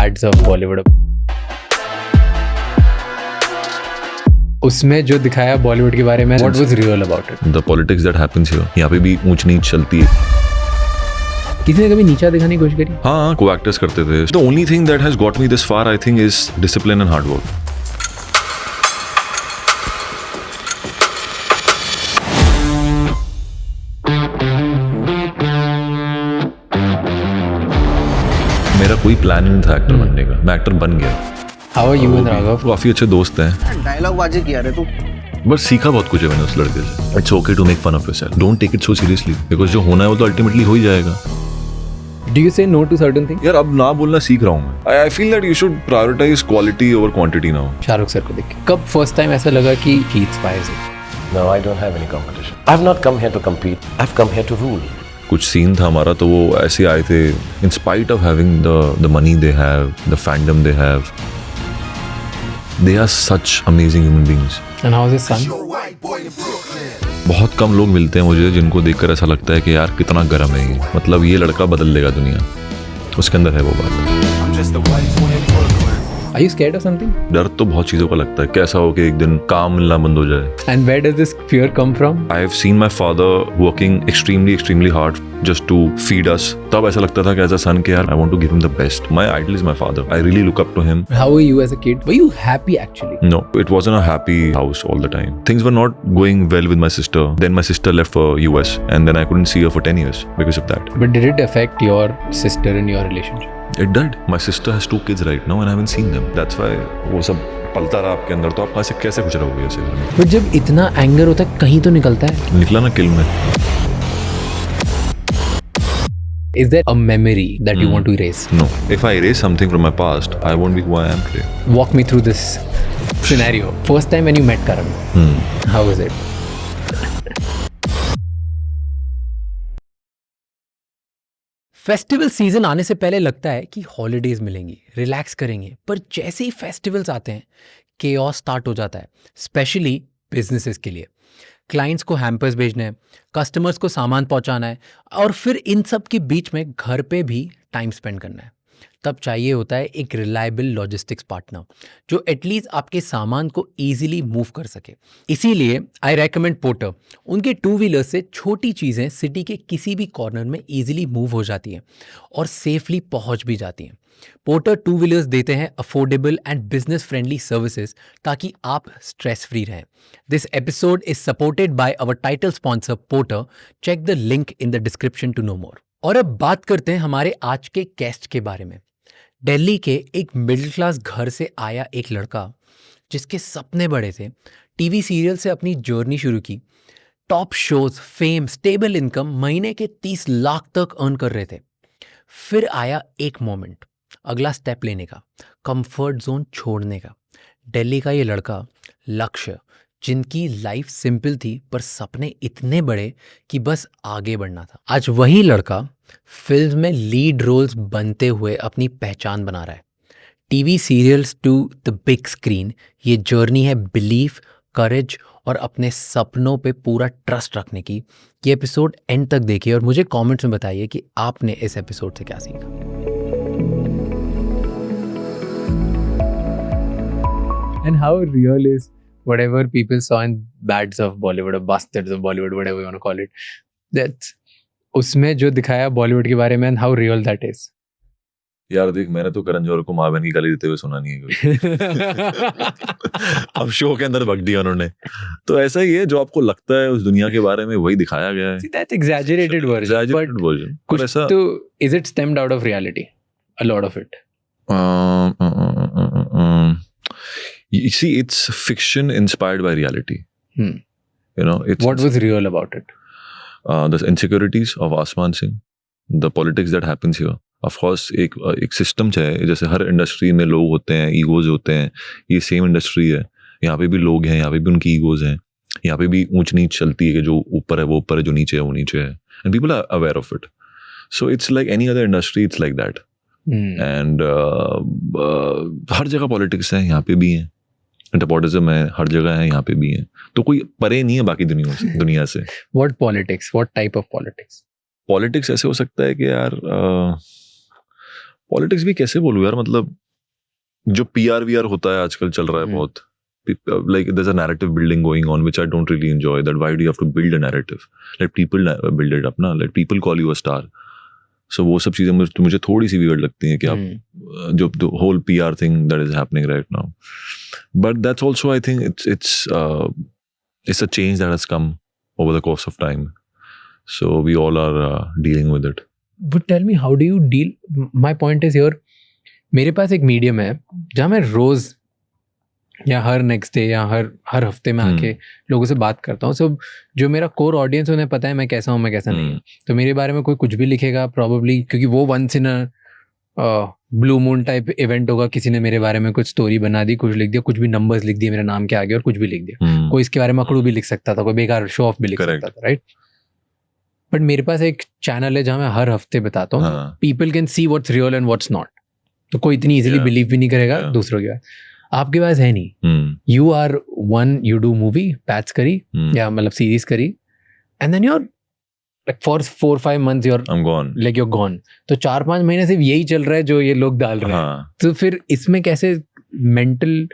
Beds of Bollywood. उसमें जो दिखाया बॉलीवुड के बारे में, what was real about it? The politics that happens here, यहाँ पे भी ऊंच नीच चलती है। किसी ने कभी नीचा दिखाने की कोशिश करी? हाँ, को एक्टर्स करते थे। The only thing that has got me this far I think is discipline and hard work. मेरा कोई प्लान नहीं था एक्टर बनने का, मैं एक्टर बन गया। How are you and Raghav? काफी अच्छे दोस्त हैं। डायलॉग बाजी किया रे तू। बस सीखा बहुत कुछ है मैंने उस लड़के से। It's okay to make fun of yourself, don't take it so seriously, because जो होना है वो तो अल्टीमेटली हो ही जाएगा। Do you say no to certain things? यार अब ना बोलना सीख रहा हूँ मैं। I feel that you should prioritise quality over quantity now. Shahrukh sir को देख के कब फर्स्ट टाइम ऐसा लगा कि he inspires you? No, I don't have any competition. I've not come here to compete. I've come here to rule. कुछ scene था हमारा, तो वो ऐसे आए थे in spite of having the money they have, the fandom they have, they are such amazing human beings. And how is his son? बहुत कम लोग मिलते हैं मुझे जिनको देखकर ऐसा लगता है कि यार कितना गर्म है ये, मतलब ये लड़का बदल देगा दुनिया। उसके अंदर है वो बात। Are you scared of something? डर तो बहुत चीजों का लगता है, कैसा हो कि एक दिन काम मिलना बंद हो जाए। And where does this fear come from? I have seen my father working extremely hard just to feed us. तब ऐसा लगता था कि as a son कि यार I want to give him the best. My idol is my father. I really look up to him. How were you as a kid? Were you happy actually? No, it wasn't a happy house all the time. Things were not going well with my sister. Then my sister left for US and then I couldn't see her for 10 years because of that. But did it affect your sister and your relationship? It did. My sister has 2 kids right now and I haven't seen them. That's why वो सब पलता रहा आपके अंदर, तो आप कैसे कैसे खुश रहोगे ऐसे घर में? But जब इतना एंगर होता है कहीं तो निकलता है। निकला ना किल में। Is there a memory that you want to erase? No. If I erase something from my past, I won't be who I am today. Walk me through this scenario. First time when you met Karan. How was it? Festival season आने से पहले लगता है कि holidays मिलेंगी, relax करेंगे, पर जैसे ही फेस्टिवल्स आते हैं केओस स्टार्ट हो जाता है, स्पेशली बिजनेसेस के लिए। क्लाइंट्स को हैम्पर्स भेजने हैं, कस्टमर्स को सामान पहुंचाना है और फिर इन सब के बीच में घर पे भी टाइम स्पेंड करना है। तब चाहिए होता है एक रिलायबल लॉजिस्टिक्स पार्टनर जो एटलीस्ट आपके सामान को ईजिली मूव कर सके। इसीलिए आई रेकमेंड पोर्टर। उनके 2 व्हीलर से छोटी चीज़ें सिटी के किसी भी कॉर्नर में ईजिली मूव हो जाती हैं और सेफली पहुंच भी जाती हैं। पोर्टर 2 व्हीलर्स देते हैं affordable and business friendly services ताकि आप स्ट्रेस फ्री रहें। This episode is supported by our title sponsor Porter. Check the link in the description to know more. और अब बात करते हैं हमारे आज के गेस्ट के बारे में। दिल्ली के एक मिडिल क्लास घर से आया एक लड़का जिसके सपने बड़े थे, टीवी सीरियल से अपनी जर्नी शुरू की, top shows, fame, stable income, महीने के 30 लाख तक अर्न कर रहे थे। फिर आया एक मोमेंट, अगला स्टेप लेने का, कंफर्ट जोन छोड़ने का। दिल्ली का ये लड़का, लक्ष्य, जिनकी लाइफ सिंपल थी पर सपने इतने बड़े कि बस आगे बढ़ना था। आज वही लड़का फिल्म में लीड रोल्स बनते हुए अपनी पहचान बना रहा है। TV serials to the big screen, ये जर्नी है बिलीफ, करेज और अपने सपनों पे पूरा ट्रस्ट रखने की। ये एपिसोड एंड तक देखिए और मुझे कमेंट्स में बताइए कि आपने इस एपिसोड से क्या सीखा। And how real is whatever people saw in bads of Bollywood or bastards of Bollywood, whatever you want to call it, that's उसमें जो दिखाया बॉलीवुड के बारे में, and how real that is? यार देख, मैंने तो करण जौहर को माँ बहन की गाली देते हुए सुना नहीं है कोई। अब शो के अंदर बक दिया उन्होंने, तो ऐसा ही है, जो आपको लगता है उस दुनिया के बारे में वही दिखाया गया है। See, that's exaggerated version. Exaggerated version. कुछ ऐसा तो is it stemmed out of reality? A lot of it. You see, it's fiction inspired by reality. You know, it's What was real about it? The insecurities of Asman Singh, the politics that happens here. Of course, एक system है, जैसे हर industry में लोग होते हैं, egos होते हैं। ये सेम इंडस्ट्री है, यहाँ पे भी लोग हैं, यहाँ पे भी उनकी ईगोज हैं, यहाँ पे भी ऊंच नीच चलती है कि जो ऊपर है वो ऊपर है, जो नीचे है वो नीचे है, and people are aware of it. So it's like any other industry, it's like that. And हर जगह पॉलिटिक्स है, यहाँ पे भी है, नेपोटिज्म है, हर जगह है, यहाँ पे भी है, तो कोई परे नहीं है बाकी दुनिया से। What politics? What type of politics? Politics ऐसे हो सकता है कि यार पॉलिटिक्स भी कैसे बोलूं यार, मतलब जो PR होता है आजकल चल रहा है बहुत, like there's a narrative building going on which I don't really enjoy. That why do you have to build a narrative? Let people build it up ना, let people call you a star. So वो सब चीजें मुझे थोड़ी सी weird लगती हैं कि आप जो the whole PR thing that is happening right now. But that's also I think it's a change that has come over the course of time. So we all are dealing with it. But tell me, how do you deal? My point is here, मेरे पास एक medium है जहाँ मैं रोज या हर next day या हर हफ्ते में आके लोगों से बात करता हूँ. सब जो मेरा कोर ऑडियंस है उन्हें पता है मैं कैसा हूँ, मैं कैसा नहीं हूँ. तो मेरे बारे में कोई कुछ भी लिखेगा प्रोबेबली, क्योंकि वो once in a blue moon type event होगा. किसी ने मेरे बारे में कुछ स्टोरी बना दी, कुछ लिख दिया, कुछ भी नंबर्स लिख दिए मेरे नाम के आगे और कुछ भी लिख दिया. कोई इसके बारे में अकड़ू भी लिख सकता था, कोई बेकार शो ऑफ भी लिख सकता था, राइट. बट मेरे पास एक चैनल है जहाँ मैं हर हफ्ते बताता हूँ. People can see what's real and what's not. तो कोई इतनी इजीली बिलीव भी नहीं करेगा दूसरों के बारे. आपके पास है नहीं. You are one, you do movie patch करी या मतलब सीरीज करी, and then you're like for 4-5 months you're like you're gone. तो 4-5 महीने सिर्फ यही चल रहा है जो ये लोग डाल रहे हैं. तो फिर इसमें कैसे मेंटल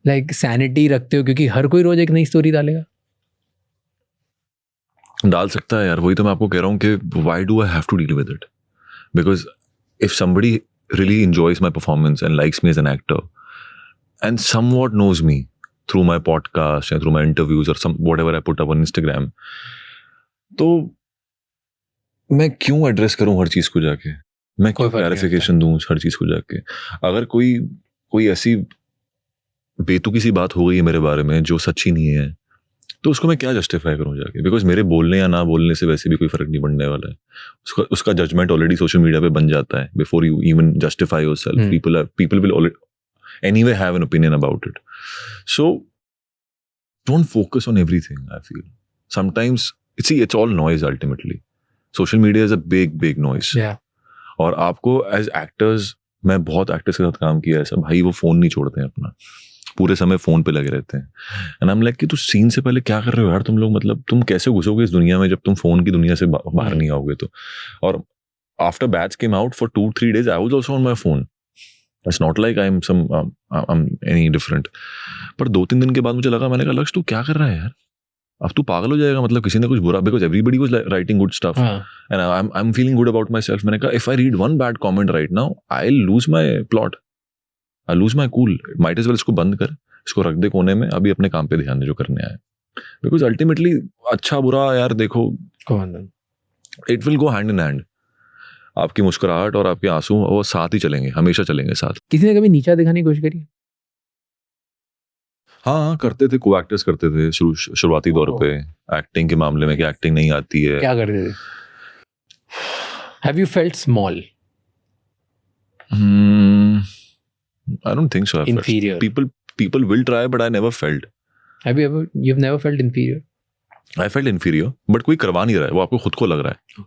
लाइक सैनिटी रखते हो, क्योंकि हर कोई रोज एक नई स्टोरी डालेगा. डाल सकता है यार, वही तो मैं आपको कह रहा हूँ कि why do I have to deal with it? Because if somebody really enjoys my performance and likes me as an actor and somewhat knows me through my podcast and through my interviews or whatever I put up on Instagram, तो मैं क्यों address करूं हर चीज को जाके, मैं क्यों clarification दूं हर चीज को जाके. अगर कोई ऐसी बेतुकी सी बात हो गई है मेरे बारे में जो सच्ची नहीं है, तो उसको मैं क्या जस्टिफाई करूं जाके. बिकॉज मेरे बोलने या ना बोलने से वैसे भी कोई फर्क नहीं पड़ने वाला है. उसका जजमेंट ऑलरेडी सोशल मीडिया पे बन जाता है before you even justify yourself. People will already anyway have an opinion about it. So don't focus on everything, I feel. Sometimes it's all noise ultimately. Social media is a big noise. Yeah. और आपको as actors, मैं बहुत actors के साथ काम किया है सब, भाई वो फोन नहीं छोड़ते हैं अपना, पूरे समय फोन पे लगे रहते हैं. एंड आई एम लाइक कि तू सीन से पहले क्या कर रहे हो यार तुम लोग, मतलब तुम कैसे घुसोगे इस दुनिया में जब तुम फोन की दुनिया से बाहर नहीं आओगे. तो और after batch came out for 2-3 days I was also on my phone. It's not like I'm any different. पर 2-3 दिन के बाद मुझे लगा, मैंने कहा लक्ष्य तू क्या कर रहा है यार, अब तू पागल हो जाएगा. मतलब किसी ने कुछ बुरा, because everybody was writing good stuff and I'm feeling good about myself. मैंने कहा if I read one bad comment right now I'll lose my plot, I'll lose my cool. Might as well इसको बंद कर, इसको रख दे कोने में, अभी अपने काम पे ध्यान दे जो करने आए. Because ultimately अच्छा बुरा यार देखो, it will go hand in hand. आपकी मुस्कुराहट और आपके आंसू वो साथ ही चलेंगे, हमेशा चलेंगे साथ. किसी ने कभी नीचा दिखाने की कोशिश करी? हाँ करते थे, को एक्टर्स करते थे शुरुआती दौर पे एक्टिंग के मामले में, कि एक्टिंग नहीं आती है. क्या करते थे? Have you felt small? I don't think so. Inferior. People will try, but I never felt. You've never felt inferior? I felt inferior, but कोई करवा नहीं रहा है, वो आपको खुद को लग रहा है.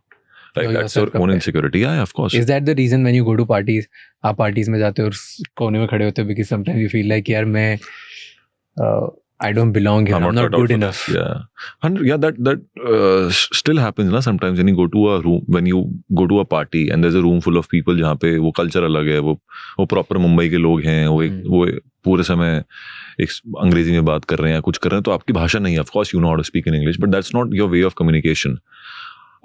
Like that's your own insecurity. Yeah, of course. Is that the reason when you go to parties, आप parties में जाते हो और कोने में खड़े होते हो because sometimes you feel like यार मैं I don't belong here, I'm not good enough. Yeah, that still happens ना sometimes when you go to a room, when you go to a party and there's a room full of people जहाँ पे वो culture अलग है, वो proper Mumbai के लोग हैं, वो पूरे समय एक अंग्रेजी में बात कर रहे हैं या कुछ कर रहे हैं, तो आपकी भाषा नहीं है. Of course you know how to speak in English, but that's not your way of communication.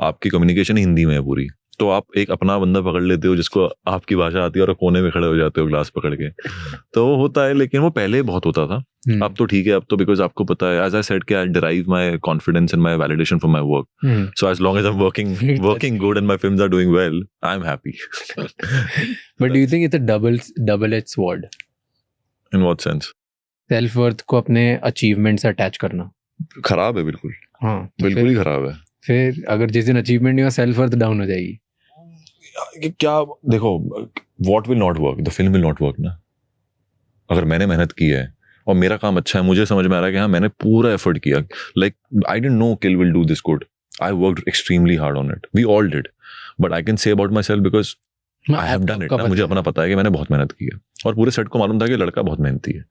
आपकी कम्युनिकेशन हिंदी में है पूरी. तो आप एक अपना बंदा पकड़ लेते हो जिसको आपकी भाषा आती है और कोने में खड़े हो जाते हो ग्लास पकड़ के. तो वो होता है, लेकिन वो पहले बहुत होता था. अब तो ठीक है, अब तो बिकॉज आपको पता है, एज आई सेड कि I derive my confidence and my validation from my work. So as long as I am working good and my films are doing well, I am happy. But do you think it's a double edge sword? In what sense? Self worth को अपने achievement से attach करना खराब है. बिल्कुल. हाँ, बिल्कुल ही खराब है. फिर अगर जिस दिन अचीवमेंट नहीं हो, सेल्फ वर्थ डाउन हो जाएगी. क्या देखो, what will not work, the film will not work ना. अगर मैंने मेहनत की है और मेरा काम अच्छा है, मुझे समझ में आ रहा है कि हाँ मैंने पूरा एफर्ट किया, like I didn't know Kill will do this good, I worked extremely hard on it, we all did, but I can say about myself because I have done it. मुझे अपना पता है कि मैंने बहुत मेहनत की है और पूरे सेट को मालूम था कि लड़का बहुत मेहनती है.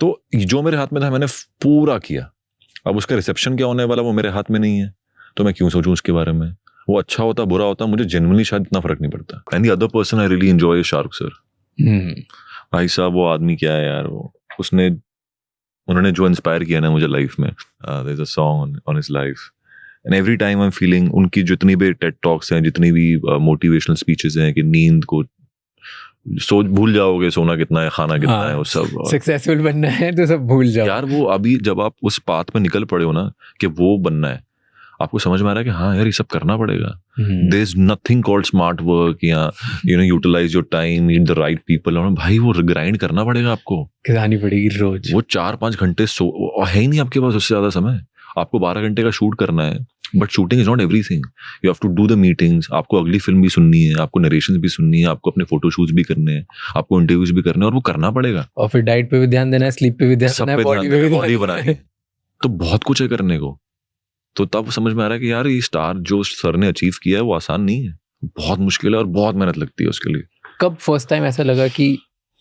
तो जो मेरे हाथ में था मैंने पूरा किया. अब उसका रिसेप्शन क्या होने वाला वो मेरे हाथ में नहीं है, तो मैं क्यों सोचूं उसके बारे में. वो अच्छा होता बुरा होता मुझे जेन्युइनली शायद इतना फर्क नहीं पड़ता. And the other person I really enjoy Shahrukh sir. भाई साहब वो आदमी क्या है यार, वो उन्होंने जो इंस्पायर किया ना मुझे लाइफ में. There is a song on his life and every time I am feeling उनकी जितनी भी टेड टॉक्स हैं, जितनी भी मोटिवेशनल स्पीचेस हैं कि नींद को सोच भूल जाओगे, सोना कितना है, खाना कितना है, वो सब सक्सेसफुल बनना है तो सब भूल जाओ यार. वो अभी जब आप उस पाथ पे निकल पड़े हो ना कि वो बनना है, आपको समझ में आ रहा है कि हाँ यार ये सब करना पड़ेगा. There is nothing called smart work या utilize your time, meet the right people. और भाई वो ग्राइंड करना पड़ेगा आपको, करानी पड़ेगी रोज. वो 4-5 घंटे है ही नहीं आपके पास उससे ज्यादा समय. आपको 12 घंटे का शूट करना है, but shooting is not everything. You have to do the meetings, आपको अगली फिल्म भी सुननी है, आपको नरेशंस भी सुननी है, आपको अपने फोटोशूट्स भी करने हैं, आपको इंटरव्यूज भी करने हैं, और वो करना पड़ेगा. और फिर डाइट पे भी ध्यान देना है, स्लीप पे भी ध्यान देना है, बॉडी पे भी बॉडी बनानी है. तो बहुत कुछ है करने को. तो तब समझ में आ रहा है कि यार ये स्टार जो सर ने अचीव किया है वो आसान नहीं है, बहुत मुश्किल है और बहुत मेहनत लगती है उसके लिए. कब फर्स्ट टाइम ऐसा लगा कि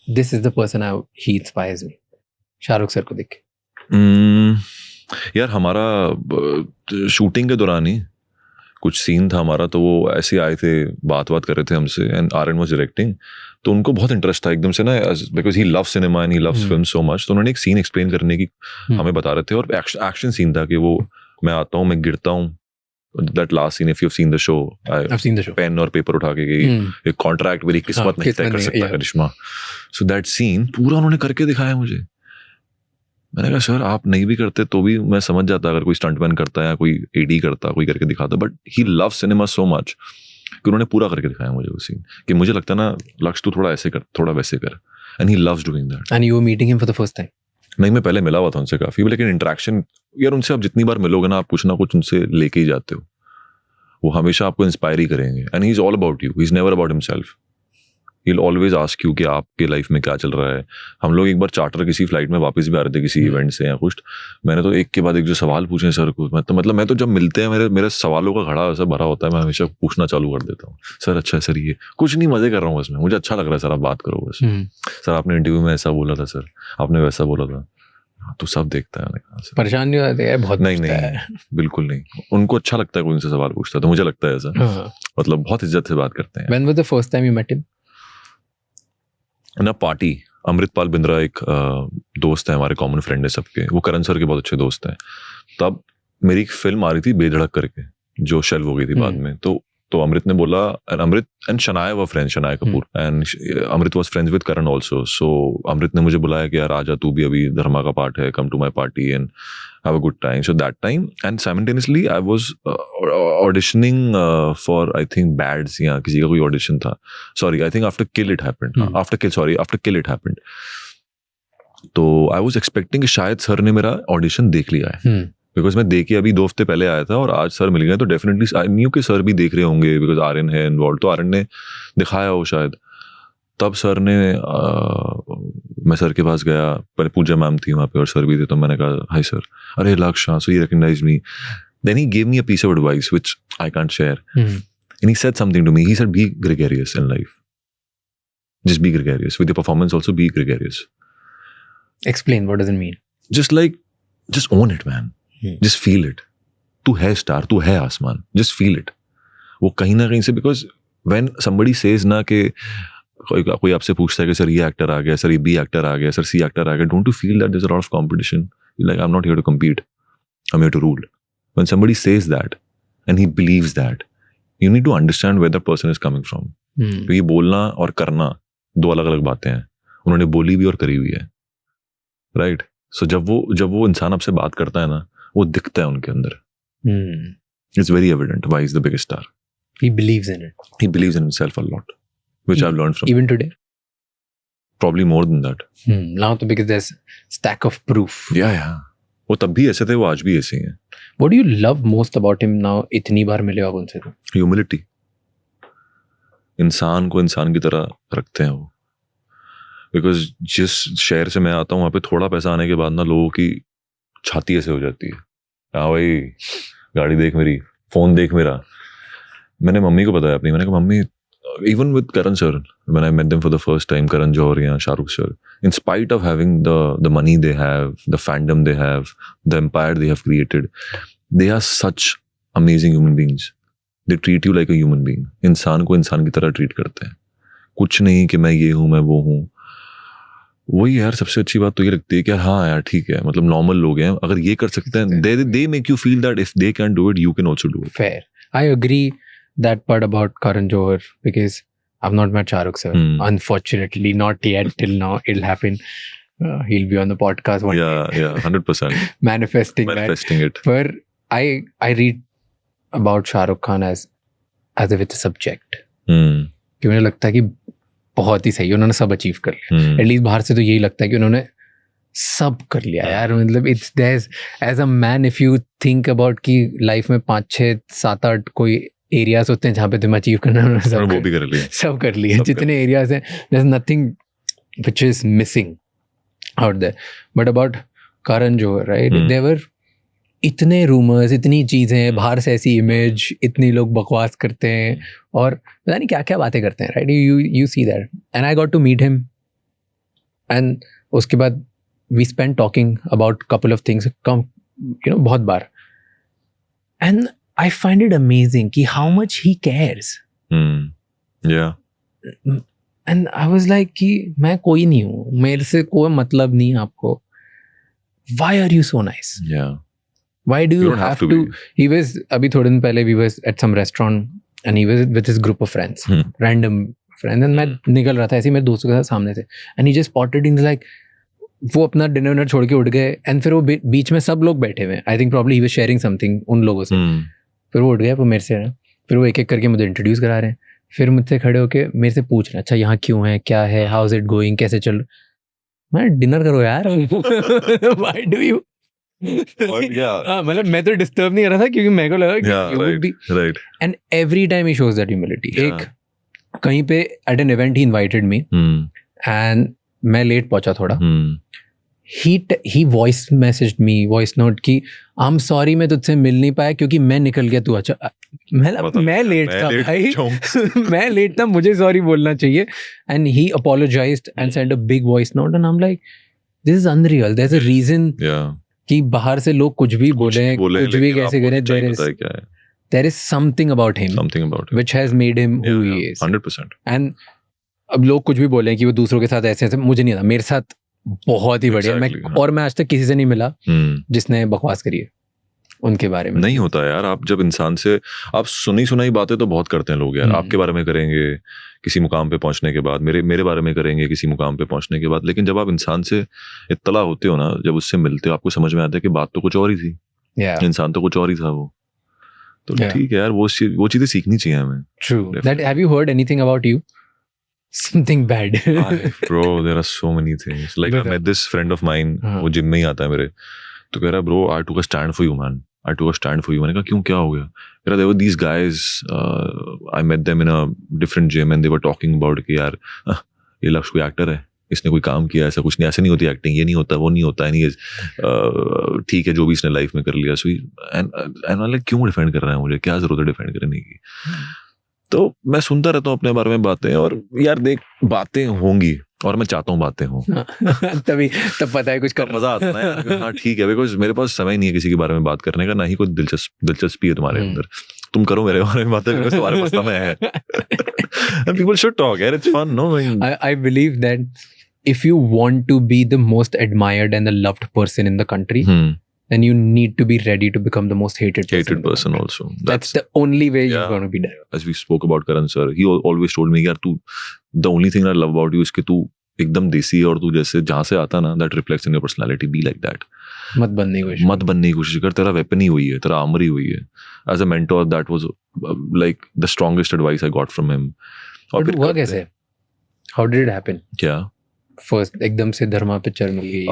this is the person he inspires me, Shahrukh sir को देख के? यार हमारा शूटिंग के दौरान ही कुछ सीन था हमारा, तो वो ऐसे आए थे, बात कर रहे थे हमसे, एंड आर्यन वाज डायरेक्टिंग. तो उनको बहुत इंटरेस्ट था एकदम से ना, because he loves cinema and he loves film so much. तो उन्होंने एक सीन एक्सप्लेन करने की हमें बता रहे थे, और एक्शन सीन था कि वो मैं आता हूँ, मैं गिरता हूँ. That last scene, if you have seen the show, pen और पेपर उठा के गई, एक कॉन्ट्रैक्ट मेरी किस्मत नहीं तय कर सकता करिश्मा. सो दैट सीन पूरा उन्होंने करके दिखाया मुझे. मैंने कहा सर आप नहीं भी करते तो भी मैं समझ जाता अगर कोई स्टंटमैन करता है या कोई एडी करता, कोई करके दिखाता. But he love cinema so much कि उन्होंने पूरा करके दिखाया मुझे वो सीन, कि मुझे लगता है ना लक्ष्य तू थोड़ा ऐसे कर, थोड़ा वैसे कर. And he loves doing that. And you were meeting him for the first time? नहीं, मैं पहले मिला हुआ था उनसे काफी, लेकिन इंटरेक्शन यार उनसे आप जितनी बार मिलोगे ना, आप कुछ ना कुछ उनसे लेके ही जाते हो. वो हमेशा आपको इंस्पायर ही करेंगे. And he is all about you, he is never about himself. He will always ask you कि आपके लाइफ में क्या चल रहा है. हम लोग एक बार चार्टर किसी फ्लाइट में वापस भी आ रहे थे किसी इवेंट से या कुछ, मैंने तो एक के बाद एक जो सवाल पूछे सर को, मतलब मैं तो जब मिलते हैं मेरे सवालों का घड़ा ऐसा भरा होता है, मैं हमेशा पूछना चालू कर देता हूँ. सर अच्छा सर ये कुछ नहीं, मजे कर रहा हूँ इसमें, मुझे अच्छा लग रहा है सर, आप बात करो बस. सर आपने इंटरव्यू में ऐसा बोला था, सर आपने वैसा बोला था. तो सब देखता है. परेशान नहीं होते हैं बहुत? नहीं बिल्कुल नहीं. उनको अच्छा लगता है कोई उनसे सवाल पूछता है, तो मुझे लगता है ऐसा. मतलब बहुत इज्जत से बात करते हैं. When was the first time you met him? ना पार्टी. अमृतपाल बिंद्रा एक दोस्त है हमारे, कॉमन फ्रेंड है सबके, वो करण सर के बहुत अच्छे दोस्त हैं. तब मेरी एक फिल्म आ रही थी बेधड़क करके, जो शेल्व हो गई थी बाद में. तो अमृत ने बोला, Amrit and Shanaya were friends, Shanaya Kapoor, and Amrit was friends with Karan also. So Amrit ने मुझे बुलाया कि यार आजा तू भी, अभी धर्मा का पार्ट है, come to my party and have a good time. So that time and simultaneously I was auditioning for I think bads या किसी का कोई ऑडिशन था. Sorry I think after Kill it happened, after Kill it happened. तो I was expecting कि शायद sir ने मेरा ऑडिशन देख लिया है, बिकॉज मैं देखिए अभी 2 हफ्ते पहले आया था और आज सर मिल गए, तो डेफिनेटली आई न्यू कि सर भी देख रहे होंगे, बिकॉज आर्यन है इन्वॉल्व, तो आर्यन ने दिखाया हो शायद. तब सर ने मैं सर के पास गया, पहले पूजा मैम थी वहाँ पे और सर भी थे, तो मैंने कहा हाय सर, अरे Lakshya, so he recognised me. Then he give me a piece of advice which I can't share, and he said something to me. He said be gregarious in life, just be gregarious with your performance, also be gregarious. Explain, what does it mean? just own it man. Just feel it. तू है star, तू है आसमान, just feel it. वो कहीं ना कहीं से, because when somebody says ना कि कोई आपसे पूछता है कि सर ये एक्टर आ गया, सर ये बी एक्टर आ गया, सर सी एक्टर आ गया, don't you feel that there's a lot of competition? You're like, I'm not here to compete, I'm here to rule. When somebody says that and he believes that, you need to understand where the person is coming from. क्योंकि बोलना और करना 2 अलग अलग बातें हैं. उन्होंने बोली भी और करी हुई है, राइट? सो जब वो इंसान आपसे बात करता है ना, वो दिखता है उनके अंदर. It's very evident why he's the biggest star. He believes in it. He believes in himself a lot, which I've learned from. Even today? Probably more than that. Now तो because there's stack of proof. Yeah. वो तब भी ऐसे थे, वो आज भी ऐसे ही हैं. What do you love most about him now? इतनी बार मिले आप उनसे तो. Humility. इंसान को इंसान की तरह रखते हैं वो. बिकॉज जिस शहर से मैं आता हूँ वहाँ पे थोड़ा पैसा आने के बाद ना लोगों की छाती ऐसे हो जाती है, हाँ भाई गाड़ी देख मेरी, फोन देख मेरा. मैंने मम्मी को बताया अपनी, मैंने कहा mummy, even with Karan sir, when I met them for the first time, Karan Johar या Shahrukh sir, in spite of having the money they have, the fandom they have, the empire they have created, they are such amazing human beings. They treat you like a human being, इंसान को इंसान की तरह treat करते हैं, कुछ नहीं कि मैं ये हूँ मैं वो हूँ। वही यार सबसे अच्छी बात तो ये लगती है कि हाँ यार ठीक है, मतलब नॉर्मल लोग हैं, अगर ये कर सकते हैं they make you feel that if they can do it you can also do it. Fair. I agree that part about Karan Johar because I've not met Shah Rukh sir. Unfortunately, not yet till now. It'll happen. He'll be on the podcast one day. Yeah, 100%. Manifesting it. But I read about Shah Rukh Khan as if it's a subject. कि मुझे लगता है कि बहुत ही सही, उन्होंने सब achieve कर लिया। एटलीस्ट बाहर से तो यही लगता है कि उन्होंने सब कर लिया यार। मतलब it's there as a man if you think about कि लाइफ में 5 6 7 8 कोई एरियाज होते हैं जहाँ पे तुम अचीव करना है, वो भी कर लिया, सब कर लिया। जितने एरियाज हैं there is nothing which is missing out there. But about Karan Johar right, there were इतने रूमर्स, इतनी चीज़ें, बाहर से ऐसी इमेज, इतनी लोग बकवास करते हैं और पता नहीं क्या क्या बातें करते हैं right. You see that and I got to meet him and उसके बाद we spend talking about couple of things बहुत बार and I find it amazing कि how much he cares. And I was like कि मैं कोई नहीं हूँ, मेरे से कोई मतलब नहीं आपको, why are you so nice, why do you have to he was abhi thode din pehle we was at some restaurant and he was with his group of friends, random friends, and मैं निकल रहा था ऐसे ही मेरे दोस्तों के साथ सामने से and he just spotted in like वो अपना डिनर छोड़ के उठ गए एंड फिर वो बीच में सब लोग बैठे हुए हैं, I think probably he was sharing something उन लोगों से। फिर वो उठ गया, वो मेरे से फिर वो एक एक करके मुझे इंट्रोड्यूस करा रहे हैं, फिर मुझसे खड़े होके मेरे से पूछ रहे हैं अच्छा यहाँ क्यों है, क्या है, हाउ इज इट गोइंग, कैसे चल। मैं डिनर करो यार व्हाई डू यू मतलब मैं तो डिस्टर्ब नहीं कर रहा था क्योंकि मेरे को लगा right. And every time he shows that humility. एक कहीं पे at an event he invited me and मैं लेट पहुंचा थोड़ा, he voice messaged me voice note कि आई एम सॉरी मैं तुझसे मिल नहीं पाया क्योंकि मैं निकल गया, तू अच्छा मैं लेट था भाई मैं लेट था, मुझे सॉरी बोलना चाहिए। And he apologised and send a big voice note and I am like this is unreal, there is a reason कि बाहर से लोग कुछ भी बोले कुछ भी कैसे करें, there is something about him which has made him who he is 100%। and अब लोग कुछ भी बोले कि वो दूसरों के साथ ऐसे ऐसे, मुझे नहीं आता, मेरे साथ बहुत ही बढ़िया। मैं आज तक किसी से नहीं मिला जिसने बकवास करी है उनके बारे में। नहीं होता यार, आप जब इंसान से आप सुनी सुनाई बातें तो बहुत करते हैं लोग यार, आपके बारे में करेंगे किसी मुकाम पे पहुंचने के बाद, मेरे बारे में करेंगे किसी मुकाम पे पहुंचने के बाद, लेकिन जब आप इंसान से इत्तला होते हो ना, जब उससे मिलते हो आपको समझ में आता है कि बात तो कुछ और ही थी, इंसान तो कुछ और ही था वो। तो ठीक है यार, वो चीजें सीखनी चाहिए हमें। True. That have you heard anything about you? Something bad. Bro, there are so many things. Like I met this friend of mine, वो जिम में ही आता है मेरे, तो कह रहा bro, I took a stand for you man. I took a stand for you. मैंने कहा क्यों, क्या हो गया? कह रहा there were these guys, I met them in a different gym and they were talking about कि यार ये लक्ष्य कोई एक्टर है, इसने कोई काम किया, ऐसा कुछ नहीं, ऐसे नहीं होती एक्टिंग, ये नहीं होता, वो नहीं होता, नहीं ठीक है जो भी इसने लाइफ में कर लिया। सो एंड क्यों डिफेंड कर रहा है मुझे, क्या जरूरत है डिफेंड करने की? तो मैं सुनता रहता हूँ अपने बारे में बातें, और यार देख बातें होंगी और मैं चाहता हूँ बातें हों तब पता है कुछ कर मजा आता है ना। हाँ ठीक है, बिकॉज मेरे पास समय नहीं है किसी के बारे में बात करने का, ना ही कोई दिलचस्पी है तुम्हारे अंदर, तुम करो मेरे बारे में बातें, बिकॉज तुम्हारे पास समय है। People should talk, यार, it's fun, no? I believe that if you want to be the most admired and the loved person in the country, then you need to be ready to become the most hated person also. That's the only way you're going to be there. As we spoke about Karan sir, he always told me, यार तू, the only thing I love about you is कि तू एकदम देसी है, और तू जैसे जहाँ से आता ना, that reflects in your personality, be like that. मत बनने की कोशिश कर, तेरा वेपन ही हुई है, तेरा आर्मर ही हुई है। As a mentor, that was like the strongest advice I got from him. और फिर हुआ कैसे? How did it happen? क्या? First एकदम से धर्मा पिक्चर मिल गई?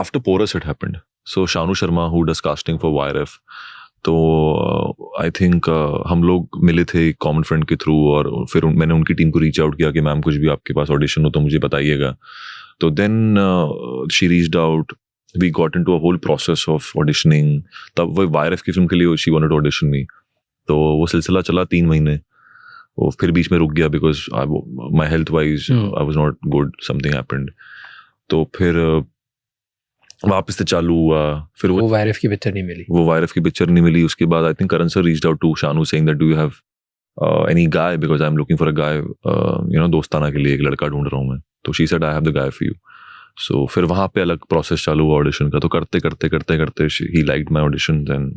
After Porous it happened. So Shanu Sharma, who does casting for YRF, तो I think हम लोग मिले थे कॉमन फ्रेंड के थ्रू, और फिर मैंने उनकी टीम को रीच आउट किया कि मैम कुछ भी आपके पास ऑडिशन हो तो मुझे बताइएगा। तो then she reached out, we got into a whole process of auditioning. तब वो YRF की फिल्म के लिए she wanted to audition me, तो वो सिलसिला चला 3 महीने, वो फिर बीच में रुक गया because my health wise I was not good, something happened. तो फिर वापस से चालू हुआ, फिर वो वायरस की पिक्चर नहीं मिली. वो वायरस की पिक्चर नहीं मिली. उसके बाद I think Karan sir reached out to Shanu saying that do you have any guy because I am looking for a guy, you know, Dostana के लिए एक लड़का ढूंढ रहा हूँ मैं. तो she said I have the guy for you. So फिर वहाँ पे अलग प्रोसेस चालू हुआ ऑडिशन का. तो करते करते he liked my auditions and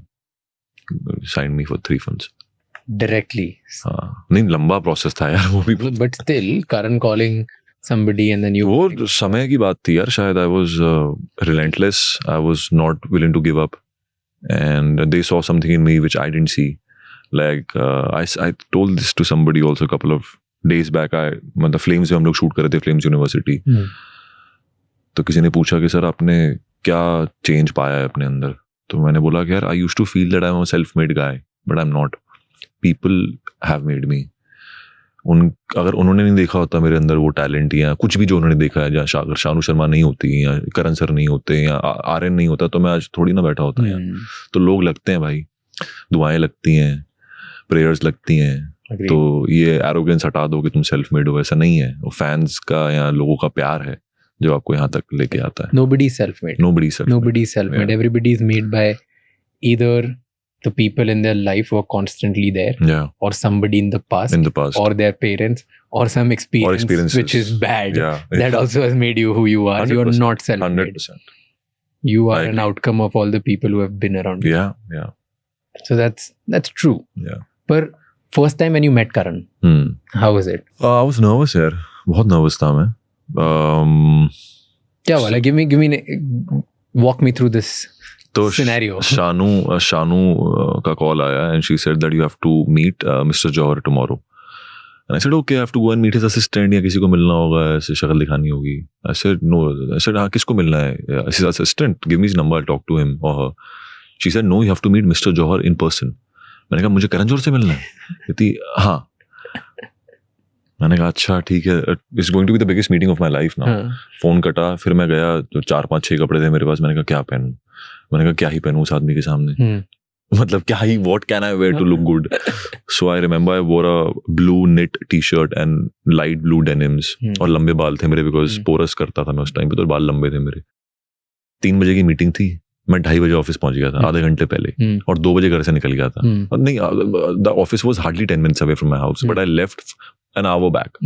signed me for 3 films Directly. हाँ, नहीं लंबा प्रोसेस था यार वो भी. But still, Karan calling somebody and then you. वो समय की बात थी यार शायद. I was relentless. I was not willing to give up, and they saw something in me which I didn't see. Like I told this to somebody also a couple of days back. मतलब flames में हम लोग shoot कर रहे थे, flames university. तो किसी ने पूछा कि सर आपने क्या चेंज पाया है अपने अंदर. तो मैंने बोला कि यार I used to feel that I'm a self-made guy, but I'm not. People have made me. अगर उन्होंने नहीं देखा होता मेरे अंदर वो टैलेंट या कुछ भी जो उन्होंने देखा है, जहाँ अगर शानू शर्मा नहीं होती या करण सर नहीं होते या आर्यन नहीं होता तो मैं आज थोड़ी ना बैठा होता यार. तो लोग लगते हैं भाई, दुआएं लगती हैं, प्रेयर्स लगती हैं. तो ये एरोगेंस हटा दो कि तुम सेल्फ मेड हो, ऐसा नहीं है. वो फैंस का या लोगों का प्यार है जो आपको यहाँ तक लेके आता है. Nobody is self-made. Nobody is self-made. Yeah. Everybody is made by either the people in their life who are constantly there, Yeah, or somebody in the past, or or their parents, or some experience experiences. which is bad. yeah, That also has made you who you are. You are 100%. not self-made. 100%. You are I an agree. outcome of all the people who have been around you. Yeah. So that's true. Yeah. But first time when you met Karan, how was it? I was nervous यार, बहुत nervous था मैं. क्या वाला? Give me walk me through this तो scenario. Shanu का call आया and she said that you have to meet Mr. Johar tomorrow. And I said okay, I have to go and meet his assistant या किसी को मिलना होगा, ऐसे शक्ल दिखानी होगी. I said no. I said हाँ, किसको मिलना है? His assistant. Give me his number, I'll talk to him or her. She said no, you have to meet Mr. Johar in person. मैंने कहा मुझे करण जौहर से मिलना है? कहती हाँ. मैंने कहा अच्छा ठीक है, it's going to be the biggest meeting of my life now. Phone कटा, फिर मैं गया, जो 4-5-6 कपड़े थे मेरे पास. मैंने कहा क्या पहनूं? मैंने कहा क्या ही पहनूं उस आदमी के सामने. मतलब क्या ही, what can I wear to look good? So I remember I wore a blue knit T shirt and light blue denims और लंबे बाल थे मेरे बिकॉज पोरस करता था मैं उस टाइम पे, तो बाल लंबे थे मेरे. 3 बजे की मीटिंग थी, मैं 2:30 बजे ऑफिस पहुंच गया था, आधे घंटे पहले, और 2 बजे घर से निकल गया था. और नहीं, the office was hardly 10 minutes away from my house, but I left an hour back.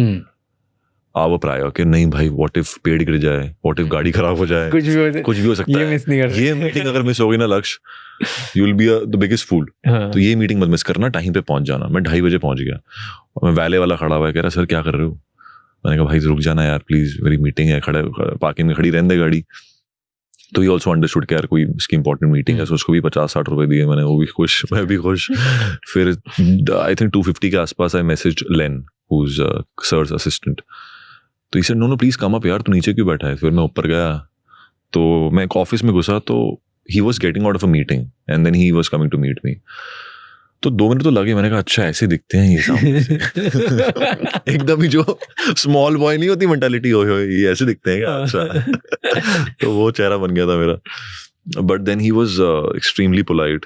Hour prior कि नहीं भाई, व्हाट इफ पेड़ गिर जाए, व्हाट इफ गाड़ी खराब हो जाए, कुछ भी हो सकता है. मिस नहीं कर सकते. ये मीटिंग अगर मिस हो गई ना Lakshya, you will be the biggest fool. तो ये मीटिंग मत मिस करना, टाइम पे पहुंच जाना. मैं 2:30 बजे पहुंच गया और मैं वैले वाला खड़ा हुआ है, कह रहा सर क्या कर रहे हो? मैंने कहा भाई रुक जाना यार प्लीज, मेरी मीटिंग है, खड़े पार्किंग में खड़ी रहने दे गाड़ी. तो ये ऑल्सो अंडरस्टूड कि यार कोई इसकी इंपॉर्टेंट मीटिंग है, तो उसको भी 50-60 रुपए दिए मैंने, वो भी खुश, मैं भी खुश. फिर आई थिंक 250 के आसपास I message Len, who is sir's assistant. तो he said no please come up यार, तू नीचे क्यों बैठा है? फिर मैं ऊपर गया, तो मैं एक ऑफिस में घुसा, तो he was getting out of a meeting and then he was coming to meet me. तो 2 मिनट तो लगे. मैंने कहा अच्छा ऐसे दिखते हैं ये सामने से. एकदम ही जो स्मॉल बॉय नहीं होती मेंटालिटी, हो ये ऐसे दिखते हैं क्या? अच्छा. तो वो चेहरा बन गया था मेरा. But then he was extremely polite.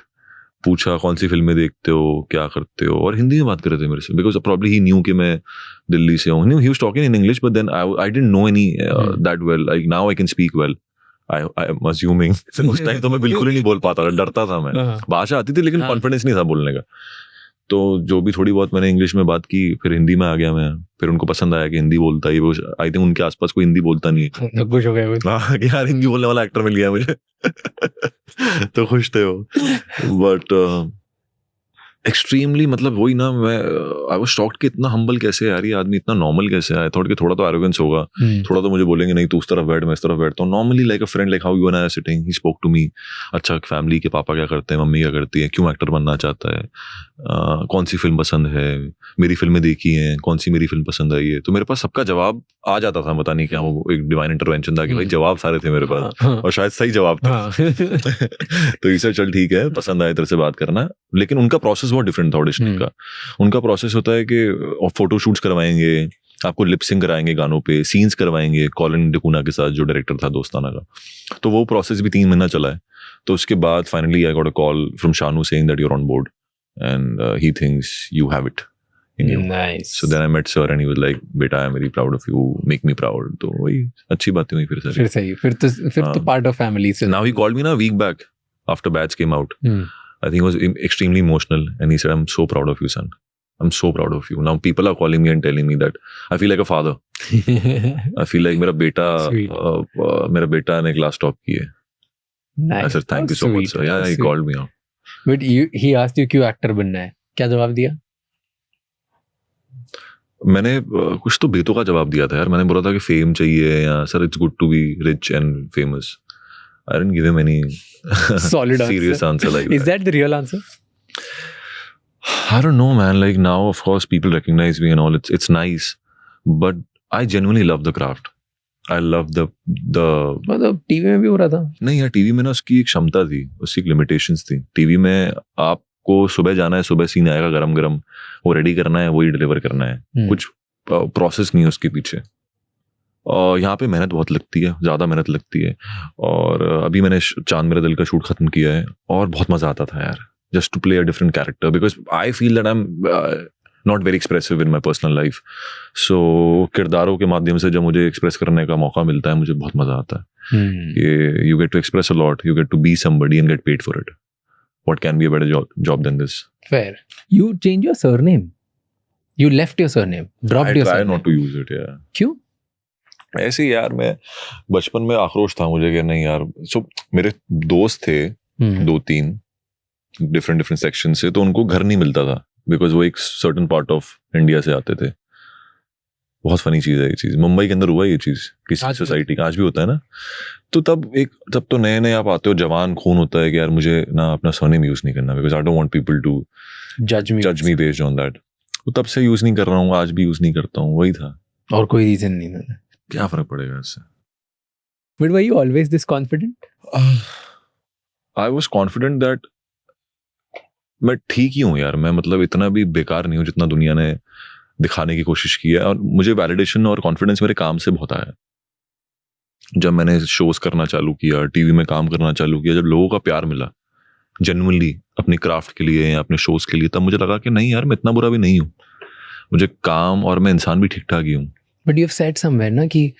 पूछा कौन सी फिल्में देखते हो, क्या करते हो, और हिंदी में बात कर रहे थे मेरे से बिकॉज प्रॉब्ली ही न्यू कि मैं दिल्ली से हूँ. He was talking in English, but then I didn't know any that well. Like now I can speak well, I am assuming. उस टाइम तो मैं बिल्कुल ही नहीं बोल पाता था, डरता था मैं. भाषा आती थी लेकिन कॉन्फिडेंस नहीं था बोलने का. तो जो भी थोड़ी बहुत मैंने इंग्लिश में बात की, फिर हिंदी में आ गया मैं. फिर उनको पसंद आया कि हिंदी बोलता है. आई थिंक उनके आसपास कोई हिंदी बोलता नहीं है. खुश हो गए कि यार हिंदी बोलने वाला एक्टर मिल गया मुझे. तो खुश थे वो. बट एक्सट्रीमली, मतलब वही ना, मैं आई वाज शॉक्ड कि इतना हम्बल कैसे यार, ये आदमी इतना नॉर्मल कैसे है. थोड़ा कि थोड़ा तो एरोगेंस होगा, थोड़ा तो मुझे बोलेंगे नहीं तू उस तरफ बैठ, मैं इस तरफ बैठता हूँ. Normally like a friend, like how you and I are sitting, he spoke to me. अच्छा फैमिली के पापा क्या करते हैं, मम्मी क्या करती है, क्यों एक्टर बनना चाहता है, कौन सी फिल्म पसंद है, मेरी फिल्में देखी हैं, कौन सी मेरी फिल्म पसंद आई है. तो मेरे पास सबका जवाब आ जाता था. पता नहीं क्या वो एक डिवाइन इंटरवेंशन था कि भाई जवाब सारे थे मेरे पास, और शायद सही जवाब था. तो इसे चल ठीक है, पसंद आए तेरे से बात करना. लेकिन उनका प्रोसेस बहुत डिफरेंट था ऑडिशन का. उनका प्रोसेस होता है कि फोटो शूट्स करवाएंगे, आपको लिपसिंग कराएंगे गानों पे, सीन्स करवाएंगे कॉलिन डिकूना के साथ जो डायरेक्टर था दोस्ताना का. तो वो प्रोसेस भी 3 महीना चला है. तो उसके बाद finally I got a call from Shanu saying that you are on board and he thinks you have it, He knew. Nice. So then I met sir and he was like, "Beta, I'm very proud of you. Make me proud." तो वही अच्छी बातें हुई फिर फिर सारी. सही, फिर तो हाँ. part of family से. Now he called me a week back after batch came out. Hmm. I think he was extremely emotional and he said, "I'm so proud of you, son. I'm so proud of you." Now people are calling me and telling me that I feel like a father. I feel like मेरा बेटा ने class top की है. Nice. I said, "Thank you so much, sir." Yeah, he called me out. But he asked you क्यों actor बनना है, क्या जवाब दिया? मैंने कुछ तो बेतों का जवाब दिया था यार. मैंने बोला था कि फेम चाहिए या sir it's good to be rich and famous. I didn't give him any Solid serious answer like Is that the real answer? I don't know, man. Like now, of course, people recognize me and all. It's nice, but I genuinely love the craft. I love the मतलब TV में भी हो रहा था. नहीं यार, TV में ना उसकी एक क्षमता थी, उसकी एक लिमिटेशंस थी. टीवी में आपको सुबह जाना है, सुबह सीन आएगा गरम गरम, वो रेडी करना है, वही डिलीवर करना है. कुछ प्रोसेस नहीं है उसके पीछे. और यहाँ पे मेहनत बहुत लगती है, ज़्यादा मेहनत लगती है. और अभी मैंने चांद मेरा दिल का शूट खत्म किया है और बहुत मज़ा आता था यार, just to play a different character, because I feel that I'm not very expressive in my personal life. So किरदारों के माध्यम से जब मुझे एक्सप्रेस करने का मौका मिलता है, मुझे बहुत मज़ा आता है. You get to express a lot, you get to be somebody and get paid for it. What can be a better job than this? Fair. You changed your surname. You left your surname. Dropped your I try surname. not to use it, yeah. क्यों? ऐसे ही यार, मैं बचपन में आक्रोश था मुझे कि नहीं यार. सो मेरे दोस्त थे 2-3 डिफरेंट सेक्शन से, तो उनको घर नहीं मिलता था बिकॉज वो एक सर्टन पार्ट ऑफ इंडिया से आते थे. बहुत फनी चीज़ है ये चीज़. मुंबई के अंदर हुआ ये चीज़ किसी सोसाइटी का, आज भी होता है ना. तो तब तो नए आप आते हो, जवान खून होता है कि यार मुझे ना अपना सरनेम यूज़ नहीं करना, because I don't want people to जज मी बेस्ड ऑन दैट. तो तब से यूज़ नहीं कर रहा हूँ, आज भी यूज़ नहीं करता हूँ. वही था, और कोई रीजन नहीं था. क्या फर्क पड़ेगा इससे. But were you always this confident? I was confident that मैं ठीक ही हूँ यार. मैं मतलब इतना भी बेकार नहीं हूँ जितना दुनिया ने दिखाने की कोशिश की है. और मुझे वैलिडेशन और कॉन्फिडेंस मेरे काम से बहुत आया. जब मैंने शोज करना चालू किया, टीवी में काम करना चालू किया, जब लोगों का प्यार मिला जेन्युइनली अपनी क्राफ्ट के लिए या अपने शोज के लिए, तब मुझे लगा कि नहीं यार, मैं इतना बुरा भी नहीं हूँ. मुझे काम और मैं इंसान भी ठीक ठाक ही हूँ. But you've said somewhere ना कि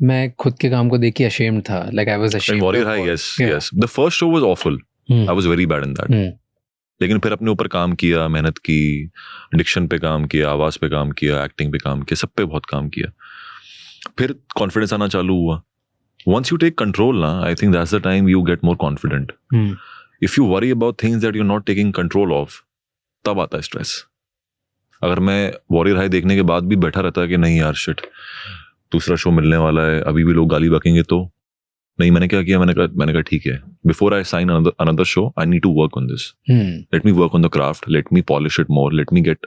मैं खुद के काम को देख के ashamed था. Like I was ashamed. Warrior High, yes. The first show was awful. I was very bad in that. लेकिन फिर अपने ऊपर काम किया, मेहनत की, डिक्शन पे काम किया, आवाज़ पे काम किया, एक्टिंग पे काम किया, सब पे बहुत काम किया. फिर कॉन्फिडेंस आना चालू हुआ. Once you take control ना, I think that's the time you get more confident. If you worry about things that you're not taking control of, तब आता है स्ट्रेस. अगर मैं वॉरियर हाई देखने के बाद भी बैठा रहता है कि नहीं यार शिट, दूसरा शो मिलने वाला है, अभी भी लोग गाली बकेंगे, तो नहीं. मैंने क्या किया, मैंने कहा ठीक है, before I sign another show I need to work on this. Let me work on the craft, let me polish it more, let me get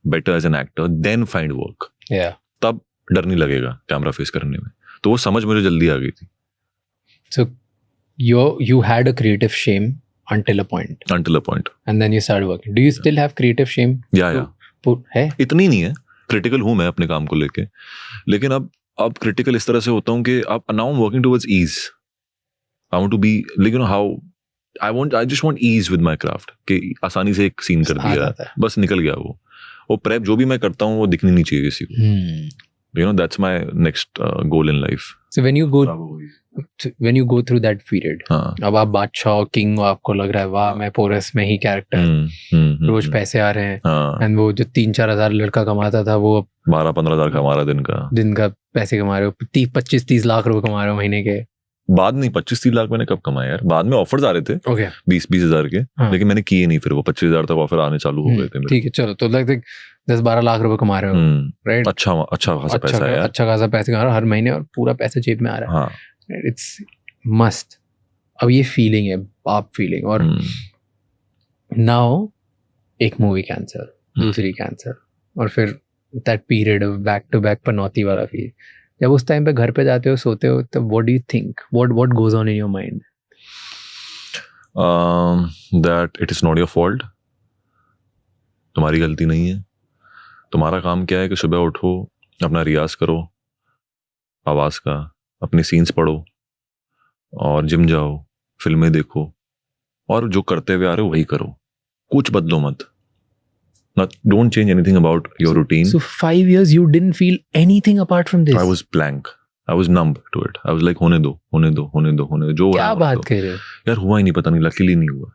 better as an actor, then find work. तब डर नहीं लगेगा camera face करने में. तो वो समझ मुझे जल्दी आ गई थी. So you had a creative shame until a point. And then you started working. Do you still have creative shame? Yeah. है? इतनी नहीं है. क्रिटिकल हूँ मैं अपने काम को लेके, लेकिन अब क्रिटिकल इस तरह से होता हूँ कि अब now I am working towards ease. I want to be like you know how I just want ease with my craft, कि आसानी से एक सीन कर दिया, बस निकल गया वो प्रेप जो भी मैं करता हूँ वो दिखनी नहीं चाहिए किसी को. You know, that's my next goal in life. So when you go through that period, अब आप बादशाह और किंग हो, आपको लग रहा है वाह मैं पोरस में ही कैरेक्टर, रोज पैसे आ रहे हैं, एंड वो जो 3-4 हज़ार लड़का कमाता था वो 12-15 हज़ार कमा रहा दिन का पैसे कमा रहे हो, 25-30 लाख रुपए कमा रहे हो महीने के. बाद नहीं, 25-30 लाख मैंने कब कमाया यार. बाद में ऑफर्स आ रहे थे 20-20 हज़ार के, लेकिन मैंने किए नहीं. फिर वो 25 हज़ार तक ऑफर आने चालू हो गए थे. ठीक है, चलो, तो लगभग 10-12 लाख रुपए कमा रहे हो, राइट. अच्छा खासा पैसा है यार. अच्छा खासा पैसे कमा रहे हो हर महीने, और पूरा पैसा जेब में आ रहा है. इट्स मस्त. अब ये फीलिंग है, आप फीलिंग, और नाउ एक मूवी कैंसिल, दूसरी कैंसिल, और फिर that period of back to back पनौती वाला फील. जब उस टाइम पे घर पे जाते हो, सोते हो, तब what do you think, what goes on in your mind? That it is not your fault. तुम्हारी गलती नहीं है. तुम्हारा काम क्या है कि सुबह उठो, अपना रियाज करो आवाज़ का, अपने सीन्स पढ़ो, और जिम जाओ, फिल्में देखो, और जो करते हुए आ रहे हो वही करो. कुछ बदलो मत. Don't change anything about your routine. So 5 years you didn't feel anything apart from this? I was blank. I was numb to it. I was like होने दो जो हो रहा क्या है बात कर रहे हो यार, हुआ ही नहीं, पता नहीं, लकीली नहीं हुआ.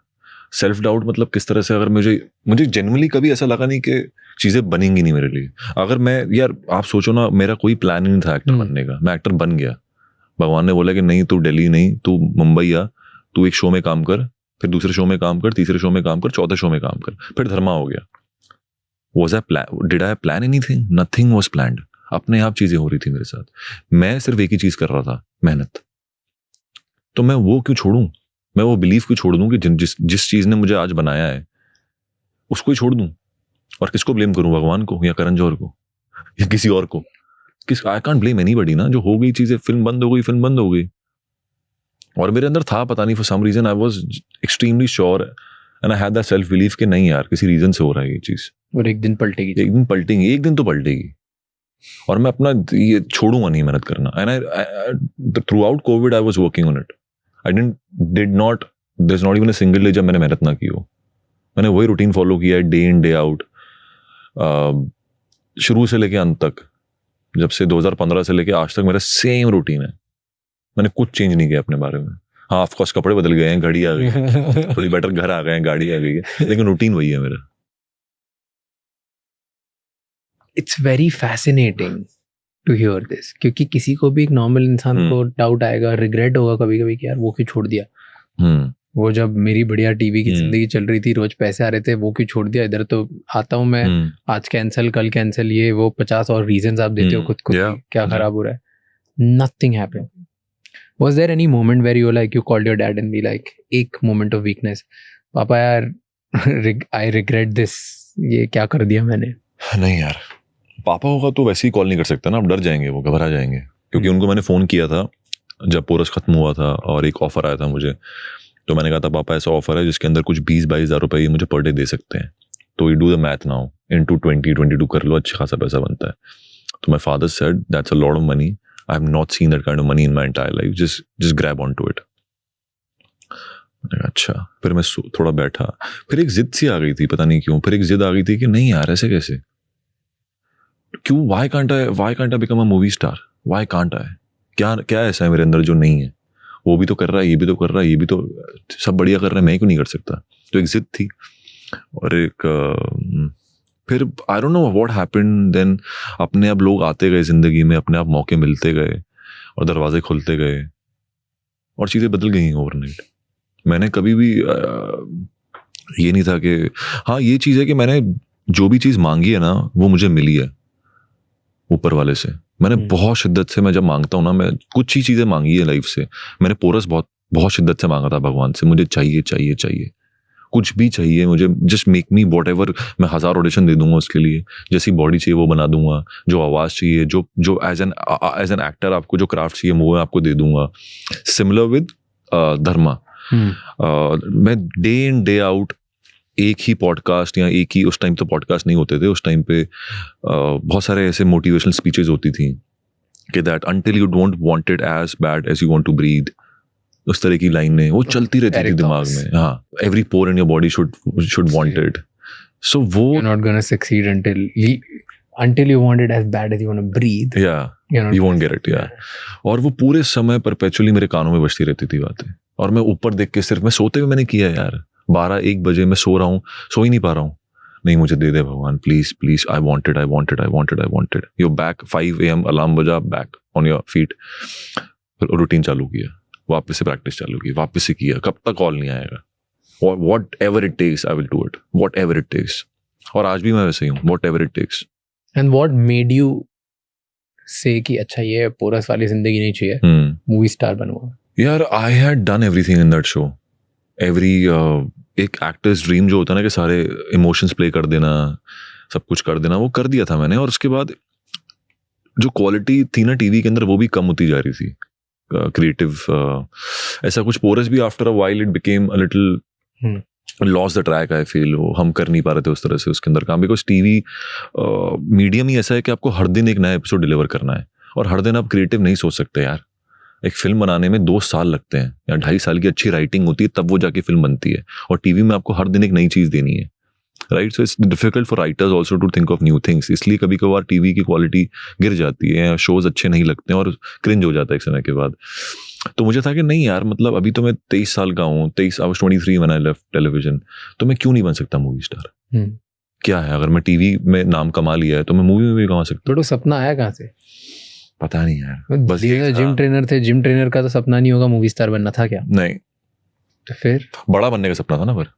सेल्फ डाउट मतलब किस तरह से, अगर मुझे जेन्युइनली कभी ऐसा लगा नहीं कि चीजें बनेंगी नहीं मेरे लिए. अगर मैं, यार आप सोचो ना, मेरा कोई प्लान ही नहीं था एक्टर बनने का. मैं एक्टर बन गया. भगवान ने बोला कि नहीं, तू दिल्ली नहीं, तू मुंबई आ, तू एक शो में काम कर, फिर दूसरे शो में काम कर, तीसरे शो में काम कर, चौथे शो में काम कर, फिर धर्मा हो गया. Did I plan anything? Nothing was planned. अपने आप चीजें हो रही थी मेरे साथ. मैं सिर्फ एक ही चीज कर रहा था, मेहनत. तो मैं वो क्यों छोड़ूं? मैं वो बिलीफ क्यों छोड़ दूं कि जिस चीज ने मुझे आज बनाया है उसको ही छोड़ दूं? और किसको ब्लेम करूं? भगवान को या करण जौहर को या किसी और को? आई कांट ब्लेम एनीबॉडी ना. जो हो गई चीजें, फिल्म बंद हो गई. और मेरे अंदर था, पता नहीं, for some reason I was extremely sure and I had that self belief कि नहीं यार, किसी रीजन से हो रहा है ये चीज. और एक दिन पलटेगी. एक दिन तो पलटेगी. और मैं अपना ये छोड़ूंगा नहीं मेहनत करना. And I throughout Covid I was working on it. There is not even a single day जब मैंने मेहनत ना की हो. मैंने वही रूटीन फॉलो किया है, डे इन डे आउट, शुरू से लेके अंत तक. जब से 2015 से लेके आज तक मेरा सेम रूटीन है. मैंने कुछ चेंज नहीं किया अपने बारे में. हाँ, ऑफ कोर्स कपड़े बदल गए हैं, घड़ी आ गई है, थोड़ी बेटर घर आ गए हैं, गाड़ी आ गई है, लेकिन रूटीन वही है मेरा. It's very fascinating to hear this, क्योंकि किसी को भी, एक नॉर्मल इंसान को डाउट आएगा, रिग्रेट होगा कभी कभी कि यार वो क्यों छोड़ दिया. वो जब मेरी बढ़िया टीवी की जिंदगी चल रही थी, रोज पैसे आ रहे थे, वो क्यों छोड़ दिया. इधर तो आता हूँ मैं, आज कैंसिल, कल कैंसिल, ये वो 50 और रीजंस आप देते हो खुद को, क्या खराब हो रहा है. Nothing happened. Was there any moment where you called your dad and be like, एक moment of weakness, पापा यार I regret this, ये क्या कर दिया मैंने? नहीं यार, पापा होगा तो वैसे ही कॉल नहीं कर सकता ना. अब डर जाएंगे, वो घबरा जाएंगे. क्योंकि उनको मैंने फ़ोन किया था जब पोरस खत्म हुआ था और एक ऑफ़र आया था मुझे. तो मैंने कहा था, पापा ऐसा ऑफ़र है जिसके अंदर कुछ 20-22 हज़ार रुपये ये मुझे पर डे दे सकते हैं, तो you do the math now, into 20-22 कर लो, अच्छा खासा पैसा बनता है. तो my father said that's a lot of money, I have not seen that kind of money in my entire life, just grab on to it. अच्छा, फिर मैं थोड़ा बैठा, फिर एक जिद सी आ गई थी, पता नहीं क्यों. फिर एक जिद आ गई थी कि नहीं यार, ऐसे कैसे, क्यों, why can't I become a movie star? Why can't I? क्या ऐसा है मेरे अंदर जो नहीं है? वो भी तो कर रहा है, ये भी तो कर रहा है, ये भी तो सब बढ़िया कर रहा है, मैं क्यों नहीं कर सकता? तो एक जिद थी. और एक फिर I don't know what happened then. अपने आप लोग आते गए जिंदगी में, अपने आप मौके मिलते गए और दरवाजे खुलते गए और चीज़ें बदल गई ओवरनाइट. मैंने कभी भी ये नहीं था कि, हाँ ये चीज़ है कि मैंने जो भी चीज़ मांगी है ना, वो मुझे मिली है ऊपर वाले से. मैंने बहुत शिद्दत से, मैं जब मांगता हूँ ना, मैं कुछ ही चीज़ें मांगी है लाइफ से. मैंने पोरस बहुत शिद्दत से मांगा था भगवान से, मुझे चाहिए, कुछ भी चाहिए मुझे, just make me what ever. मैं 1000 ऑडिशन दे दूंगा उसके लिए. जैसी बॉडी चाहिए वो बना दूंगा, जो आवाज़ चाहिए, जो एज एन एक्टर आपको जो क्राफ्ट चाहिए वो मैं आपको दे दूंगा. सिमिलर विद धर्मा. मैं डे इन डे आउट एक ही पॉडकास्ट, या एक ही, उस टाइम तो पॉडकास्ट नहीं होते थे, उस टाइम पे बहुत सारे ऐसे मोटिवेशनल स्पीचेस होती थी कि that until you don't want it as bad as you want to breathe, उस तरह की लाइनें वो चलती रहती थी दिमाग में. हाँ, every pore in your body should want it. So वो you're not gonna succeed until you want it as bad as you want to breathe. you won't get it. और वो पूरे समय परपेचुअली मेरे कानों में बजती रहती थी बातें. और मैं ऊपर देख के, सिर्फ मैं सोते हुए मैंने किया यार, 12-1 बजे मैं सो रहा हूँ, सो ही नहीं पा रहा हूँ. नहीं, मुझे दे दे भगवान, please, I want it. Your back 5 AM alarm बजा, बैक ऑन योर फीट. फिर रूटीन चालू किया, वापस से प्रैक्टिस चालू की, वापस से किया. कब तक कॉल नहीं आएगा? Whatever it takes I will do it, whatever it takes. और आज भी मैं वैसे ही हूँ, whatever it takes. And what made you say कि अच्छा ये पोरस वाली जिंदगी नहीं चाहिए, मूवी स्टार बनूंगा? यार, I had done everything in that show. एक एक्टर्स ड्रीम जो होता है ना, कि सारे इमोशंस प्ले कर देना, सब कुछ कर देना, वो कर दिया था मैंने. और उसके बाद जो क्वालिटी थी ना टीवी के अंदर, वो भी कम होती जा रही थी. क्रिएटिव ऐसा कुछ. पोरस भी after a while it became a little loss the track, I feel. हम कर नहीं पा रहे थे उस तरह से उसके अंदर काम, बिकॉज टीवी मीडियम ही ऐसा है कि आपको हर दिन एक नया एपिसोड डिलीवर करना है. और हर दिन आप क्रिएटिव नहीं सोच सकते यार. एक फिल्म बनाने में 2 साल लगते हैं या 2.5 साल की अच्छी राइटिंग होती है, तब वो जाके फिल्म बनती है. और टीवी में आपको हर दिन एक नई चीज़ देनी है. Right. So it's difficult for writers also to think of new things. इसलिए कभी कभार टीवी की क्वालिटी गिर जाती है, शोज अच्छे नहीं लगते हैं और क्रिंज हो जाता है एक समय के बाद. तो मुझे था कि नहीं यार, मतलब अभी तो मैं 23 साल का हूँ, 23, I was 23 when I left television, तो मैं क्यों नहीं बन सकता मूवी स्टार. क्या है, अगर मैं टीवी में नाम कमा लिया है तो मैं मूवी में भी कमा सकता बट वो सपना आया कहाँ से? हूँ. पता नहीं यार, बस जिम ट्रेनर थे, जिम ट्रेनर का तो सपना नहीं होगा मूवी स्टार बनना था क्या? नहीं, तो फिर बड़ा बनने का सपना था ना. पर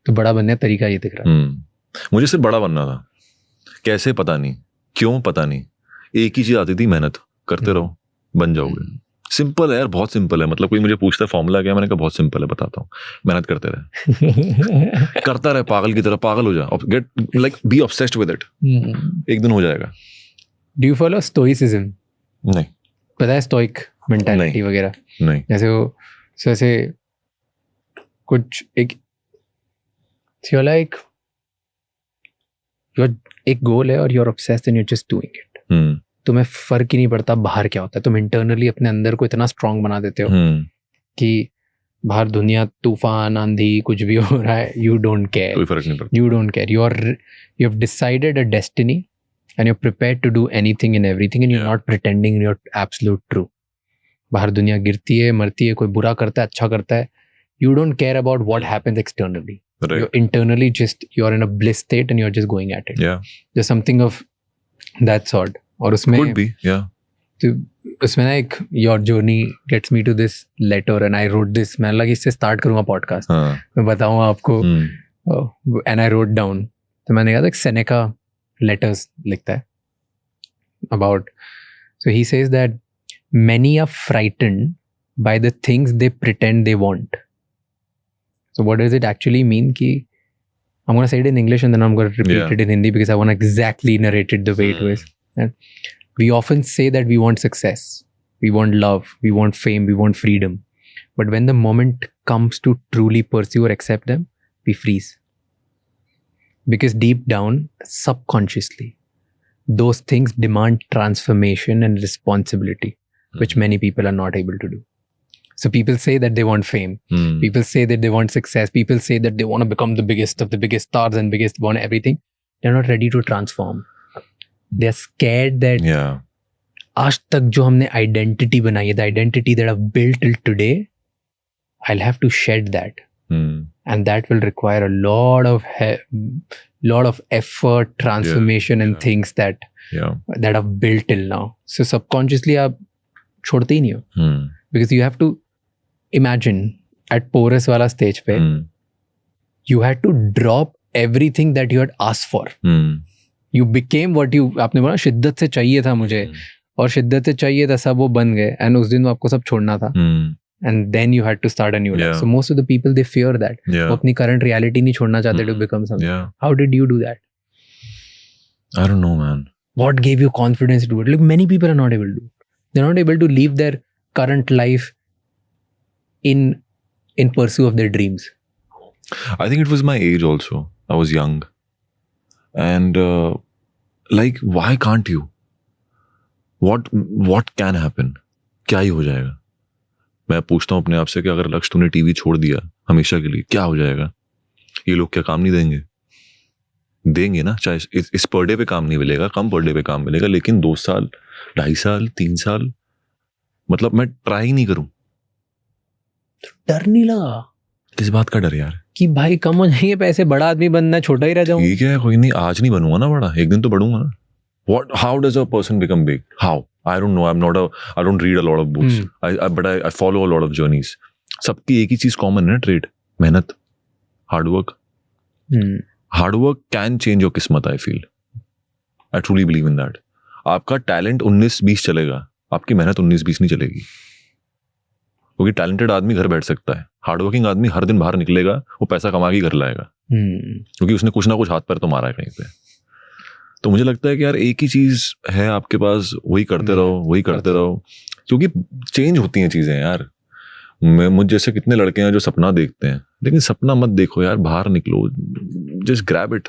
तो बड़ा बनने का तरीका ये दिख रहा है. मुझे सिर्फ बड़ा बनना था. कैसे पता नहीं, क्यों पता नहीं. एक ही चीज आती थी, मेहनत करते रहो बन जाओगे. सिंपल है यार, बहुत सिंपल है. मतलब कोई मुझे पूछता है फॉर्मूला क्या, मैंने कहा बहुत सिंपल है, बताता हूँ. मेहनत करते रहे, करता रहे, पागल की तरह पागल हो जा, get like be obsessed with it. एक दिन हो जाएगा. Do you follow stoicism? नहीं. पता है स्टोइक मेंटालिटी वगैरह? नहीं. जैसे वो ऐसे कुछ एक लाइक योर एक गोल है और you are obsessed and you are just doing it. तुम्हें फर्क ही नहीं पड़ता बाहर क्या होता है. तुम इंटरनली अपने अंदर को इतना स्ट्रांग बना देते हो कि बाहर दुनिया तूफान आंधी कुछ भी हो रहा है, यू डोंट केयर. कोई फर्क नहीं पड़ता. You don't care. You have decided a destiny and you're prepared to do anything and everything and you're Yeah. not pretending you're absolute true. बाहर दुनिया गिरती है, मरती है, कोई बुरा करता है, अच्छा करता है. You don't care about what happens externally. Right. You're internally you're in a bliss state and you're just going at it. Yeah. There's something of that sort. और उसमें Could be. Yeah. तो उसमें ना एक your journey gets me to this letter and I wrote this. मैंने लगा इससे start करूँगा podcast. हाँ. मैं बताऊँगा आपको. And I wrote down. तो मैंने कहा था सेनेका लेटर्स लिखता है about. So he says that many are frightened by the things they pretend they want. So what does it actually mean? Ki I'm going to say it in English and then I'm going to repeat it in Hindi because I want to exactly narrate it the way it was. And we often say that we want success, we want love, we want fame, we want freedom. But when the moment comes to truly pursue or accept them, we freeze. Because deep down, subconsciously, those things demand transformation and responsibility, which many people are not able to do. So people say that they want fame. People say that they want success. People say that they want to become the biggest of the biggest stars and biggest, want everything. They're not ready to transform. They're scared that आज तक जो हमने identity बनाई है, the identity that I've built till today, I'll have to shed that. And that will require a lot of effort, transformation and things that I've built till now. So subconsciously आप छोड़ते ही नहीं हो. Because you have to imagine at porous wala stage pe, you had to drop everything that you had asked for. You became what you, आपने बोला शिद्दत से चाहिए था मुझे और शिद्दत से चाहिए था, सब वो बन गए and उस दिन आपको सब छोड़ना था. And then you had to start a new life. So most of the people, they fear that. वो अपनी current reality नहीं छोड़ना चाहते to become something. How did you do that? I don't know, man. What gave you confidence to do it? Like many people are not able to. They're not able to leave their current life in pursuit of their dreams. I think it was my age also. I was young. And like, why can't you? What can happen? क्या ही हो जाएगा? मैं पूछता हूँ अपने आप से कि अगर लक्ष्य तूने टीवी छोड़ दिया हमेशा के लिए, क्या हो जाएगा? ये लोग क्या काम नहीं देंगे? देंगे ना. चाहे इस पर डे पे काम नहीं मिलेगा, कम पर डे पे काम मिलेगा, लेकिन 2 साल, 2.5 साल, 3 साल, मतलब मैं ट्राई ही नहीं करूं. डर नहीं लगा? किस बात का डर यार? कि भाई कम हो जाएंगे पैसे, बड़ा आदमी बनना है, छोटा ही रह जाऊंगा. ठीक है, कोई नहीं, आज नहीं बनूंगा ना बड़ा, एक दिन तो बढ़ूंगा ना. How does a person become big? How? I don't know. I don't read a lot of books. But I follow a lot of journeys. सबकी एक ही चीज कॉमन है ना, ट्रेड, मेहनत, hard work. Hard work can change your किस्मत. I feel, I truly believe in that. आपका talent 19-20 चलेगा, आपकी मेहनत 19-20 नहीं चलेगी. क्योंकि टैलेंटेड आदमी घर बैठ सकता है, हार्ड वर्किंग आदमी हर दिन बाहर निकलेगा, वो पैसा कमा के घर लाएगा, क्योंकि उसने कुछ ना कुछ हाथ पैर तो मारा है कहीं पे. तो मुझे लगता है कि यार एक ही चीज है आपके पास, वही करते रहो, क्योंकि चेंज होती हैं चीजें यार. मुझ जैसे कितने लड़के हैं जो सपना देखते हैं, लेकिन सपना मत देखो यार, बाहर निकलो, just grab it.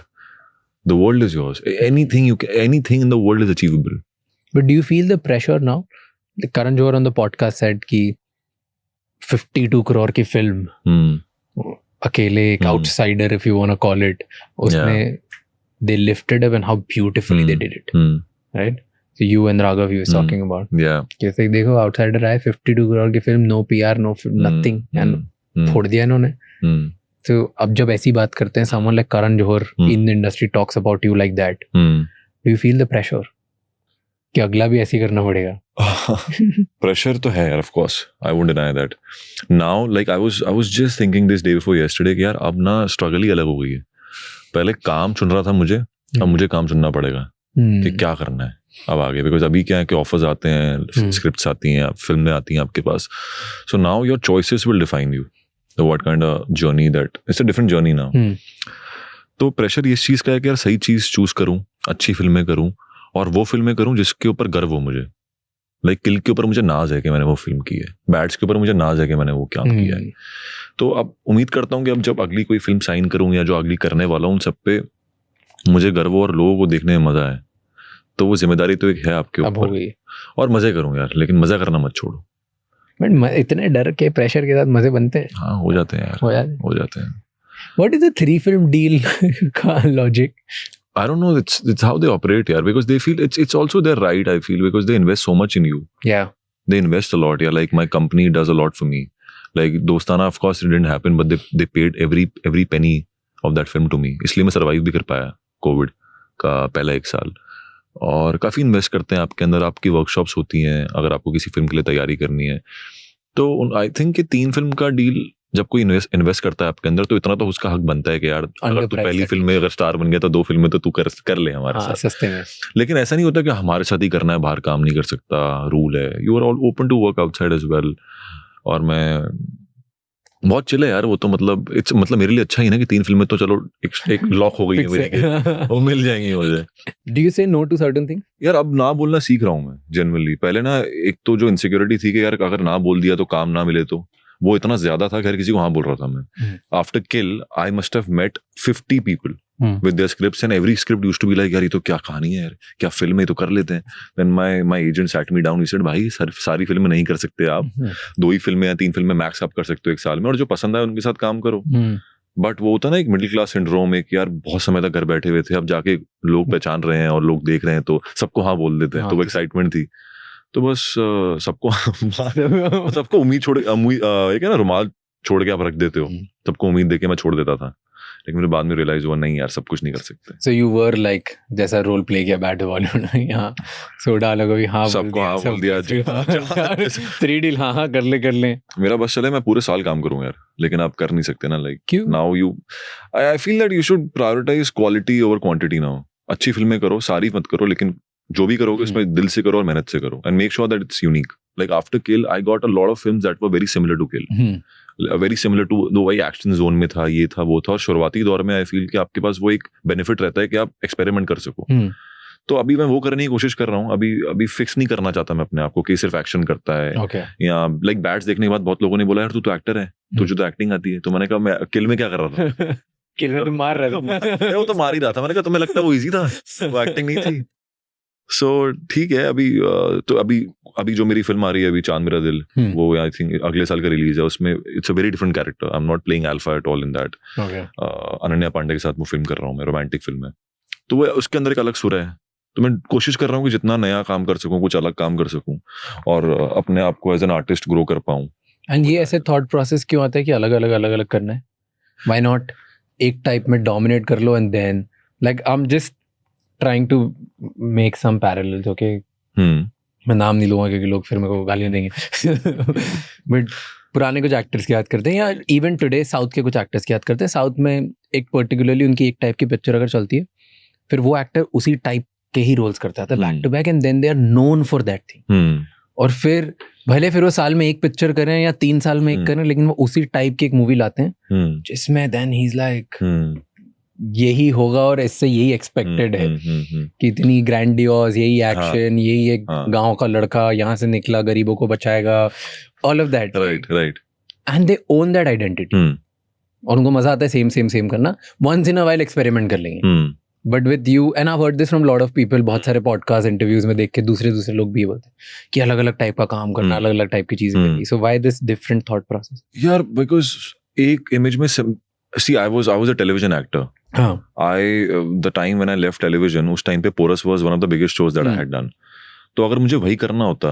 The world is yours. Anything in the world is achievable. But do you feel the pressure now? Like Karan Johar on the podcast said कि 52 crore की फिल्म, अकेले एक outsider if you want to call it, उसमें they lifted up and how beautifully they did it, right? So you and Raghav you were talking about, कैसे देखो outsider आए 52 करोड़ की film, no PR no nothing, and फोड़ दिया इन्होंने. तो अब जब ऐसी बात करते हैं someone like Karan Johar in the industry talks about you like that, do you feel the pressure कि अगला भी ऐसे ही करना पड़ेगा? प्रेशर तो है यार, of course, I won't deny that. Now like I was just thinking this day before yesterday कि यार अब ना स्ट्रगल ही अलग हो गई है. पहले काम चुन रहा था मुझे, अब मुझे काम चुनना पड़ेगा कि क्या करना है अब आगे. बिकॉज अभी क्या है कि ऑफर्स आते हैं, स्क्रिप्ट्स आती हैं, फिल्में आती हैं आपके पास. So now your choices will define you what kind of journey that it's a different journey now. तो प्रेशर इस चीज़ का है कि यार सही चीज़ चूज करूँ, अच्छी फिल्में करूँ, और वो फिल्में करूँ जिसके ऊपर गर्व हो मुझे. लाइक किल के ऊपर मुझे नाज है कि मैंने वो फिल्म की है, बैट्स के ऊपर मुझे नाज है कि मैंने वो काम किया है. तो अब उम्मीद करता हूँ कि अब जब अगली कोई फिल्म साइन करूँ या जो अगली करने वाला हूँ, उन सब पे मुझे गर्व हो और लोगों को देखने में मजा आए. तो वो जिम्मेदारी तो एक है आपके ऊपर, और मजे करूँ यार, लेकिन मजा करना मत छोड़ो. बट इतने डर के प्रेशर के साथ मजे बनते हैं. हाँ हो जाते हैं यार, हो जाते हैं. What is the 3 film deal का logic? I don't know. It's how they operate, yeah. Because they feel it's also their right. I feel because they invest so much in you. Yeah. They invest a lot. Yeah, like my company does a lot for me. Like Dostana, of course, it didn't happen, but they paid every penny of that film to me. इसलिए मैं survive भी कर पाया Covid का पहला 1 साल. और काफ़ी इन्वेस्ट करते हैं आपके अंदर. आपकी वर्कशॉप्स होती हैं अगर आपको किसी फिल्म के लिए तैयारी करनी है. तो आई थिंक कि 3 फिल्म का डील जब कोई इन्वेस्ट करता है आपके अंदर, तो इतना तो उसका हक बनता है कि यार अगर तू पहली फिल्म में अगर स्टार बन गया तो 2 फिल्में तो तू कर ले हमारे साथ सस्ते में. लेकिन ऐसा नहीं होता कि हमारे साथ ही करना है, बाहर काम नहीं कर सकता, रूल है. You are all open to work outside as well. और मैं बहुत चिल है यार वो तो. मतलब मेरे लिए अच्छा ही ना कि 3 फिल्में तो चलो एक लॉक हो गई है मेरी, वो मिल जाएंगी मुझे. Do you say no to certain things? यार अब ना बोलना सीख रहा हूँ मैं जनरली. पहले ना एक तो जो इनसिक्योरिटी थी कि यार अगर ना बोल दिया तो काम ना मिले, तो वो इतना ज्यादा था कि हर किसी को हाँ बोल रहा था मैं. After Kill I must have met 50 people with their scripts, and every script used to be like यार ये तो क्या कहानी है यार, क्या फिल्म है, तो कर लेते हैं. Then my agent sat me down, he said भाई सारी फिल्में नहीं कर सकते आप, 2 ही फिल्में या 3 फिल्में मैक्स आप कर सकते हो 1 साल में, और जो पसंद आए उनके साथ काम करो. बट वो होता ना एक मिडिल क्लास सिंड्रोम, एक यार बहुत समय तक घर बैठे हुए थे, अब जाके लोग पहचान रहे हैं और लोग देख रहे हैं तो सबको हाँ बोल देते हैं. तो वो एक्साइटमेंट थी. तो बस सबको उम्मीद छोड़ एक है ना रुमाल छोड़ के आप रख देते हो, सबको उम्मीद देके मैं छोड़ देता था. लेकिन मुझे बाद में रियलाइज हुआ नहीं यार सब कुछ नहीं कर सकते. So you were like जैसा रोल प्ले किया बैट बॉलीवुड में, यहाँ सोडा लोगों भी हाँ सबको हाँ बोल दिया. 3 डील हाँ कर ले. मेरा बस चले मैं पूरे साल काम करूँ यार, लेकिन आप कर नहीं सकते ना. लाइक क्यों? Now I feel that you should prioritise quality over quantity. Now अच्छी फिल्में करो, सारी मत करो, लेकिन जो भी करोगे उसमें दिल से करो और मेहनत से करो. And make sure that it's unique. Like after Kill, I got a lot of films that were very similar to Kill. Very similar to the way action zone में था, ये था वो था. और शुरुआती दौर में I feel कि आपके पास वो एक benefit रहता है कि आप experiment कर सको. तो अभी मैं वो करने की कोशिश कर रहा हूँ. अभी फिक्स नहीं करना चाहता मैं अपने आप को कि सिर्फ एक्शन करता है. या लाइक बैट्स देखने के बाद बहुत लोगों ने बोला यार तू तो एक्टर है, तुझे तो एक्टिंग आती है. तो मैंने कहा मैं किल में क्या कर रहा था? किल में तो मार रहा था. वो तो मार ही रहा था. मैंने कहा तुम्हें लगता है वो इजी था, वो एक्टिंग नहीं थी. सो ठीक है. अभी जो मेरी फिल्म आ रही है अभी चांद मेरा दिल, वो आई थिंक अगले साल का रिलीज है. उसमें it's a very different character. I am not playing alpha at all in that. Ananya Pandey के साथ वो फिल्म कर रहा हूँ मैं, रोमांटिक फिल्म है. तो वो उसके अंदर एक अलग सुर है. तो मैं कोशिश कर रहा हूँ कि जितना नया काम कर सकूँ, कुछ अलग काम कर सकूँ और अपने आप को एज एन आर्टिस्ट ग्रो कर पाऊँ. एंड ये ऐसे थॉट प्रोसेस क्यों आता है कि अलग अलग करना है? व्हाई नॉट एक टाइप में डोमिनेट कर लो and then like I am just trying to make some parallels, okay? मैं नाम नहीं लूँगा क्योंकि लोग फिर मेरे को गालियाँ देंगे. बट पुराने कुछ एक्टर्स की याद करते हैं, या इवन टुडे साउथ के कुछ एक्टर्स की याद करते हैं. साउथ में एक पर्टिकुलरली उनकी एक टाइप की पिक्चर अगर चलती है, फिर वो एक्टर उसी टाइप के ही रोल्स करता है back to back, and then they are known for that thing. और फिर भले फिर वो साल में एक पिक्चर करें या 3 साल में एक करें, लेकिन वो उसी टाइप की एक मूवी लाते हैं जिसमें देन ही इज लाइक यही होगा और इससे यही एक्सपेक्टेड है कि इतनी ग्रैंडियोस, यही एक्शन, यही एक गांव का लड़का यहाँ से निकला, गरीबों को बचाएगा, all of that. Right. And they own that identity. और उनको मजा आता है सेम करना. Once in a while experiment कर लेंगे. But with you, and I heard this from lot of people, बहुत सारे पॉडकास्ट इंटरव्यूज में देख के दूसरे लोग भी बोलते हैं कि अलग अलग टाइप का काम करना, अलग अलग टाइप की चीजें करनी. So why this different thought process? यार बिकॉज एक इमेज में See, I was a television actor. हाँ. The time when I left television, उस time पे Porous was one of the biggest shows that I had done. तो अगर मुझे वही करना होता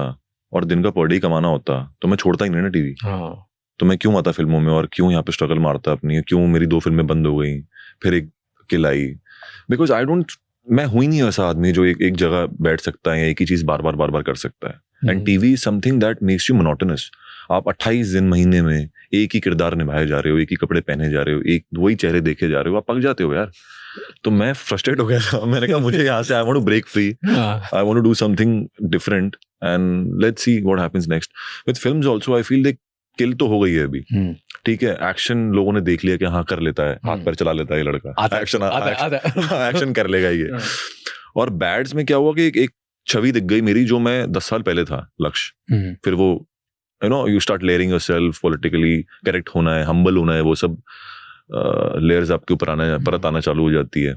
और दिन का पर डे कमाना होता तो मैं छोड़ता ही नहीं ना टीवी. हाँ. तो मैं क्यों आता फिल्मों में और क्यों यहाँ पे स्ट्रगल मारता अपनी, क्यों मेरी 2 फिल्में बंद हो गई, फिर एक किल आई. बिकॉज मैं हुई नहीं ऐसा आदमी जो एक जगह बैठ सकता है या एक ही चीज बार बार कर सकता है. And TV is something that makes you monotonous. आप 28 दिन महीने में एक ही किरदार निभाए जा रहे हो, एक ही कपड़े पहने जा रहे हो, एक वही चेहरे देखे जा रहे हो, आप पक जाते हो यार. तो मैं फ्रस्ट्रेट हो गया था. मैंने कहा मुझे यहाँ से I want to break free, I want to do something different and let's see what happens next. With films also I feel like kill तो हो गई है अभी. ठीक है, एक्शन लोगों ने देख लिया कि हाँ कर लेता है, हाथ पैर चला लेता है ये लड़का, एक्शन कर लेगा ये. और बैड्स में क्या हुआ कि एक छवि दिख गई मेरी जो मैं 10 साल पहले था, लक्ष्य. फिर वो you start layering yourself, politically correct होना है, हम्बल होना है, वो सब लेयर्स आपके ऊपर परत आना चालू हो जाती है.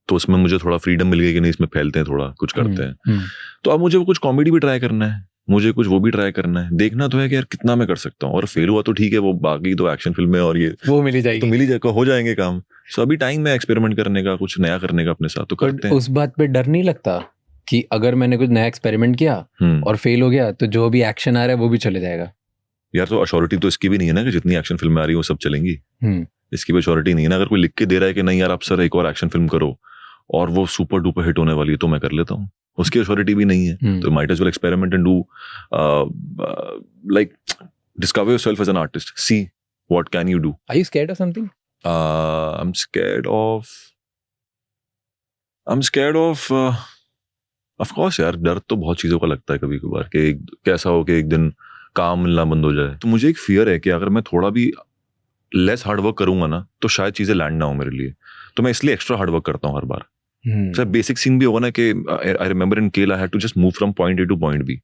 तो उसमें मुझे थोड़ा फ्रीडम मिल गई कि नहीं इसमें फैलते हैं, थोड़ा कुछ करते हैं. तो अब मुझे कुछ कॉमेडी भी ट्राई करना है, मुझे कुछ वो भी ट्राई करना है. देखना तो है कि यार कितना मैं कर सकता हूँ, और फेल हुआ तो ठीक है, वो बाकी तो एक्शन फिल्में और ये वो मिल ही जाएगी, तो मिल ही जाएगा, हो जाएंगे काम. सो अभी टाइम है एक्सपेरिमेंट करने का, कुछ नया करने का अपने साथ, तो करते हैं. उस बात पे डर नहीं लगता कि अगर मैंने कुछ नया एक्सपेरिमेंट किया और फेल हो गया तो जो भी एक्शन आ रहा है वो भी चले जाएगा? यार तो अश्योरिटी तो इसकी भी नहीं है ना कि जितनी एक्शन फिल्में आ रही है वो सब चलेंगी. इसकी भी अश्योरिटी नहीं है ना. अगर कोई लिख के दे रहा है कि नहीं यार आप सर एक और एक्शन फिल्म करो और वो सुपर डुपर हिट होने वाली है, तो मैं कर लेता हूँ. उसकी अश्योरिटी भी नहीं है. तो might as well experiment and do like discover yourself as an artist, see what can you do. Are you scared of something? I'm scared of course यार, डर तो बहुत चीज़ों का लगता है कभी कभार कि कैसा हो कि एक दिन काम मिलना बंद हो जाए. तो मुझे एक फियर है कि अगर मैं थोड़ा भी लेस हार्ड वर्क करूंगा ना तो शायद चीज़ें लैंड ना हो मेरे लिए. तो मैं इसलिए एक्स्ट्रा हार्ड वर्क करता हूँ हर बार. सर बेसिक सीन भी होगा ना कि I remember in kill I had to just move from point A to point B.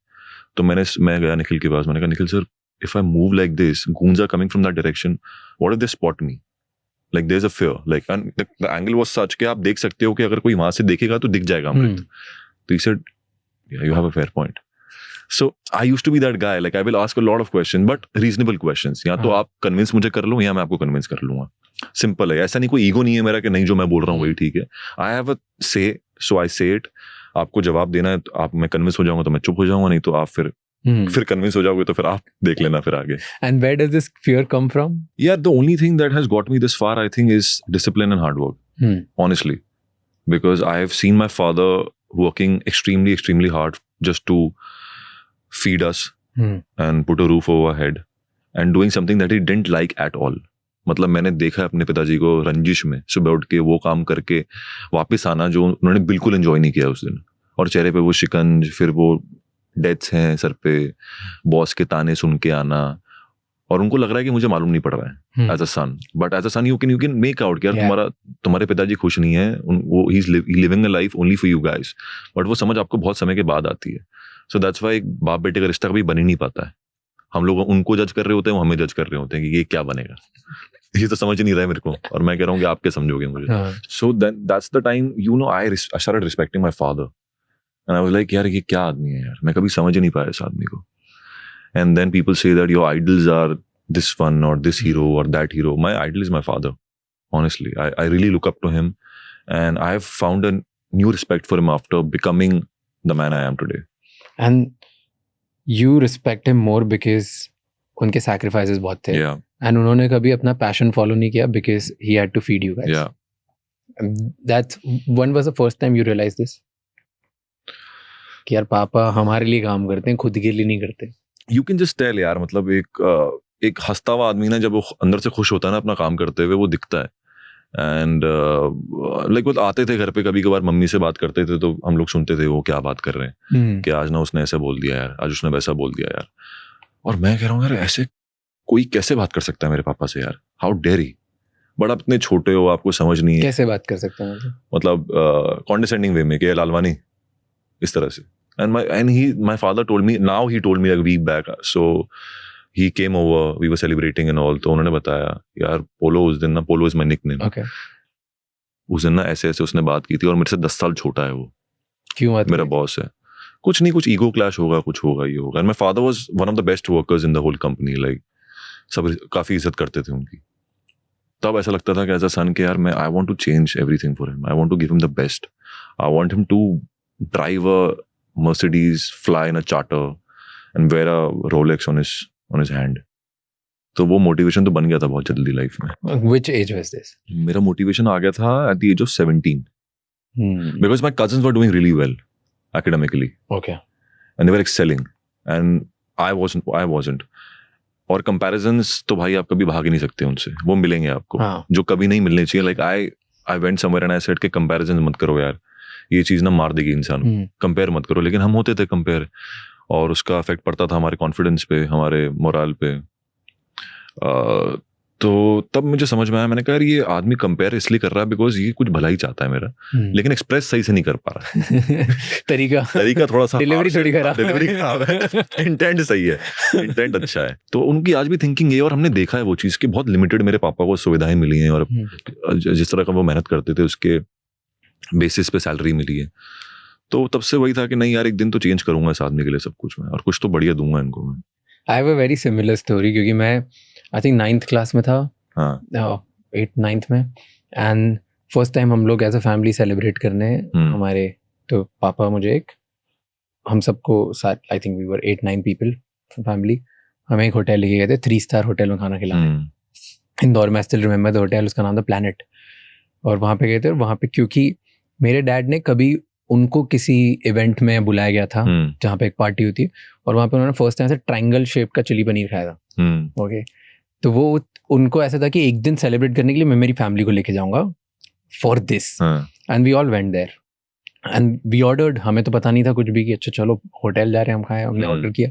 तो मैं गया निखिल के पास, मैंने कहा Nikhil sir if I move like this, goons are coming from that direction, what if they spot me? Like there's a fear, like and the angle was such कि आप देख सकते हो कि अगर कोई वहां से देखेगा तो दिख जाएगा अमृत. तो he said yeah, you have a fair point. So I used to be that guy, like I will ask a lot of questions but reasonable questions. या तो आप कन्विंस मुझे कर लो या मैं आपको कन्विंस कर लूंगा. सिंपल है, ऐसा नहीं कोई ईगो नहीं है मेरा कि नहीं जो मैं बोल रहा हूँ वही ठीक है. आई हैव अ से, सो आई से इट. आपको जवाब देना है तो आप, मैं कन्विंस हो जाऊंगा तो मैं चुप हो जाऊंगा, नहीं तो आप फिर कन्विंस हो जाओगे तो फिर आप देख लेना फिर आगे. And where does this fear come from? Yeah, the only thing that has got me this far, I think, is discipline and hard work. Honestly, because I have seen my father working extremely, extremely hard just to feed us and put a roof over our head, and doing something that he didn't like at all. मतलब मैंने देखा अपने पिताजी को रंजिश में सुबह उठ के वो काम करके वापस आना जो उन्होंने बिल्कुल एंजॉय नहीं किया उस दिन, और चेहरे पे वो शिकंज, फिर वो डेथ्स हैं सर पे, बॉस के ताने सुन के आना, और उनको लग रहा है कि मुझे मालूम नहीं पड़ रहा है as a son, but as a son you can make out कि यार तुम्हारे पिताजी खुश नहीं है, वो ही is living a life only for you guys, but वो समझ आपको बहुत समय के बाद आती है. सो दैट्स व्हाई बाप बेटे का रिश्ता कभी बन ही नहीं पाता है. हम लोग उनको जज कर रहे होते हैं, वो हमें जज कर रहे होते हैं कि ये क्या बनेगा. ये तो समझ नहीं रहा है मेरे को, और मैं कह रहा हूँ कि आप क्या समझोगे मुझे. So that's the time I started respecting my father. And I was like, यार ये क्या आदमी है यार, मैं कभी समझ ही नहीं पाया इस आदमी को. And then people say that your idols are this one or this hero or that hero. My idol is my father. Honestly, I really look up to him, and I have found a new respect for him after becoming the man I am today. And you respect him more because उनके sacrifices बहुत थे. Yeah. And उन्होंने कभी अपना passion follow नहीं किया because he had to feed you guys. Yeah. When was the first time you realized this? कि यार पापा हमारे लिए काम करते हैं, खुद के लिए नहीं करते. You can just tell यार, मतलब एक हंसता हुआ आदमी ना, जब वो अंदर से खुश होता है ना अपना काम करते हुए, वो दिखता है. एंड लाइक वो आते थे घर पे, कभी कभार मम्मी से बात करते थे तो हम लोग सुनते थे वो क्या बात कर रहे हैं कि आज ना उसने ऐसा बोल दिया यार, आज उसने वैसा बोल दिया यार. और मैं कह रहा हूँ यार ऐसे कोई कैसे बात कर सकता है मेरे पापा से यार, हाउ डेयर ही. बट आप इतने छोटे हो, आपको समझ नहीं है कैसे बात कर सकते हैं, मतलब कॉन्डिसेंडिंग वे में कि लालवानी इस तरह से. My father told me, now he told me like a week back, so he came over, we were celebrating and all, तो उन्होंने बताया यार पोलो उस दिन ना, पोलो is my nickname. Okay. उस दिन ना ऐसे ऐसे उसने बात की थी, और मेरे से 10 साल छोटा है वो. क्यों बात? मेरा बॉस है. कुछ नहीं, कुछ ईगो क्लैश होगा, कुछ होगा, ये होगा. And my father was one of the best workers in the whole company, like सब काफी इज्जत करते थे उनकी. तब ऐसा लगता था कि एज अ सन के यार मैं I want to change everything for him, I want to give him the best, I want him to drive a Mercedes, fly in a charter and wear a Rolex on his hand. तो वो motivation तो बन गया था बहुत जल्दी life में. Which age was this? मेरा मोटिवेशन आ गया था at the age of 17 because my cousins were doing really well academically Okay. and they were excelling and I wasn't. और comparisons तो भाई आप कभी भाग ही नहीं सकते उनसे, वो मिलेंगे आपको. हाँ. जो कभी नहीं मिलने चाहिए. Like I went somewhere and I said कि comparisons मत करो यार, ये चीज़ ना मार देगी इंसान. कंपेयर मत करो. लेकिन हम होते थे कंपेयर और उसका इफेक्ट पड़ता था हमारे कॉन्फिडेंस पे, हमारे मोरल पे. तो तब मुझे समझ में आया, मैंने कहा यार ये आदमी कंपेयर इसलिए कर रहा है बिकॉज ये कुछ भला ही चाहता है मेरा, लेकिन एक्सप्रेस सही से नहीं कर पा रहा. तरीका थोड़ा सा, डिलीवरी थोड़ी खराब, डिलीवरी खराब है, इंटेंट सही है, इंटेंट अच्छा है. तो उनकी आज भी थिंकिंग ये, और हमने देखा है वो चीज़ कि बहुत लिमिटेड मेरे पापा को सुविधाएं मिली हैं और जिस तरह का वो मेहनत करते थे उसके बेसिस पे सैलरी मिली है. तो तब से वही था कि नहीं यार एक दिन तो चेंज करूंगा इस आदमी के लिए सब कुछ मैं, और कुछ तो बढ़िया दूंगा इनको मैं. I have a very similar story, क्योंकि मैं आई थिंक 9th क्लास में था, हाँ 8th-9th में, एंड फर्स्ट टाइम हम लोग एज अ फैमिली सेलिब्रेट करने हमारे, तो पापा मुझे हम सबको साथ, I think we were 8-9 people family, हमें एक होटल लेके गए थे, 3 स्टार होटल में खाना खिलाने इंदौर में. I still remember the hotel, उसका नाम था प्लैनेट. और वहाँ पे गए थे, और वहाँ पे क्योंकि मेरे डैड ने कभी उनको किसी इवेंट में बुलाया गया था जहाँ पे एक पार्टी होती, और वहाँ पे उन्होंने फर्स्ट टाइम से ट्रायंगल शेप का चिली पनीर खाया था. ओके, तो वो उनको ऐसा था कि एक दिन सेलिब्रेट करने के लिए मैं मेरी फैमिली को लेके जाऊंगा for this, and we all went there and we ordered. हमें तो पता नहीं था कुछ भी कि अच्छा चलो होटल जा रहे हैं हम खाएं, हमने ऑर्डर किया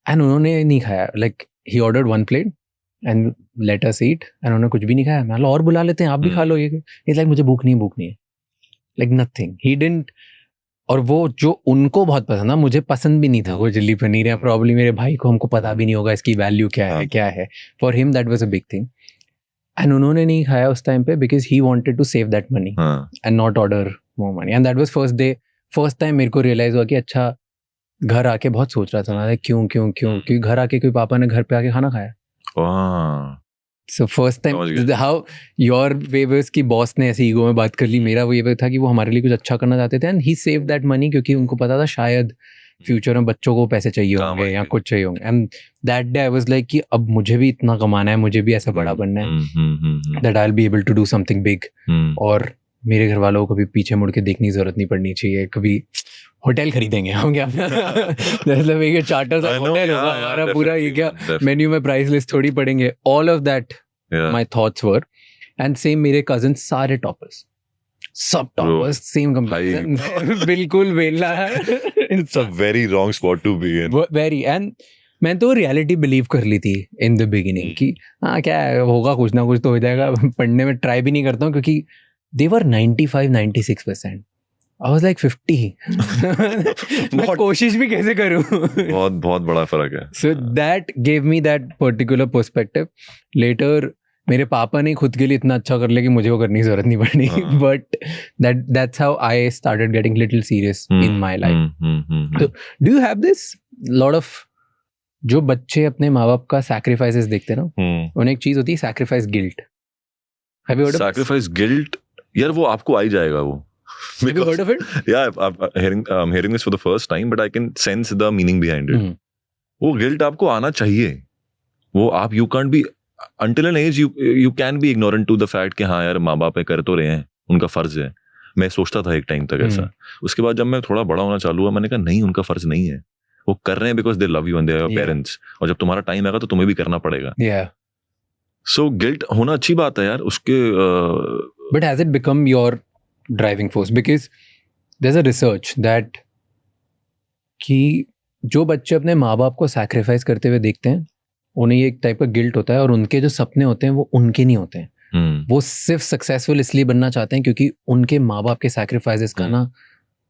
एंड उन्होंने नहीं खाया. Like he ordered 1 plate and let us eat, and उन्होंने कुछ भी नहीं खाया. मैं और बुला लेते हैं, आप भी खा लो. ये लाइक मुझे भूख नहीं है, लाइक नथिंग, ही डिडंट. और वो जो उनको बहुत पसंद था, मुझे पसंद भी नहीं था वो चिल्ली पनीर, या प्रॉब्लम मेरे भाई को, हमको पता भी नहीं होगा इसकी वैल्यू क्या है. For him that was a big thing, and उन्होंने नहीं खाया उस टाइम पे because he wanted to save that money and not order more money. And that was first time मेरे को रियलाइज हुआ कि अच्छा, घर आके बहुत सोच रहा था मैं क्यों क्योंकि घर आके कोई पापा ने घर पे आके खाना खाया. So first time, how your way was कि बॉस ने ऐसे ईगो में बात कर ली. मेरा वो ये था कि वो हमारे लिए कुछ अच्छा करना चाहते थे, and he save that money क्योंकि उनको पता था शायद फ्यूचर में बच्चों को पैसे चाहिए होंगे या कुछ चाहिए होंगे. And that day I was like कि अब मुझे भी इतना कमाना है, मुझे भी ऐसा बड़ा बनना है, that I will be able to do something big. और मेरे घर वालों को कभी पीछे मुड़ के देखने की जरूरत नहीं पड़नी चाहिए. कभी होटल खरीदेंगे हम क्या, मतलब ये चार्टर सा होटल होगा हमारा पूरा, ये क्या मेन्यू में प्राइस लिस्ट थोड़ी पढ़ेंगे. All of that my thoughts were. And same मेरे कजिन सारे टॉपर्स, सब टॉपर्स, सेम कंपैरिजन. बिल्कुल वेला है. It's a very wrong spot to be in. Very. And मैं तो रियलिटी बिलीव कर ली थी इन द बिगिनिंग कि हाँ क्या है, होगा कुछ ना कुछ तो हो जाएगा. पढ़ने में ट्राई भी नहीं करता हूँ क्योंकि they were 95-96%. I was like 50. मैं कोशिश भी कैसे करूँ. बहुत बड़ा फर्क है. So that gave me that particular perspective. Later मेरे पापा ने खुद के लिए इतना अच्छा कर लिया कि मुझे वो करने की जरूरत नहीं पड़नी. But that's how I started getting little serious in my life. So do you have this lot of, जो बच्चे अपने माँ बाप का sacrifices देखते ना, उन्हें एक चीज होती है sacrifice guilt. Have you heard of sacrifice guilt? यार वो आपको आ ही जाएगा वो. Have you heard of it? Yeah, I'm hearing this for the first time, but I can sense the meaning behind it. वो guilt आपको आना चाहिए. वो आप you can't be until an age you can be ignorant to the fact कि हाँ यार माँ बाप कर तो रहे हैं, उनका फर्ज है. मैं सोचता था एक टाइम तक ऐसा. उसके बाद जब मैं थोड़ा बड़ा होना चालू हुआ, मैंने कहा नहीं, उनका फर्ज नहीं है. वो कर रहे हैं because they love you and they are your parents. और जब तुम्हारा टाइम आएगा तो तुम्हें भी करना पड़ेगा. Yeah. So guilt होना अच्छी बात है यार उसके. But has it become your driving force? Because there's a research that कि जो बच्चे अपने माँ बाप को sacrifice करते हुए देखते हैं, उन्हें ये एक टाइप का गिल्ट होता है, और उनके जो सपने होते हैं वो उनके नहीं होते हैं. वो सिर्फ सक्सेसफुल इसलिए बनना चाहते हैं क्योंकि उनके माँ बाप के सैक्रिफाइसेस का ना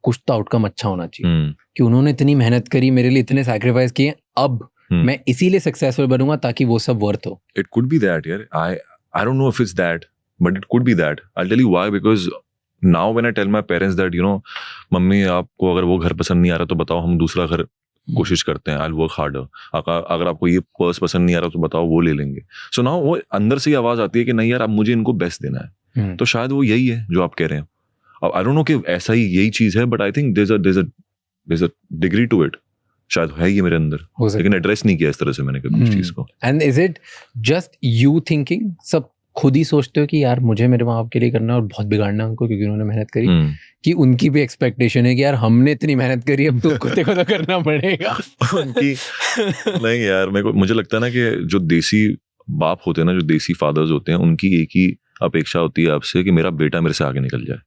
कुछ तो आउटकम अच्छा होना चाहिए. कि उन्होंने इतनी मेहनत करी, मेरे लिए इतने सैक्रिफाइस किए, अब मैं इसीलिए सक्सेसफुल बनूंगा ताकि वो सब वर्थ हो. It could be that, यार. I don't know if it's that, but it could be that. I'll tell you why. Because now when I tell my parents that, you know, mummy आपको अगर वो घर पसंद नहीं आ रहा तो बताओ, हम दूसरा घर कोशिश करते हैं, आई विल वर्क हार्डर, अगर आपको ये पर्स पसंद नहीं आ रहा तो बताओ, वो ले लेंगे. सो नाउ वो अंदर से ही आवाज आती है कि नहीं यार अब मुझे इनको बेस्ट देना है. तो शायद वो यही है जो आप कह रहे हैं. अब आई डोंट नो कि ऐसा ही यही चीज है, but I think there is a degree to it. शायद है ये मेरे अंदर, लेकिन एड्रेस नहीं किया इस तरह से मैंने कभी इस चीज को. And is it just you thinking, सब खुद ही सोचते हो कि यार मुझे मेरे माँ बाप के लिए करना है और बहुत बिगाड़ना है उनको क्योंकि उन्होंने मेहनत करी, कि उनकी भी एक्सपेक्टेशन है कि यार हमने इतनी मेहनत करी अब तो खुद को तो करना पड़ेगा. उनकी नहीं यार, मुझे लगता है ना कि जो देसी बाप होते हैं ना, जो देसी फादर्स होते हैं, उनकी एक ही अपेक्षा होती है आपसे कि मेरा बेटा मेरे से आगे निकल जाए,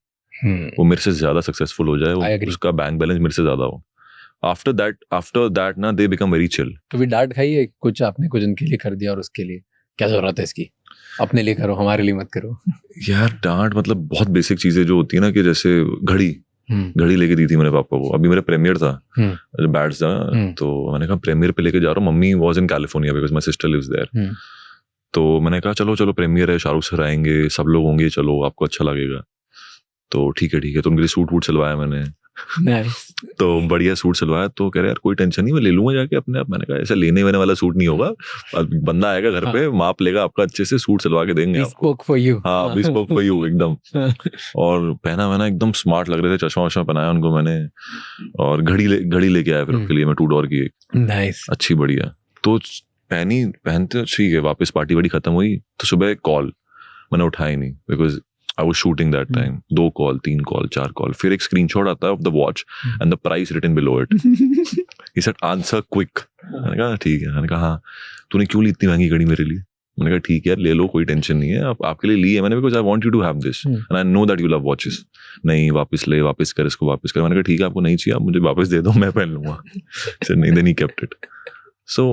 वो मेरे से ज्यादा सक्सेसफुल हो जाए, उसका बैंक बैलेंस मेरे से ज्यादा हो. आफ्टर दैट ना दे बिकम वेरी चिल. कभी डांट खाई है कुछ आपने, कुछ उनके लिए कर दिया और उसके लिए क्या जरूरत है इसकी, अपने लिए करो हमारे लिए मत करो? यार डांट मतलब बहुत बेसिक चीजें जो होती है ना, कि जैसे घड़ी लेके दी थी मैंने पापा को. अभी मेरा प्रीमियर था, बैट्स था, तो मैंने कहा प्रीमियर पे लेके जा रहा हूँ. Mummy was in California because my sister lives there. तो मैंने कहा चलो प्रीमियर है, शाहरुख सर आएंगे, सब लोग होंगे, चलो आपको अच्छा लगेगा. तो ठीक है. तो उनके लिए सूट वूट सिलवाया मैंने. तो बढ़िया सूट सिलवाया. तो कह रहे यार कोई टेंशन नहीं, मैं ले लूंगा जाके अपने आप. मैंने कहा ऐसा लेने वेने वाला सूट नहीं होगा, बंदा आएगा घर पे, माप लेगा आपका, अच्छे से सूट सिलवा के देंगे आपको. हाँ, bespoke for you एकदम. और पहना मैंने एकदम स्मार्ट लग रहे थे, चश्मा वश्मा पहनाया उनको मैंने, और घड़ी लेके आया फिर उनके लिए मैं 2 डॉलर की, अच्छी बढ़िया. तो पहनते ठीक है, वापस पार्टी वार्टी खत्म हुई. तो सुबह कॉल मैंने उठाई नहीं, because I was shooting that time. 2 call, 3 call, 4 call. फिर एक स्क्रीनशॉट आता है of the watch and the price written below it. He said answer quick. मैंने कहा ठीक है. मैंने कहा हाँ, तूने क्यों ली इतनी महंगी घड़ी मेरे लिए? मैंने कहा ठीक है यार, ले लो, कोई टेंशन नहीं है, आपके लिए ली है मैंने, because I want you to have this and I know that you love watches. नहीं, वापस कर इसको, वापस कर. मैंने कहा ठीक है, आपको नहीं चाहिए, आप मुझे वापस दे दो, मैं पहन लूंगा. नहीं, then he kept it. So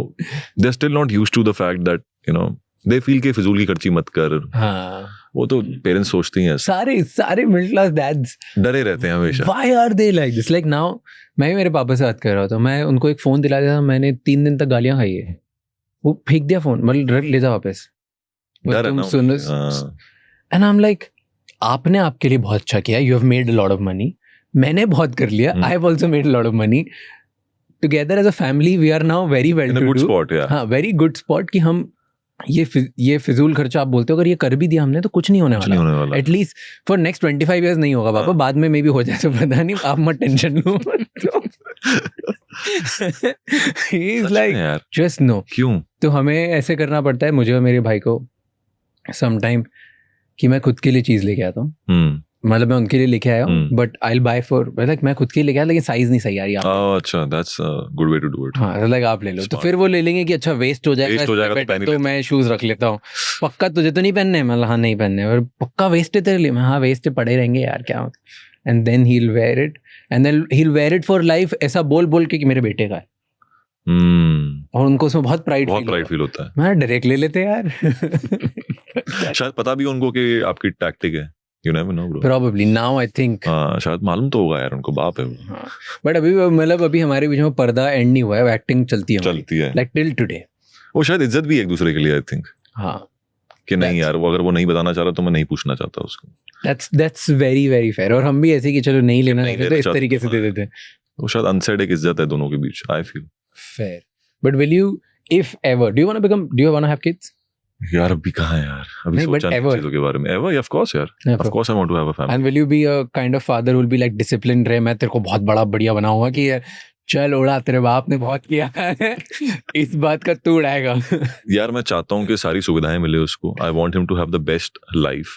they're still not used to the fact that they feel कि फिजूल की खर्ची मत कर. वो तो पेरेंट्स सोचते ही हैं. सारे मिडिल क्लास डैड्स डरे रहते हैं हमेशा. Why are they like this? Like now, मैं भी मेरे पापा से बात कर रहा था, मैं उनको एक फोन दिला दिया था, मैंने 3 दिन तक गालियां खाई है. वो फेंक दिया फोन, मतलब ले जा वापस. एंड आई एम लाइक, आपने आपके लिए बहुत अच्छा किया, you have made a lot of money, मैंने बहुत कर लिया, I have also made a lot of money. Together as a family we are now very well to do. हाँ, वेरी गुड स्पॉट कि हम ये फिजूल खर्चा आप बोलते हो, अगर ये कर भी दिया हमने तो कुछ नहीं होने वाला. एटलीस्ट फॉर नेक्स्ट 25 years नहीं होगा पापा, बाद में मे भी हो जाए तो पता नहीं, आप मत टेंशन लो. He is like just no. क्यों? तो हमें ऐसे करना पड़ता है, मुझे और मेरे भाई को समटाइम, कि मैं खुद के लिए चीज लेके आता हूँ. मतलब मैं उनके लिए लेके आया हूँ, but I will buy for, like मैं खुद के लिए लेके आया लेकिन साइज नहीं सही आ रही. अच्छा, that's a good way to do it. हाँ, लाइक आप ले लो. तो फिर वो ले लेंगे कि अच्छा वेस्ट हो जाएगा तो मैं शूज रख लेता हूँ. पक्का तुझे तो नहीं पहनने? मतलब हाँ नहीं पहनने. और पक्का वेस्ट है तेरे लिए? हाँ वेस्ट पड़े रहेंगे यार, क्या. And then he will wear it, and then he will wear it for life, ऐसा बोल के कि मेरे बेटे का है. और उनको उसमें बहुत प्राइड फील होता है. मैं डायरेक्ट ले लेते यार. शायद पता भी उनको कि आपकी टैक्टिक है. You never know, bro. Probably now I think. हाँ, शायद मालूम तो होगा यार, उनको बाप है वो. हाँ, बट अभी हमारे बीच में पर्दा एंड नहीं हुआ है, एक्टिंग चलती है like till today. वो शायद इज्जत भी एक दूसरे के लिए, I think. हाँ, कि नहीं यार, वो अगर वो नहीं बताना चाह रहा तो मैं नहीं पूछना चाहता उसको. That's very very fair. और हम भी ऐसे कि चलो नहीं लेना चाहिए तो इस तरीके से दे देते हैं. वो शायद अनसेड एक इज्जत है दोनों के बीच, I feel. Fair. But will you, if ever, do you want to have kids? यार अभी कहाँ यार, अभी सोचा नहीं चीजों के बारे में. Ever? Of course यार. Of course I want to have a family. And will you be a kind of father who will be like disciplined रहे, मैं तेरे को बहुत बढ़िया बनाऊंगा कि यार चल उड़ा, तेरे बाप ने बहुत किया है, इस बात का तू उड़ाएगा. यार मैं चाहता हूँ कि सारी सुविधाएं मिले उसको. I want him to have the best life.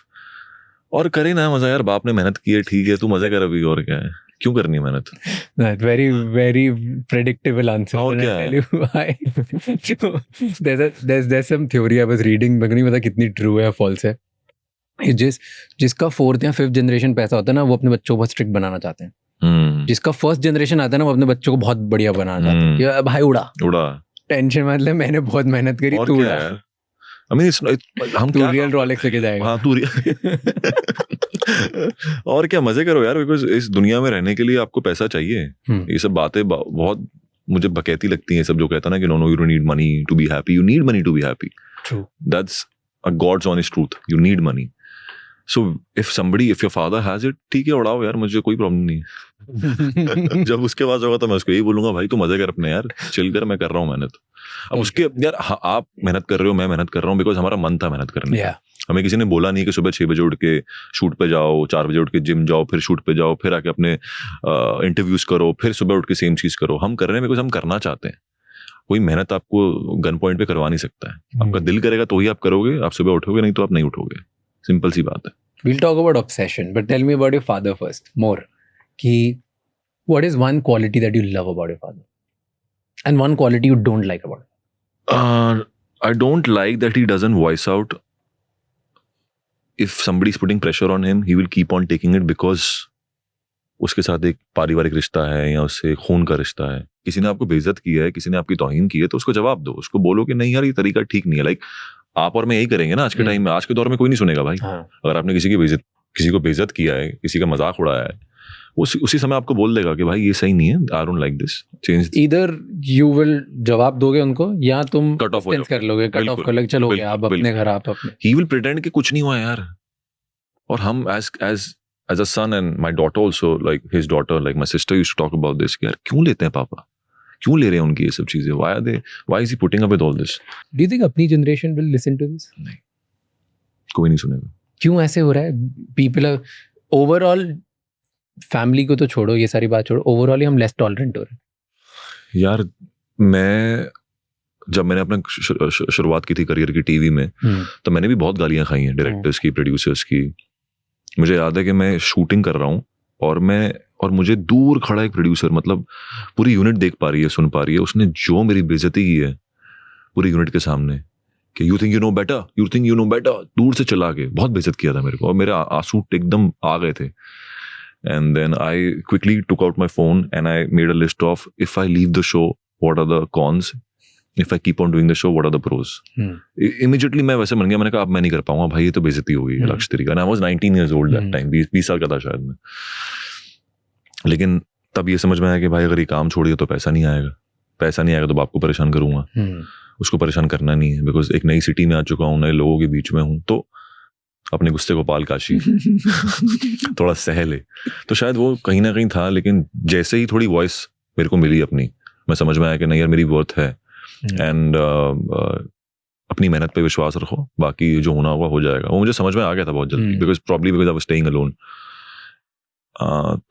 और करे ना मजा यार, बाप ने मेहनत की है, ठीक है, तू मजा कर अभी, और क्या है, क्यों करनी है मेहनत? Very very predictable answer. और क्या है? There's some theory I was reading, मगर नहीं पता कितनी true है या false है. जिसका 4th या 5th जनरेशन पैसा होता है ना, वो अपने बच्चों को बहुत स्ट्रिक्ट बनाना चाहते हैं. जिसका 1st जनरेशन आता है ना, वो अपने बच्चों को बहुत बढ़िया बनाना चाहते हैं. भाई उड़ा टेंशन, मतलब मैंने बहुत मेहनत करी, तू उड़ा. I mean, हम तू रियल रोलेक्स लेके जाएगा. हाँ, तू और क्या, मजे करो यार, बिकॉज इस दुनिया में रहने के लिए आपको पैसा चाहिए. ये सब बातें बहुत मुझे बकैती लगती हैं, सब जो कहता ना कि no you don't need money to be happy, you need money to be happy. True. That's a God's honest truth. You need money. So if your father has it, ठीक है उड़ाओ यार, मुझे कोई प्रॉब्लम नहीं है। जब उसके पास होगा तो मैं उसको यही बोलूंगा, भाई तू मजे कर अपने यार, चिल कर, मैं कर रहा हूँ मेहनत। अब उसके यार आप मेहनत कर रहे हो, मैं मेहनत कर रहा हूँ, बिकॉज हमारा मन था मेहनत करने का। हमें किसी ने बोला नहीं कि सुबह 6 बजे उठ के शूट पे जाओ, 4 बजे उठ के जिम जाओ, फिर शूट पे जाओ, फिर आके अपने इंटरव्यूज करो, फिर सुबह उठ के सेम चीज करो। हम कर रहे हैं बिकॉज हम करना चाहते हैं। कोई मेहनत आपको गन पॉइंट पे करवा नहीं सकता है। आपका दिल करेगा तो ही आप करोगे, आप सुबह उठोगे, नहीं तो आप नहीं उठोगे। सिंपल सी बात है। We'll talk about obsession, but tell me about your father first, more. कि what is one quality that you love about your father? And one quality you don't like about him? I don't like that he doesn't voice out. If somebody is putting pressure on him, he will keep on taking it because उसके साथ एक पारिवारिक रिश्ता है या उससे खून का रिश्ता है। किसी ने आपको बेइज्जत किया है, किसी ने आपकी तौहीन की है, तो उसको जवाब दो, उसको बोलो कि नहीं यार ये तरीका ठीक नहीं है। लाइक आप और मैं यही करेंगे ना आज के टाइम में, आज के दौर में कोई नहीं सुनेगा भाई। अगर आपने किसी को बेइज्जत किया है, किसी का मजाक उड़ाया है, उसी समय आपको बोल देगा कि भाई ये सही नहीं है, I don't like this, change. Either you will जवाब दोगे उनको या तुम कट ऑफ कर लोगे, कट ऑफ कर लोगे, चलो आप अपने घर, आप अपने। ही विल प्रिटेंड कि कुछ नहीं हुआ यार। और हम as a son and my daughter also, like his daughter, like my sister used to talk about this, यार क्यों लेते हैं पापा, क्यों ले रहे हैं उनकी ये सब चीजें, why is he putting up with all this? Do you think अपनी generation will listen to this? नहीं, कोई नहीं सुनेगा। क्यों ऐसे हो रहा है? People are overall, फैमिली को तो छोड़ो, ये सारी बात छोड़ो, ओवरऑल हम लेस टॉलरेंट हो रहे हैं। यार जब मैंने अपना शुरुआत की थी करियर की टीवी में, तो मैंने भी बहुत गालियां खाई हैं डायरेक्टर्स की, प्रोड्यूसर्स की। मुझे याद है कि मैं शूटिंग कर रहा हूँ और मुझे दूर खड़ा एक प्रोड्यूसर, मतलब पूरी यूनिट देख पा रही है, सुन पा रही है, उसने जो मेरी बेइज्जती की है पूरी यूनिट के सामने कि you think you know better, you think you know better, दूर से चला के बहुत बेइज्जत किया था मेरे को, और मेरे आंसू एकदम आ गए थे। And then I quickly took out my phone and I made a list of if I leave the show what are the cons, if I keep on doing the show what are the pros. Immediately मैं वैसे बन गया, मैंने कहा अब मैं नहीं कर पाऊंगा भाई, ये तो बेइज्जती हो गई लक्ष्य तरीका। and I was 19 years old that time, 20 साल का था शायद मैं। लेकिन तब ये समझ में आया कि भाई अगर ये काम छोड़िए तो पैसा नहीं आएगा तो बाप को परेशान करूंगा, उसको परेशान करना नहीं है, बिकॉज एक नई सिटी में आ चुका हूँ, नए लोगों के बीच में हूँ, तो अपने गुस्से को पाल काशी थोड़ा सह ले। तो शायद वो कहीं ना कहीं था, लेकिन जैसे ही थोड़ी वॉइस मेरे को मिली अपनी, मैं समझ में आया कि नहीं यार मेरी वर्थ है। एंड अपनी मेहनत पे विश्वास रखो, बाकी जो होना होगा हो जाएगा। वो मुझे समझ में आ गया था बहुत जल्दी, because I was staying alone.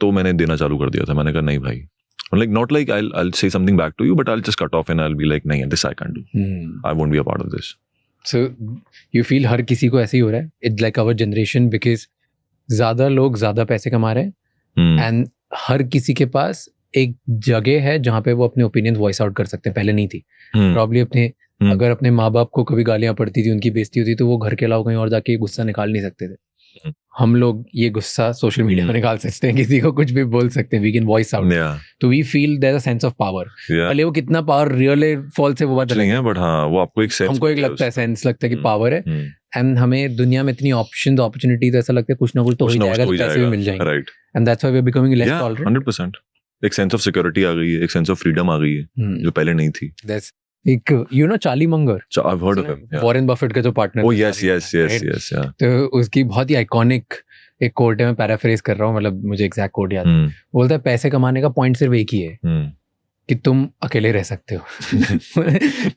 तो मैंने देना चालू कर दिया था। मैंने कहा नहीं भाई, like not like I'll say something back to you, but I'll just cut off and I'll be like नहीं, this I can't do. I won't be a part of this. So you feel हर किसी को ऐसे ही हो रहा है? It's like our generation, because ज़्यादा लोग ज़्यादा पैसे कमा रहे हैं and हर किसी के पास एक जगह है जहाँ पे वो अपने ओपिनियन वॉइस आउट कर सकते हैं। पहले नहीं थी प्रॉब्ली। अगर अपने माँ बाप को कभी गालियाँ पड़ती थी, उनकी बेइज्जती होती, तो वो घर के अलावा कहीं और जाके गुस्सा निकाल नहीं सकते थे। हम लोग ये गुस्सा सोशल मीडिया में निकाल सकते हैं, किसी को कुछ भी बोल सकते हैं, वी कैन वॉइस आउट। तो we feel there is a sense of power. भले वो कितना पावर रियल है फॉल्स है वो बात नहीं है, बट हाँ वो आपको एक सेंस, हमको एक लगता है, सेंस लगता है कि पावर है। एंड हमें दुनिया में इतनी ऑप्शंस अपॉर्चुनिटीज, ऐसा लगता है कुछ ना कुछ तो हो जाएगा, पैसे भी मिल जाएंगे। Right, and that's why we are becoming less tolerant. 100%। एक सेंस ऑफ सिक्योरिटी आ गई है, एक सेंस ऑफ फ्रीडम आ गई है जो पहले नहीं थी। दैट्स एक यू नो चार्ली मगर, I have heard of him, Warren Buffett का जो partner. Oh yes yes yes yes. तो उसकी बहुत ही आइकॉनिक एक कोट है, मैं पैराफ्रेज कर रहा हूँ, मतलब मुझे एग्जैक्ट कोट याद है। बोलता है पैसे कमाने का पॉइंट सिर्फ एक ही है कि तुम अकेले रह सकते हो।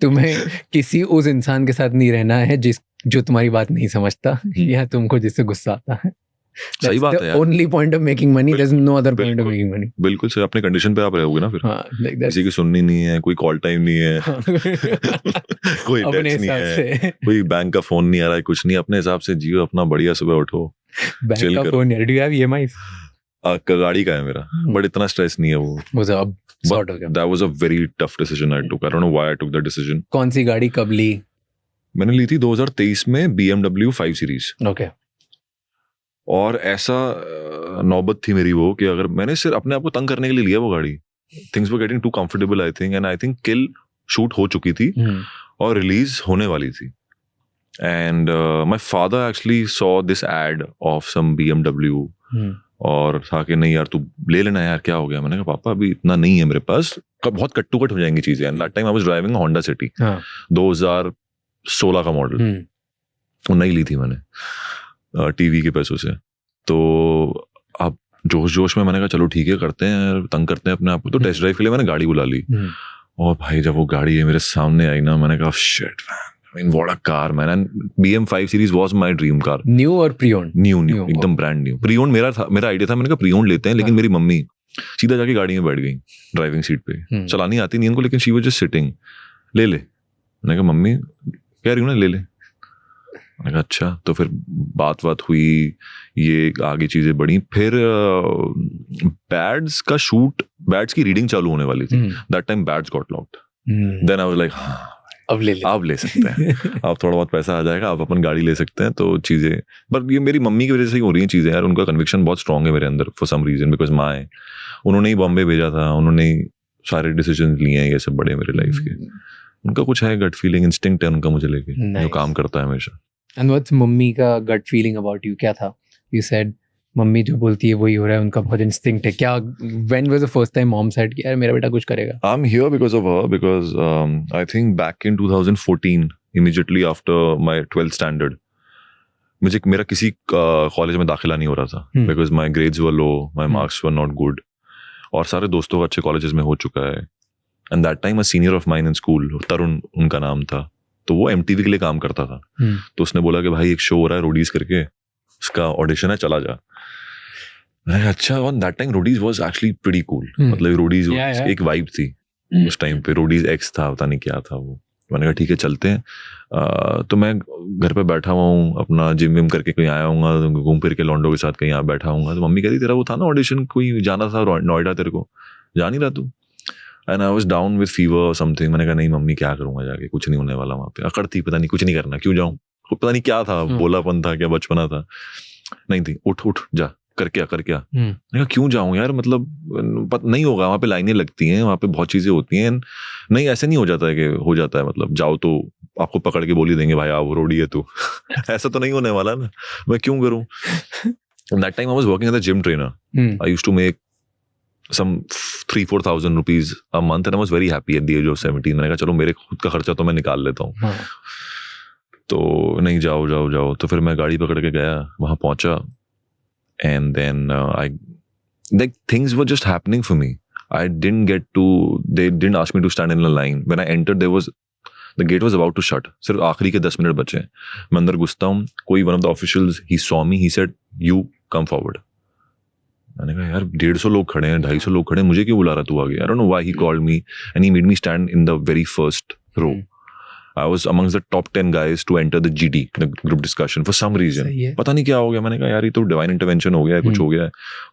तुम्हें किसी उस इंसान के साथ नहीं रहना है जो तुम्हारी बात नहीं समझता या तुमको जिससे गुस्सा आता है। सही बात है यार। Only point of making money, there is no other point of making money. बिल्कुल सर, अपने कंडीशन पे आप रहोगे ना फिर। किसी की सुननी नहीं है, कोई कॉल टाइम नहीं है, कोई टेक्स्ट नहीं है, कोई बैंक का फोन नहीं आ रहा है, कुछ नहीं, अपने हिसाब से जियो अपना, बढ़िया सुबह उठो। बैंक का फोन है, डू यू हैव ईएमआईज? गाड़ी का है मेरा, बट इतना स्ट्रेस नहीं है वो अब सॉर्ट हो गया। That was a very tough decision I took. I don't know why I took that decision. कौन सी गाड़ी कब ली? मैंने ली थी 2023 में BMW 5 सीरीज। ओके। और ऐसा नौबत थी मेरी वो कि अगर मैंने सिर्फ अपने आप को तंग करने के लिए लिया वो गाड़ी, things were getting too comfortable I think, and I think kill shoot हो चुकी थी और रिलीज होने वाली थी। And my father actually saw this ad of some BMW और था कि नहीं यार तू ले लेना यार, क्या हो गया? मैंने कहा पापा अभी इतना नहीं है मेरे पास, बहुत कट्टू कट हो जाएंगी चीजें। And that time I was driving Honda city 2016 का मॉडल, वो नई ली थी मैंने। टीवी के पैसों से। तो अब जोश जोश में मैंने कहा चलो ठीक है करते हैं, तंग करते हैं अपने आप को। तो टेस्ट ड्राइव के लिए मैंने गाड़ी बुला ली, और भाई जब वो गाड़ी मेरे सामने आई ना, मैंने कहा shit man, I mean what a car man, and BM5 series was my dream car। New और प्री-ओन्ड? न्यू एकदम ब्रांड न्यू। प्री-ओन्ड मेरा आइडिया था, मैंने कहा प्री-ओन्ड लेते हैं, लेकिन मेरी मम्मी सीधा जाके गाड़ी में बैठ गई ड्राइविंग सीट पे। चलानी आती नहीं इनको, लेकिन शी वाज जस्ट सिटिंग, ले मैंने कहा मम्मी कह रही हूँ ना ले। मैंने कहा अच्छा। तो फिर बात हुई, ये आगे चीजें बढ़ी। फिर बैड्स की रीडिंग चालू होने वाली थी। That time beds got locked. Then I was like हाँ अब ले सकते हैं, अब थोड़ा बहुत पैसा आ जाएगा, अब अपन गाड़ी ले सकते हैं। तो चीजें, पर ये मेरी मम्मी की वजह से ही हो रही हैं चीजें यार। उनका कन्विक्शन बहुत स्ट्रांग है मेरे अंदर फॉर सम रीजन, बिकॉज माँ उन्होंने ही बॉम्बे भेजा था, उन्होंने ही सारे डिसीजन लिए हैं ये सब बड़े मेरे लाइफ के। उनका कुछ है गट फीलिंग, इंस्टिंक्ट है उनका मुझे लेके, जो काम करता है हमेशा। एंड व्हाट्स मम्मी का गट फीलिंग अबाउट यू? क्या था? यू सेड मम्मी जो बोलती है वही हो रहा है, उनका बहुत इंस्टिंक्ट है। क्या when was the first time mom said कि यार मेरा बेटा कुछ करेगा? आई am here because of her, because I think back in 2014 immediately after my 12th standard मेरा किसी कॉलेज में दाखिला नहीं हो रहा था, because my grades were low, my marks were not good, और सारे दोस्तों को अच्छे कॉलेजेस में हो चुका है। And that time a senior of mine in school, Tarun उनका नाम था, तो वो MTV के लिए काम करता था। तो उसने बोला कि भाई एक शो हो रहा है रोडीज करके, उसका ऑडिशन है, चला जा। मैंने कहा अच्छा। On that time Roadies was actually pretty cool, मतलब रोडीज एक वाइब थी उस टाइम पे। रोडीज एक्स था, पता नहीं क्या था वो। मैंने कहा ठीक है चलते हैं। तो मैं घर पे बैठा हुआ हूँ, अपना जिम विम करके कहीं आया हूँ, घूम फिर के लॉन्डो के साथ कहीं यहाँ बैठा हूँ। तो मम्मी कहती तेरा वो था ना ऑडिशन, कोई जाना था नोएडा, तेरे को जा नहीं रहा तू? And I was down with fever और समथिंग। मैंने कहा नहीं मम्मी क्या करूंगा जाके, कुछ नहीं होने वाला वहाँ पे। अकड़ थी, पता नहीं कुछ नहीं करना, क्यों जाऊँ, पता नहीं क्या था, बोलापन था क्या, बचपना था, नहीं थी। उठ जा, कर क्या। मैंने कहा क्यों जाऊं यार, मतलब नहीं होगा, वहाँ पे लाइनें लगती हैं, वहाँ पे बहुत चीजें होती हैं। नहीं ऐसे नहीं हो जाता है कि हो जाता है, मतलब जाओ तो आपको पकड़ के बोल ही देंगे भाई आओ रोडी है तू। ऐसा तो नहीं होने वाला ना, मैं क्यों करूं। That time I was working as a gym trainer. I used to make some 3,000-4,000 rupees a month and I was very happy at the age of 17। मैंने कहा चलो मेरे खुद का खर्चा तो मैं निकाल लेता हूँ। तो नहीं जाओ। तो फिर मैं गाड़ी पकड़ के गया, वहाँ पहुँचा, and then like things were just happening for me. They didn't ask me to stand in a line. When I entered, the gate was about to shut. सिर्फ आखिरी के 10 मिनट बचे। मैं अंदर घुसता हूँ, कोई one of the officials, he saw me, he said, you come forward। मैंने कहा यार 150 लोग खड़े हैं, 250 लोग खड़े हैं, मुझे क्यों बुला रहा तू आगे? I don't know why he called me and he made me stand in the very first row. I was amongst the top 10 guys to enter the GD, the group discussion, for some reason। पता नहीं क्या हो गया। मैंने कहा यार ये तो डिवाइन इंटरवेंशन हो गया है, कुछ हो गया है।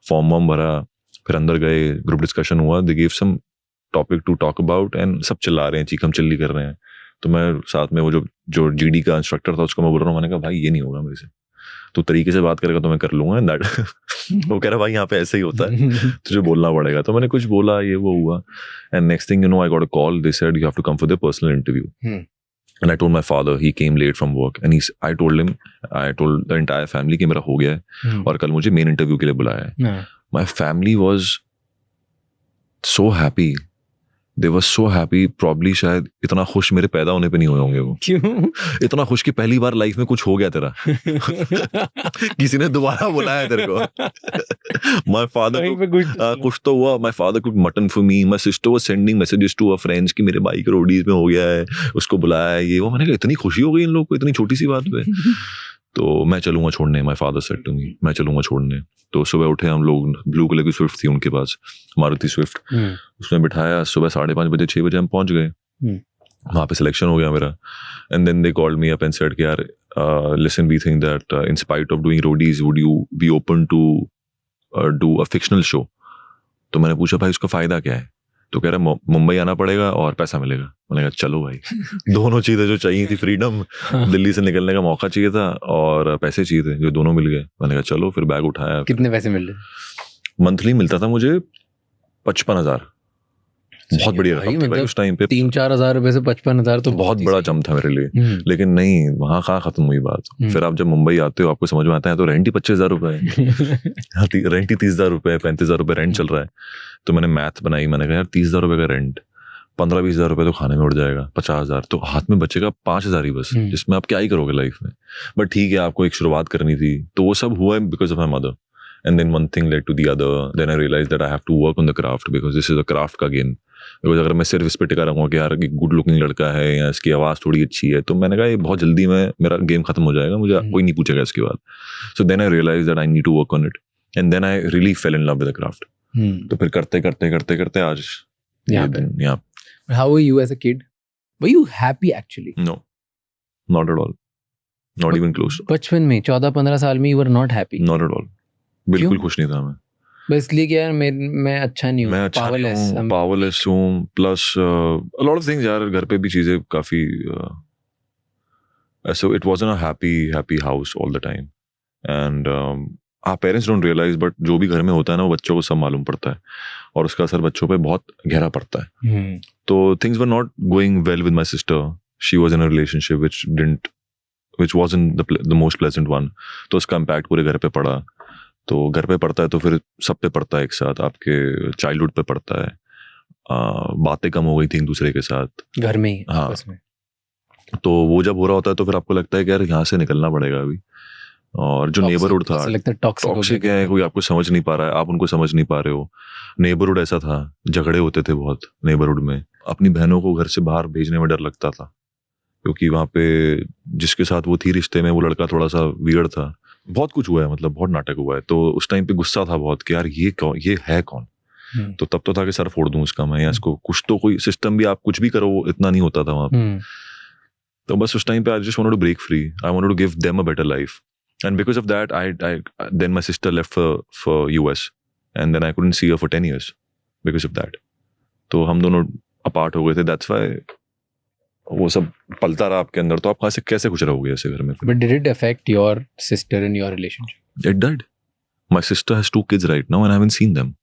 फॉर्म वॉर्म भरा, फिर अंदर गए, ग्रुप डिस्कशन हुआ, they gave some topic to talk about and सब चिल्ला रहे हैं, चीखम चिल्ली कर रहे हैं। तो मैं साथ में वो जो GD का इंस्ट्रक्टर था उसको मैं बोल रहा हूँ, मैंने कहा भाई ये नहीं होगा मेरे से, तो तरीके से बात करेगा तो मैं कर लूंगा। दैट वो कह रहा भाई यहाँ पे ऐसे ही होता है, तुझे बोलना पड़ेगा। तो मैंने कुछ बोला, ये वो हुआ, and next thing you know I got a call, they said you have to come for the personal interview. And I told my father, he came late from work, and I told the entire family कि मेरा हो गया है और कल मुझे main interview के लिए बुलाया है। My family was so happy, they were so happy, probably शायद इतना खुश मेरे पैदा होने पे नहीं हुए होंगे वो। क्यों? इतना खुश कि पहली बार लाइफ में कुछ हो गया तेरा। किसी ने दोबारा बुलाया तेरे को। My father कुछ तो हुआ। My father cooked mutton for me, my sister was sending messages to her friends कि मेरे भाई के रोडीज में हो गया है, उसको बुलाया है, ये वो। मैंने कहा इतनी खुशी हो गई इन लोग को इतनी छोटी सी बात पे। तो मैं चलूंगा छोड़ने, my father said to me, मैं चलूंगा छोड़ने। तो सुबह उठे हम लोग, ब्लू कलर की स्विफ्ट थी उनके पास, मारुति स्विफ्ट, उसमें बिठाया। सुबह 5:30 बजे 6 बजे हम पहुंच गए, वहाँ पे सिलेक्शन हो गया मेरा। And then they called me up and said कि यार listen, we think that in spite of doing Roadies would you be open to do a fictional show. तो मैंने पूछा भाई उसका फायदा क्या है? तो कह रहा मुंबई आना पड़ेगा और पैसा मिलेगा। मैंने कहा चलो भाई, दोनों चीजें जो चाहिए थी, फ्रीडम, दिल्ली से निकलने का मौका चाहिए था और पैसे चाहिए थे, जो दोनों मिल गए। मैंने कहा चलो, फिर बैग उठाया। कितने पैसे मिल रहे? मंथली मिलता था मुझे 55,000। बहुत बढ़िया रकम थी भाई उस टाइम पे। 3-4 हज़ार रुपए से 55,000 तो बहुत बड़ा जम था मेरे लिए। लेकिन नहीं, वहाँ कहाँ खत्म हुई बात। फिर आप जब मुंबई आते हो आपको समझ में आता है तो रेंट ही 25,000 रुपए है। रेंट ही 30,000 रुपए, 35,000 रुपए रेंट चल रहा है। तो मैंने मैथ बनाई, मैंने कहा यार 30,000 रुपए का रेंट, 15-20 हज़ार रुपये तो खाने में उड़ जाएगा, 50,000 तो हाथ में बचेगा 5,000 ही बस, जिसमें आप क्या ही करोगे लाइफ में। बट ठीक है, आपको एक शुरुआत करनी थी, तो वो सब हुआ है because of my mother. And then one thing led to the other, then I realize that I have to work on the craft, because this is a craft का गेम। बिकॉज अगर मैं सिर्फ इस पे टिका रहूँगा कि यार एक गुड लुकिंग लड़का है या इसकी आवाज़ थोड़ी अच्छी है, तो मैंने कहा ये बहुत जल्दी में मेरा गेम खत्म हो जाएगा, मुझे कोई नहीं पूछेगा इसके बाद। So then I realize that I need to work on it, and then I really fell in love with the craft. तो फिर करते करते करते करते आज यहाँ। How were you as a kid? Were you happy actually? No, not at all, not even close. बचपन में 14-15 साल में you were not happy? Not at all, बिल्कुल क्यों? खुश नहीं था मैं। बस इसलिए कि यार मैं अच्छा नहीं हूँ, मैं अच्छा पावरलेस हूँ, plus a lot of things यार, घर पे भी चीज़ें काफ़ी so it wasn't a happy house all the time, and our parents don't realize, but जो भी घर में होता है ना वो बच्चों को सब मालूम पड़ता है, और उसका असर बच्चों पे बहुत गहरा पड़ता है। तो things were not going well with my sister. She was in a relationship which wasn't the most pleasant one. तो उसका impact पूरे घर पे पड़ा। तो घर पे पड़ता है तो फिर सब पे पड़ता है एक साथ, आपके चाइल्डहुड पे पड़ता है। बातें कम हो गई थी एक दूसरे के साथ घर में ही। हाँ, तो वो जब हो रहा होता है तो फिर आपको लगता है कि यार यहाँ से निकलना पड़ेगा अभी। और जो नेबरहुड था टॉक्सिक है, कोई आपको समझ नहीं पा रहा है, आप उनको समझ नहीं पा रहे हो। नेबरहुड ऐसा था, झगड़े होते थे बहुत नेबरहुड में। अपनी बहनों को घर से बाहर भेजने में डर लगता था, क्योंकि वहाँ पे जिसके साथ वो थी रिश्ते में वो लड़का थोड़ा सा वियर्ड था। बहुत कुछ हुआ है, मतलब बहुत नाटक हुआ है। तो उस टाइम पे गुस्सा था बहुत कि यार ये है कौन। तो तब तो था कि सर फोड़ दूं इसका मैं, या इसको कुछ तो कोई सिस्टम भी, आप कुछ भी करो इतना नहीं होता था वहाँ पे। तो बस उस टाइम पे I just wanted to break free, I wanted to give them a better life, and because of that then my sister left for US, and then I couldn't see her for 10 years because of that. तो हम दोनों apart हो गए थे, that's why वो सब पलता रहा आपके अंदर। तो आप कैसे खुश रहोगे ऐसे घर में? But did it affect your sister in your relationship? It did. My sister has 2 kids right now and I haven't seen them.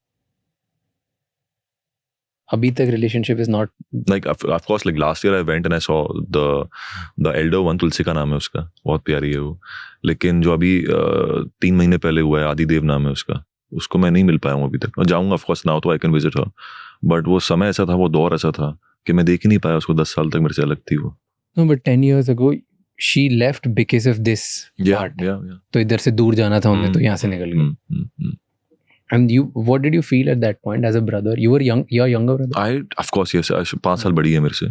अभी तक relationship is not like of course like last year I went and I saw the elder one, तुलसी का नाम है उसका, बहुत प्यारी है वो। लेकिन जो अभी 3 महीने पहले हुआ है, आदिदेव नाम है उसको मैं नहीं मिल पाया हूँ अभी तक। मैं जाऊँगा of course now तो I can visit her, but वो समय ऐसा था, वो दौर ऐसा था कि मैं देख ही नहीं पाया उसको। 10 साल तक मेरे से अलग थी वो। No, but 10 years ago she left because of this part. Yeah. तो इधर से दूर जाना था उन्हें, तो यहाँ से निकल गई। And what did you feel at that point as a brother? You were young, your younger brother? Of course yes, 5 साल बड़ी है मेरे से।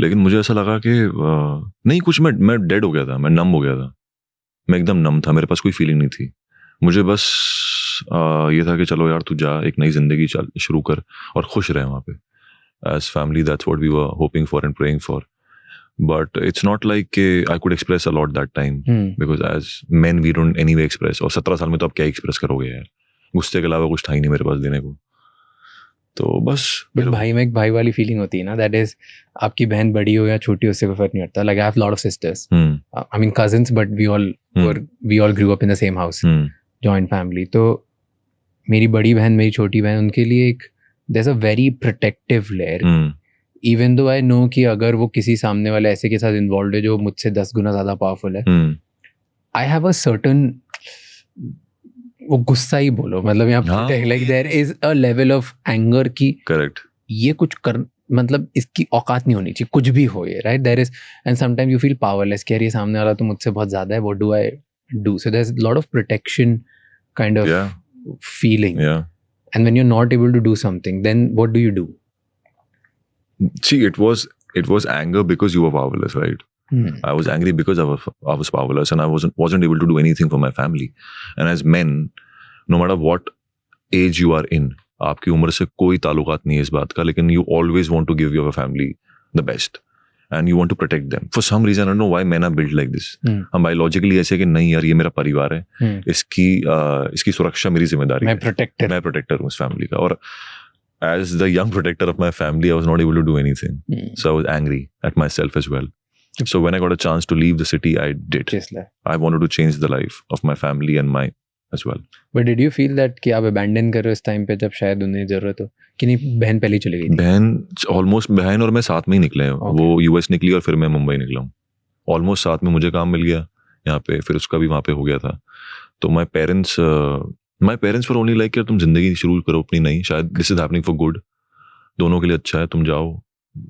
लेकिन मुझे ऐसा लगा कि नहीं, कुछ मैं डेड हो गया था, मैं नम हो गया था, मैं एकदम नम था, मेरे पास कोई फीलिंग नहीं थी। मुझे बस ये था कि चलो यार तू जा, एक नई जिंदगी शुरू कर और खुश रहे वहाँ पे। As family that's what we were hoping for and praying for, but it's not like I could express a lot that time, because as men we don't anyway express। और 17 साल में तो आप क्या एक्सप्रेस करोगे यार, गुस्से के अलावा कुछ था ही नहीं मेरे पास देने को। तो बस भाई में एक भाई वाली फीलिंग होती है ना, दैट इज आपकी बहन बड़ी हो या छोटी, उससे कोई फर्क नहीं पड़ता। Like I have lot of sisters, I mean cousins, but we all grew up in the same house, joint family. तो मेरी बड़ी बहन, मेरी छोटी बहन, उनके लिए एक there's a very protective layer, even though I know कि अगर वो किसी सामने वाले ऐसे के साथ इन्वॉल्व है जो मुझसे 10 गुना ज़्यादा पावरफुल है, I have a certain, वो गुस्सा ही बोलो, मतलब यहाँ like there is a level of anger कि correct ये कुछ कर, मतलब इसकी औकात नहीं होनी चाहिए, कुछ भी हो ये, right? There is, and sometimes you feel powerless कि यार ये सामने वाला तो मुझसे बहुत ज़्यादा है, what do I do? So there's a lot of protection kind of feeling. Yeah. And when you're not able to do something, then what do you do? See, it was anger because you were powerless, right? I was angry because I was powerless and I wasn't able to do anything for my family. And as men, no matter what age you are in, आपकी उम्र से कोई ताल्लुकात नहीं है इस बात का, लेकिन you always want to give your family the best and you want to protect them. For some reason, I don't know why men are built like this. हम biologically ऐसे कि नहीं यार ये मेरा परिवार है, इसकी सुरक्षा मेरी जिम्मेदारी है, मैं प्रोटेक्टर हूँ इस फैमिली का। और as the young protector of my family, I was not able to do anything. So I was angry at myself as well. So when I got a chance to leave the city, I did. I wanted to change the life of my family and my as well. But did you feel that कि आप abandon कर रहे हो इस time पे, जब शायद उन्हें जरूरत हो, कि नहीं बहन पहले चली गई? बहन और मैं साथ में ही निकले हैं। वो US निकली और फिर मैं मुंबई निकला हूँ। ऑलमोस्ट साथ में मुझे काम मिल गया यहाँ पे, फिर उसका भी वहाँ पे हो गया था। तो my parents were only like यार तुम जिंदगी शुरू करो अपनी नई, शायद this is happening for good, दोनों के लिए अच्छा है, तुम जाओ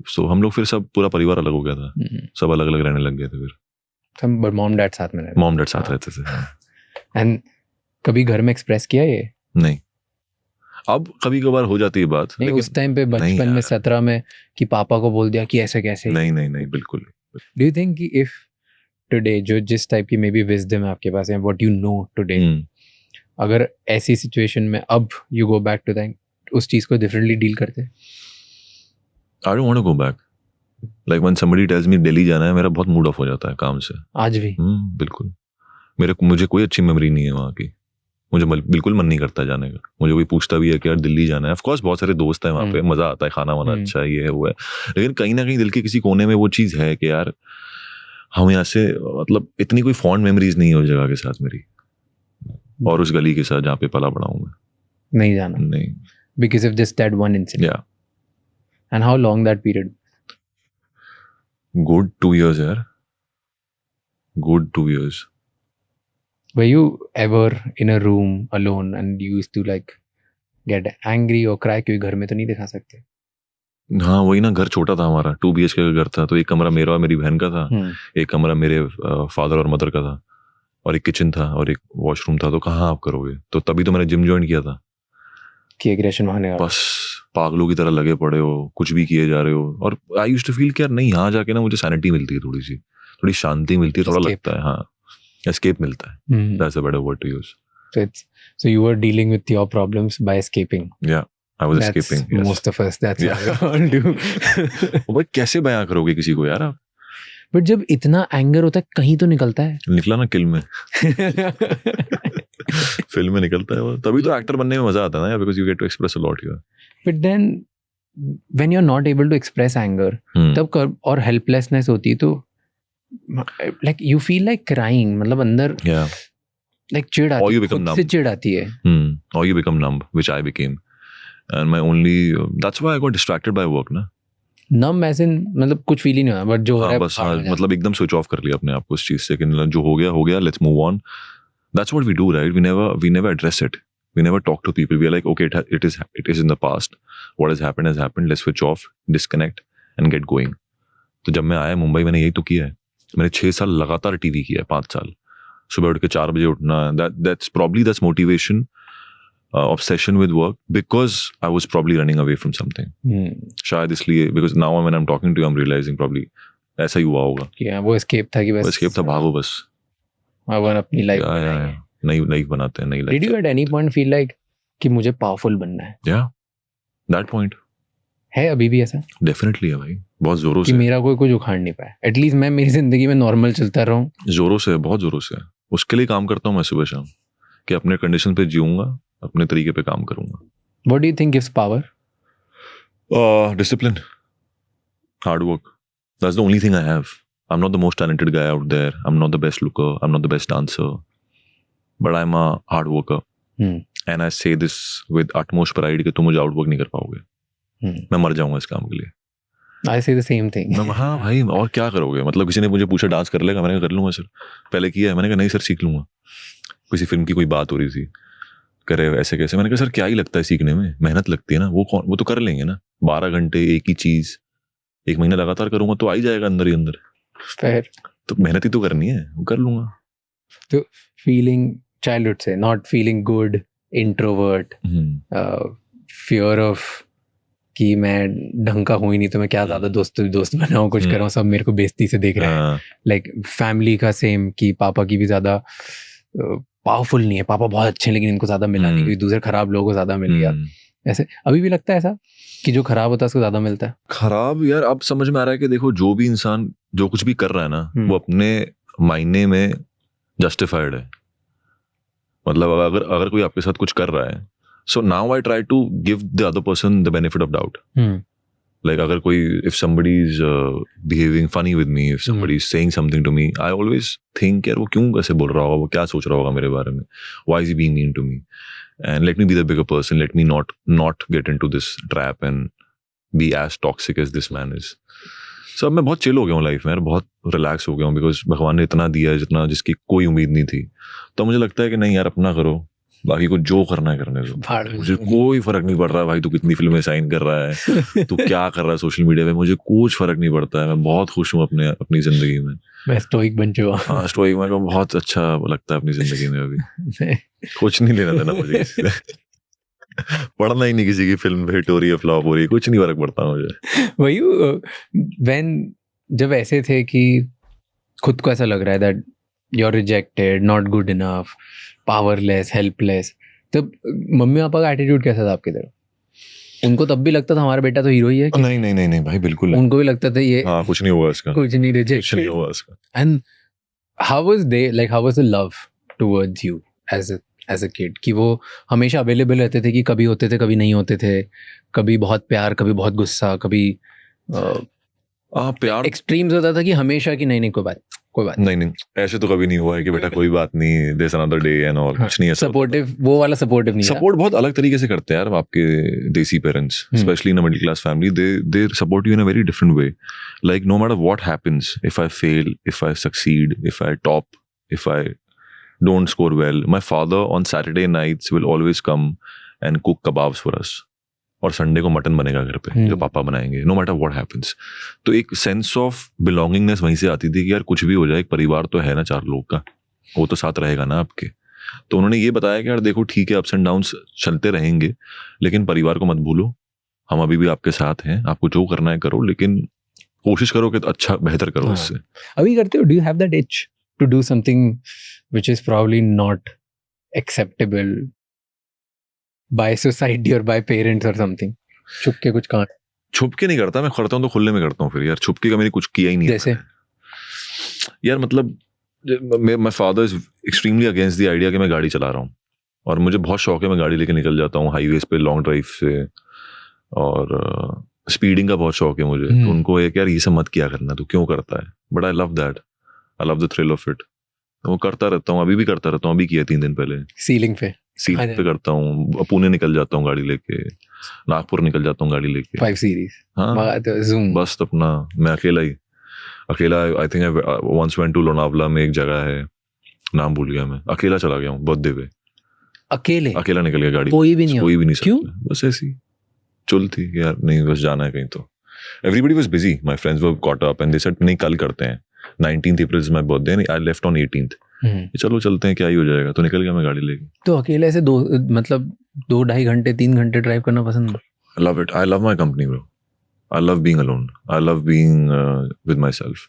सो हम लोग फिर सब पूरा परिवार अलग हो गया था, सब अलग अलग रहने लग गए थे फिर। सब मॉम डैड साथ में रहते? मॉम डैड साथ रहते थे। एंड कभी घर में एक्सप्रेस किया ये? नहीं, अब कभी कभार हो जाती है बात, नहीं, उस टाइम पे बचपन में 17 में कि पापा को बोल दिया कि ऐसे कैसे? नहीं बिल्कुल। डू यू थिंक कि इफ टुडे जो जिस टाइप की मे बी विजडम है आपके पास है, व्हाट यू नो टुडे, अगर ऐसी सिचुएशन में अब you go back to that, उस चीज को डिफरेंटली डील करते? I don't want to go back. Like when somebody tells me Delhi जाना है, मेरा बहुत मूड ऑफ हो जाता है काम से। आज भी? बिल्कुल। मुझे कोई अच्छी मेमोरी नहीं है वहाँ की, मुझे बिल्कुल मन नहीं करता जाने का। मुझे कोई पूछता भी है कि यार दिल्ली जाना है, ऑफ कोर्स बहुत सारे दोस्त हैं वहाँ पे, मजा आता है, खाना वाना अच्छा है, ये है वो है, लेकिन कहीं ना कहीं दिल के किसी कोने में वो चीज़ है कि यार हम यहाँ से, मतलब इतनी कोई फॉन्ड मेमोरीज नहीं है उस जगह के साथ मेरी, और उस गली के साथ जहाँ पे पला पड़ा हूँ मैं। नहीं जाना? नहीं, because of just that one incident. Yeah. And how long that period? Good 2 years यार, good 2 years. Were you ever in a room alone and you used to like get angry or cry? क्योंकि घर में तो नहीं दिखा सकते। हाँ वही ना, घर छोटा था हमारा, 2 BHK का घर था, तो एक कमरा मेरा और मेरी बहन का था, एक कमरा मेरे फादर और मदर का था, और एक किचन था और एक वॉशरूम था। तो कहाँ आप करोगे? तो तभी तो मैंने जिम ज्वाइन किया था कि एग्रेशन वहां नहीं, बस पागलों की तरह लगे पड़े हो, कुछ भी किए जा रहे हो। और आई यूज्ड टू फील कि यार नहीं, यहाँ जाके ना मुझे सैनिटी मिलती है, थोड़ी शांति मिलती है, थोड़ा लगता है, हाँ एस्केप मिलता है। That's a better word to use. So you were dealing with your problems by escaping. Yeah, I was escaping. Yes. Most of us, that's what we all do. भाई कैसे बयां करोगे किसी को यार आप? बट जब इतना एंगर होता है कहीं तो निकलता है। निकला ना किल में। फिल्म में निकलता है वो, तभी तो एक्टर बनने में मजा आता है ना, because you get to express a lot here. But then when you are not able to express anger, तब और हेल्पलेसनेस होती है, तो like you feel like crying, मतलब अंदर लाइक चिढ़ आती है, खुद से चिढ़ आती है। Or you become numb, which I became, and my only that's why I got distracted by work ना। नम ऐसे मतलब कुछ फील ही नहीं हुआ, बट जो हो रहा है बस मतलब एकदम स्विच ऑफ कर लिया अपने आप को उस चीज से, कि जो हो गया, let's move on. That's what we do, right? We never address it. We never talk to people. We are like, okay, it is in the past. What has happened. Let's switch off, disconnect, and get going. तो जब मैं आया मुंबई, मैंने यही तो किया है। मैंने 6 साल लगातार टीवी किया है, 5 साल। सुबह उठ के 4 बजे उठना, that's motivation, obsession with work, because I was probably running away from something. शायद इसलिए, because now when I'm talking to you, I'm realizing probably ऐसा ही हुआ होगा। वो escape था कि बस escape था, भागो बस, अपनी लाइफ नई लाइफ बनाते हैं, नई life. Did you at any point feel like कि मुझे पावरफुल बनना है? Yeah, that point है अभी भी ऐसा? डेफिनेटली है भाई, बहुत जोरों से। कि मेरा कोई कुछ उखाड़ नहीं पाया, एटलीस्ट मैं मेरी जिंदगी में नॉर्मल चलता रहूं। जोरों से, बहुत जोरों से। उसके लिए काम करता हूँ मैं सुबह शाम, कि अपने कंडीशन पे जीऊंगा, अपने तरीके पे काम करूंगा। What do you think gives power? Discipline, hard work. That's the only thing I have. I'm not the most talented guy out there. I'm not the best looker. I'm not the best dancer. But I'm a hard worker. And I say this with utmost pride कि तुम मुझे outwork नहीं कर पाओगे। मैं मर जाऊंगा इस काम के लिए। I say the same thing. हाँ भाई, और क्या करोगे? मतलब किसी ने मुझे पूछा डांस कर लेगा, मैंने कहा कर लूंगा सर, पहले किया है। मैंने कहा नहीं सर, सीख लूंगा। किसी फिल्म की कोई बात हो रही थी, करे ऐसे कैसे, मैंने कहा सर क्या ही लगता है सीखने में, मेहनत लगती है ना, वो तो कर लेंगे ना, 12 घंटे एक ही चीज 1 महीना लगातार करूंगा तो आ ही जाएगा अंदर ही अंदर। तो मेहनत ही तो करनी है, वो कर लूंगा। तो फीलिंग चाइल्डहुड से not feeling good, introvert, fear of कि मैं ढंग का हूँ ही नहीं, तो मैं क्या ज्यादा दोस्त बनाऊँ, कुछ कर रहा हूँ, सब मेरे को बेइज्जती से देख रहे हैं। लाइक फैमिली का सेम, कि पापा की भी ज्यादा पावरफुल नहीं है, पापा बहुत अच्छे लेकिन इनको ज्यादा मिला नहीं, क्योंकि दूसरे खराब लोगों को ज्यादा मिल गया। ऐसे अभी भी लगता है ऐसा कि जो खराब होता है उसको ज्यादा मिलता है? खराब यार अब समझ में आ रहा है कि देखो, जो भी इंसान जो कुछ भी कर रहा है ना, वो अपने मायने में जस्टिफाइड है। मतलब अगर कोई आपके साथ कुछ कर रहा है, so now I try to give the other person the benefit of doubt. Like अगर कोई, if somebody is behaving funny with me, if somebody is saying something to me, I always think यार वो क्यों ऐसे बोल रहा होगा, वो क्या सोच रहा होगा मेरे बारे में, why is he being mean to me, and let me be the bigger person, let me not get into this trap and be as toxic as this man is. So अब मैं बहुत चिल हो गया हूँ life में यार, बहुत relax हो गया हूँ, बिकॉज भगवान ने इतना दिया है जितना जिसकी कोई उम्मीद नहीं थी। तो मुझे लगता है कि नहीं यार, अपना करो, बाकी को जो करना है करने दो, भाड़ में। मुझे कोई फर्क नहीं पड़ रहा भाई तू कितनी फिल्में साइन कर रहा है, तू क्या कर रहा है सोशल मीडिया पे, मुझे कुछ फर्क नहीं पड़ता है। मैं बहुत खुश हूँ अपनी जिंदगी में। मैं स्टोइक बन चुका हाँ स्टोइक मेरे को बहुत अच्छा लगता है अपनी जिंदगी में अभी। कुछ नहीं लेना देना मुझे किसी से। पढ़ना ही नहीं किसी की फिल्म हिट हो रही है फ्लॉप हो रही है, कुछ नहीं फर्क पड़ता मुझे। वही व्हेन जब ऐसे थे कि खुद को ऐसा लग रहा है that you are rejected, not good enough, powerless, helpless, तब मम्मी पापा का एटीट्यूड कैसा था आपकी तरफ? उनको तब भी लगता था हमारा बेटा तो हीरो ही है कि नहीं नहीं नहीं नहीं भाई बिल्कुल नहीं। उनको भी लगता था ये हाँ कुछ नहीं होगा इसका, कुछ नहीं, कुछ नहीं रिजेक्टेड? होगा इसका। And how was they like, how was the love towards you as a kid? कि वो हमेशा अवेलेबल रहते थे कि कभी होते थे कभी नहीं होते थे, कभी बहुत प्यार कभी बहुत गुस्सा, कभी प्यार एक्सट्रीम्स होता था कि हमेशा कि नहीं नहीं कोई बात नहीं नहीं ऐसे तो कभी नहीं हुआ है कि बेटा कोई बात नहीं, there is another day and all, कुछ नहीं है। सपोर्टिव, वो वाला सपोर्टिव नहीं है। सपोर्ट बहुत अलग तरीके से करते हैं यार आपके desi parents, specially in a middle class family, they support you in a very different way. Like no matter what happens, if I fail, if I succeed, if I top, if I don't score well, my father on Saturday nights will always come and cook kebabs for us, और Sunday को mutton बनेगा घर पे जो पापा बनाएंगे, no matter what happens. तो एक सेंस ऑफ बिलोंगिंगनेस वहीं से आती थी कि यार कुछ भी हो जाए एक परिवार तो है ना 4 लोग का, वो तो साथ रहेगा ना आपके। तो उन्होंने ये बताया कि यार देखो ठीक है अप्स एंड डाउन्स चलते रहेंगे, लेकिन परिवार को मत भूलो, हम अभी भी आपके साथ हैं, आपको जो करना है करो, लेकिन कोशिश करो कि अच्छा बेहतर करो इससे। अभी करते हो? Do you have that itch to do something which is probably not acceptable by society or by parents or something? छुप के कुछ कहाँ? छुप के नहीं करता मैं, करता हूँ तो खुले में करता हूँ फिर यार, छुप के का मैंने कुछ किया ही नहीं। जैसे यार मतलब my father is extremely against the idea कि मैं गाड़ी चला रहा हूँ, और मुझे बहुत शौक है, मैं गाड़ी लेके निकल जाता हूँ हाईवेज पे लॉन्ग ड्राइव से, और स्पीडिंग का बहुत शौक है मुझे। तो उनको एक यार ये सब मत किया करना, तो क्यों करता है, but I love that, I love the thrill of it. वो करता रहता हूँ, अभी भी करता रहता हूँ, अभी किया 3 दिन पहले सीलिंग पे करता हूँ, पुणे निकल जाता हूँ गाड़ी लेके, नागपुर निकल जाता हूँ गाड़ी लेके, 5 सीरीज। हाँ बस अपना मैं अकेला I think I once went to Lonavala में एक जगह है, नाम भूल गया मैं, अकेला चला गया हूँ बर्थडे पे, अकेला निकल गया गाड़ी, कोई भी नहीं क्यों? बस ऐसी चुल थी यार, नहीं बस जाना है कहीं। तो everybody was busy, my friends were caught up and they said नहीं कल करते हैं, 19th April is my birthday and I left on 18th, चलो चलते हैं क्या ही हो जाएगा, तो निकल गया मैं गाड़ी लेके। तो अकेले से 2-2.5 घंटे 3 घंटे ड्राइव करना पसंद है? I love it, I love my company bro, I love being alone, I love being with myself.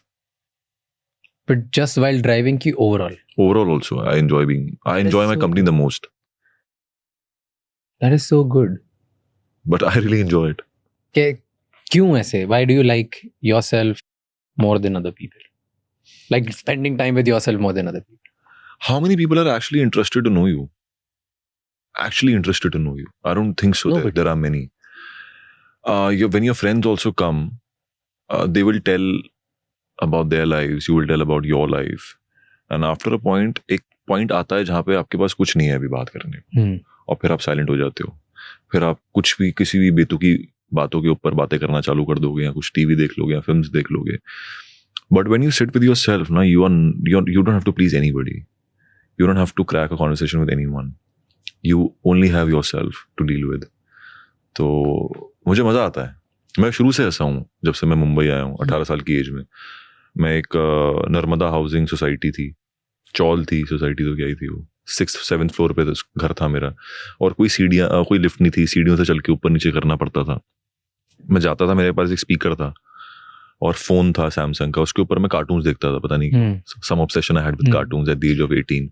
But just while driving ki overall also I enjoy my company the most. That is so good. But I really enjoy it. क्यों ऐसे? Why do you like yourself more than other people? Like spending time with yourself more than other people. How many people are actually interested to know you? I don't think so. There are many. When your friends also come, they will tell about their lives, you will tell about your life. And after a point, एक point आता है जहाँ पे आपके पास कुछ नहीं है अभी बात करने को, और फिर आप साइलेंट हो जाते हो, फिर आप कुछ भी किसी भी बेतुकी बातों के ऊपर बातें करना चालू कर दोगे, या कुछ टीवी देख लोगे या फिल्म्स देख लोगे। But when you sit with yourself, now you don't have to please anybody. You don't have to crack a conversation with anyone. You only have yourself to deal with. तो मुझे मज़ा आता है। मैं शुरू से ऐसा हूँ, जब से मैं मुंबई आया हूँ 18 साल की एज में। मैं एक नर्मदा हाउसिंग सोसाइटी थी, चौल थी सोसाइटी, तो क्या ही थी वो, 6th-7th फ्लोर पे घर था मेरा, और कोई लिफ्ट नहीं थी, सीढ़ियों से चल के ऊपर नीचे करना पड़ता था। मैं जाता था, मेरे पास एक स्पीकर था और फोन था सैमसंग का, उसके ऊपर मैं कार्टून्स देखता था, पता नहीं some obsession I had with cartoons at the age of 18।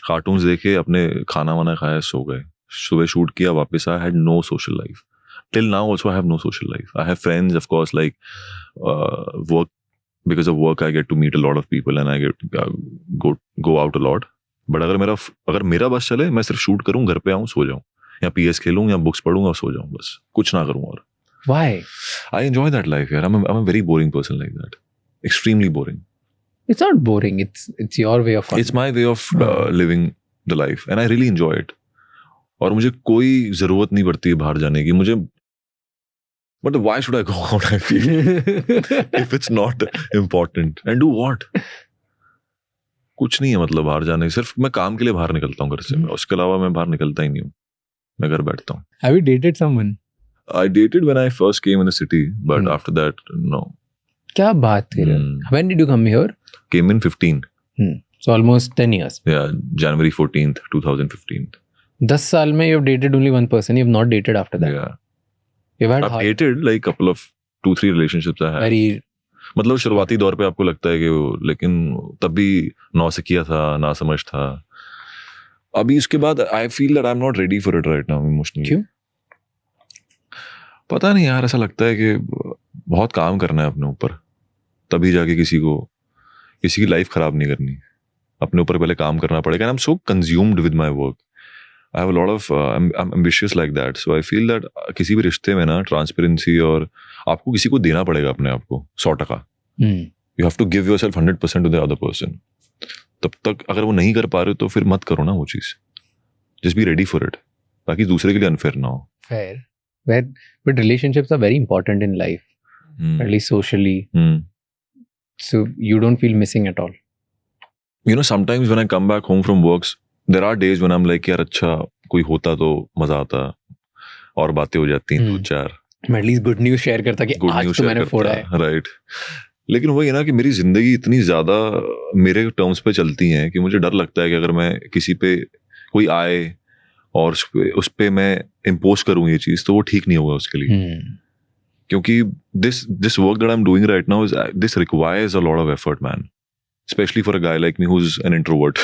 Cartoons देखे, अपने खाना वाना खाया, सो गए, सुबह शूट किया, वापस आया, had no social life. Till now also I have no social life. I have friends of course, like work, because of work I get to meet a lot of people and I get go out a lot. But अगर मेरा बस चले, मैं सिर्फ shoot करूँ, घर पे आऊँ, सो जाऊँ, या PS खेलूँ, या बुक्स पढ़ूँ और सो जाऊँ, बस कुछ ना करूँ और। Why? I enjoy that life, yaar. I'm a very boring person like that. Extremely boring. It's not boring. It's your way of fun. It's my way of living the life, and I really enjoy it. और मुझे कोई जरूरत नहीं पड़ती है बाहर जाने की, मुझे। But why should I go out? I feel if it's not important, and do what? कुछ नहीं है मतलब बाहर जाने, सिर्फ मैं काम के लिए बाहर निकलता हूँ घर से, उसके अलावा मैं बाहर निकलता ही नहीं हूँ, मैं घर बैठता हूँ. Have you dated someone? I dated when I first came in the city, but after that, no. क्या बात कर रहे हो? When did you come here? Came in 15. So almost 10 years. Yeah, January 14th, 2015. 10 साल में you've dated only one person. You've not dated after that. Yeah. You've had I've dated like couple of 2-3 relationships I had. very मतलब शुरुआती दौर पे आपको लगता है कि वो, लेकिन तब भी नौ से किया था, ना समझ था. अभी उसके बाद I feel that I'm not ready for it right now emotionally. क्यों? पता नहीं यार, ऐसा लगता है कि बहुत काम करना है अपने ऊपर, तभी जाके किसी की लाइफ खराब नहीं करनी. अपने ऊपर पहले काम करना पड़ेगा. And I'm so consumed with my work. I have a lot of I'm ambitious like that, so I feel that किसी भी रिश्ते में ना ट्रांसपेरेंसी और आपको किसी को देना पड़ेगा अपने आप को 100%. You have to give yourself 100% to the other person. तब तक अगर वो नहीं कर पा रहे हो तो फिर मत करो ना वो चीज़. Just be ready for it, ताकि दूसरे के लिए unfair ना हो. fair. But relationships are very important in life, at least socially. So you don't feel missing at all. You know, sometimes when I come back home from works, there are days when I'm like यार अच्छा कोई होता तो मजा आता और बातें हो जाती हैं 2-4. मैं एटलीस्ट गुड न्यूज़ शेयर करता कि आज तो मैंने फोड़ा है. राइट. लेकिन वही है ना कि मेरी जिंदगी इतनी ज्यादा मेरे टर्म्स पे चलती है कि मुझे डर लगता है कि अगर मैं किसी पे कोई आए और उस पे मैं इम्पोज करूँ ये चीज तो वो ठीक नहीं होगा उसके लिए. क्योंकि this work that I'm doing right now this requires a lot of effort, man. Especially for a guy like me who's an introvert.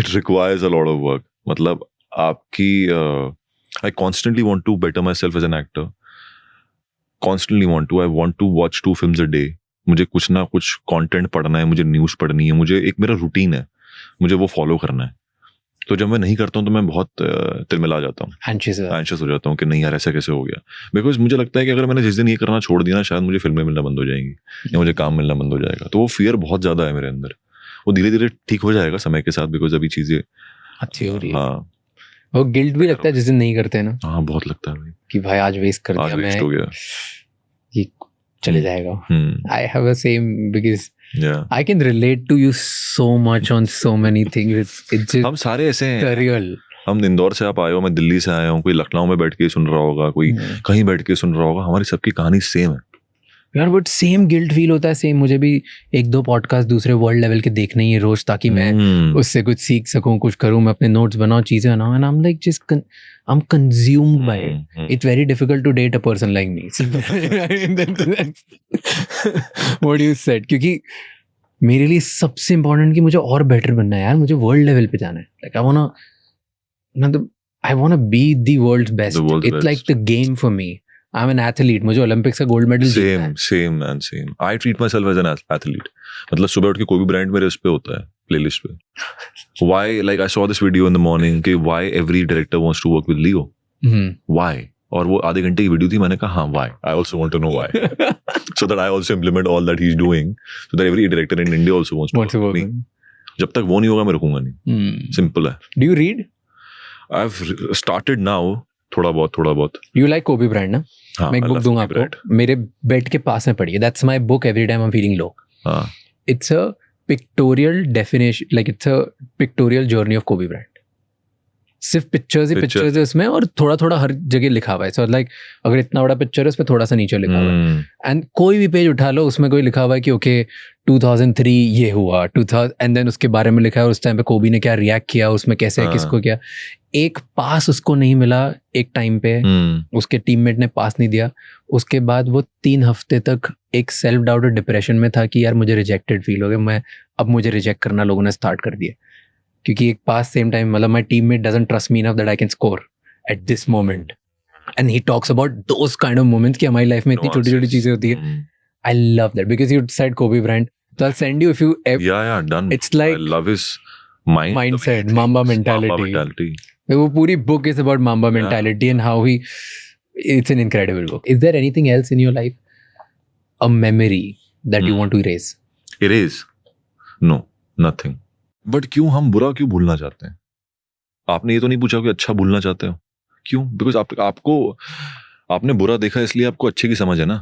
It requires a lot of work. मतलब आपकी I constantly want to better myself as an actor. Constantly want to. I want to watch 2 films a day. मुझे कुछ ना कुछ content पढ़ना है, मुझे news पढ़नी है, मुझे एक मेरा रूटीन है, मुझे वो फॉलो करना है. तो जब मैं नहीं करता हूँ तो मैं बहुत तिलमिला जाता हूँ, एंशियस हो जाता हूँ कि नहीं यार ऐसा कैसे हो गया. बिकॉज मुझे लगता है कि अगर मैंने जिस दिन ये करना छोड़ दिया ना, शायद मुझे फिल्में मिलना बंद हो जाएंगी या मुझे काम मिलना बंद हो जाएगा. तो वो फियर बहुत ज़्यादा है मेरे अंदर. वो धीरे धीरे ठीक हो जाएगा समय के साथ, बिकॉज अभी चीज़ें अच्छी हो रही है. हाँ. वो गिल्ट भी लगता है जिस दिन नहीं करते ना. हाँ बहुत लगता है भाई कि भाई आज वेस्ट कर दिया, मैं हो गया, ये चले जाएगा. I have a same because I can relate to you so much on so many things. It's just हम सारे ऐसे हैं. surreal. हम इंदौर से आप आए हो, मैं दिल्ली से आया हूँ, कोई लखनऊ में बैठ के सुन रहा होगा, कोई कहीं बैठ के सुन रहा होगा. हमारी सबकी कहानी सेम है यार. बट सेम गिल्ट फील होता है. सेम मुझे भी 1-2 पॉडकास्ट दूसरे वर्ल्ड लेवल के देखने ही है रोज, ताकि मैं उससे कुछ सीख सकूं, कुछ करूं, मैं अपने नोट्स बनाऊं, चीजें बनाऊं. And I am like just I'm consumed by it. It's very difficult to date a person like me. What you said. क्योंकि मेरे लिए सबसे इम्पोर्टेंट कि मुझे और बेटर बनना है यार. मुझे वर्ल्ड लेवल पे जाना है. Like I wanna be the world's best. It's like the game for me. I'm an athlete. मुझे ओलंपिक्स का गोल्ड मेडल जीतना है. Same man, same. I treat myself as an athlete. मतलब सुबह उठ के कोई भी ब्रांड मेरे उस पे होता है, प्लेलिस्ट पे. Why? Like I saw this video in the morning कि why every director wants to work with Leo. Why? और वो आधे घंटे की वीडियो थी. मैंने कहा हाँ why? I also want to know why. So that I also implement all that he's doing. So that every director in India also wants to work with me. जब तक वो नहीं होगा मैं रुकूंगा नहीं. Simple है. Do you read? I've started now. थोड़ा बहुत. You like Kobe Bryant ना? हाँ, मैं एक बुक दूंगा आपको. मेरे बेड के पास में पड़ी है. That's my book every time I'm feeling low. हाँ. It's a pictorial definition, like it's a pictorial journey of Kobe Bryant. सिर्फ पिक्चर्स है उसमें और थोड़ा हर जगह लिखा हुआ है. सो लाइक अगर इतना बड़ा पिक्चर है उस पर थोड़ा सा नीचे लिखा हुआ है. एंड कोई भी पेज उठा लो उसमें कोई लिखा हुआ है कि ओके 2003 ये हुआ 2000 एंड देन उसके बारे में लिखा है उस टाइम पे कोबी ने क्या रिएक्ट किया, उसमें कैसे किसको किया. एक पास उसको नहीं मिला एक टाइम पे, उसके टीममेट ने पास नहीं दिया. उसके बाद वो 3 हफ्ते तक एक सेल्फ डाउट और डिप्रेशन में था कि यार मुझे रिजेक्टेड फील हो गया, अब मुझे रिजेक्ट करना लोगों ने स्टार्ट कर दिया. क्योंकि एक पास सेम टाइम मतलब my teammate doesn't trust me enough that I can score at this moment. And he talks about those kind of moments कि हमारी लाइफ में इतनी छोटी छोटी चीजें होती है. I love that because you said कोबी Bryant. So I'll send you if you. Yeah, done. It's like I love his mindset, Mamba mentality. वो पूरी book is about Mamba mentality and how it's an incredible book. Is there anything else in your life, a memory that you want to erase? Erase? No, nothing. But क्यों हम बुरा क्यों भूलना चाहते हैं? आपने ये तो नहीं पूछा कि अच्छा भूलना चाहते हो क्यों? Because आपको आपने बुरा देखा इसलिए आपको अच्छे की समझ है ना.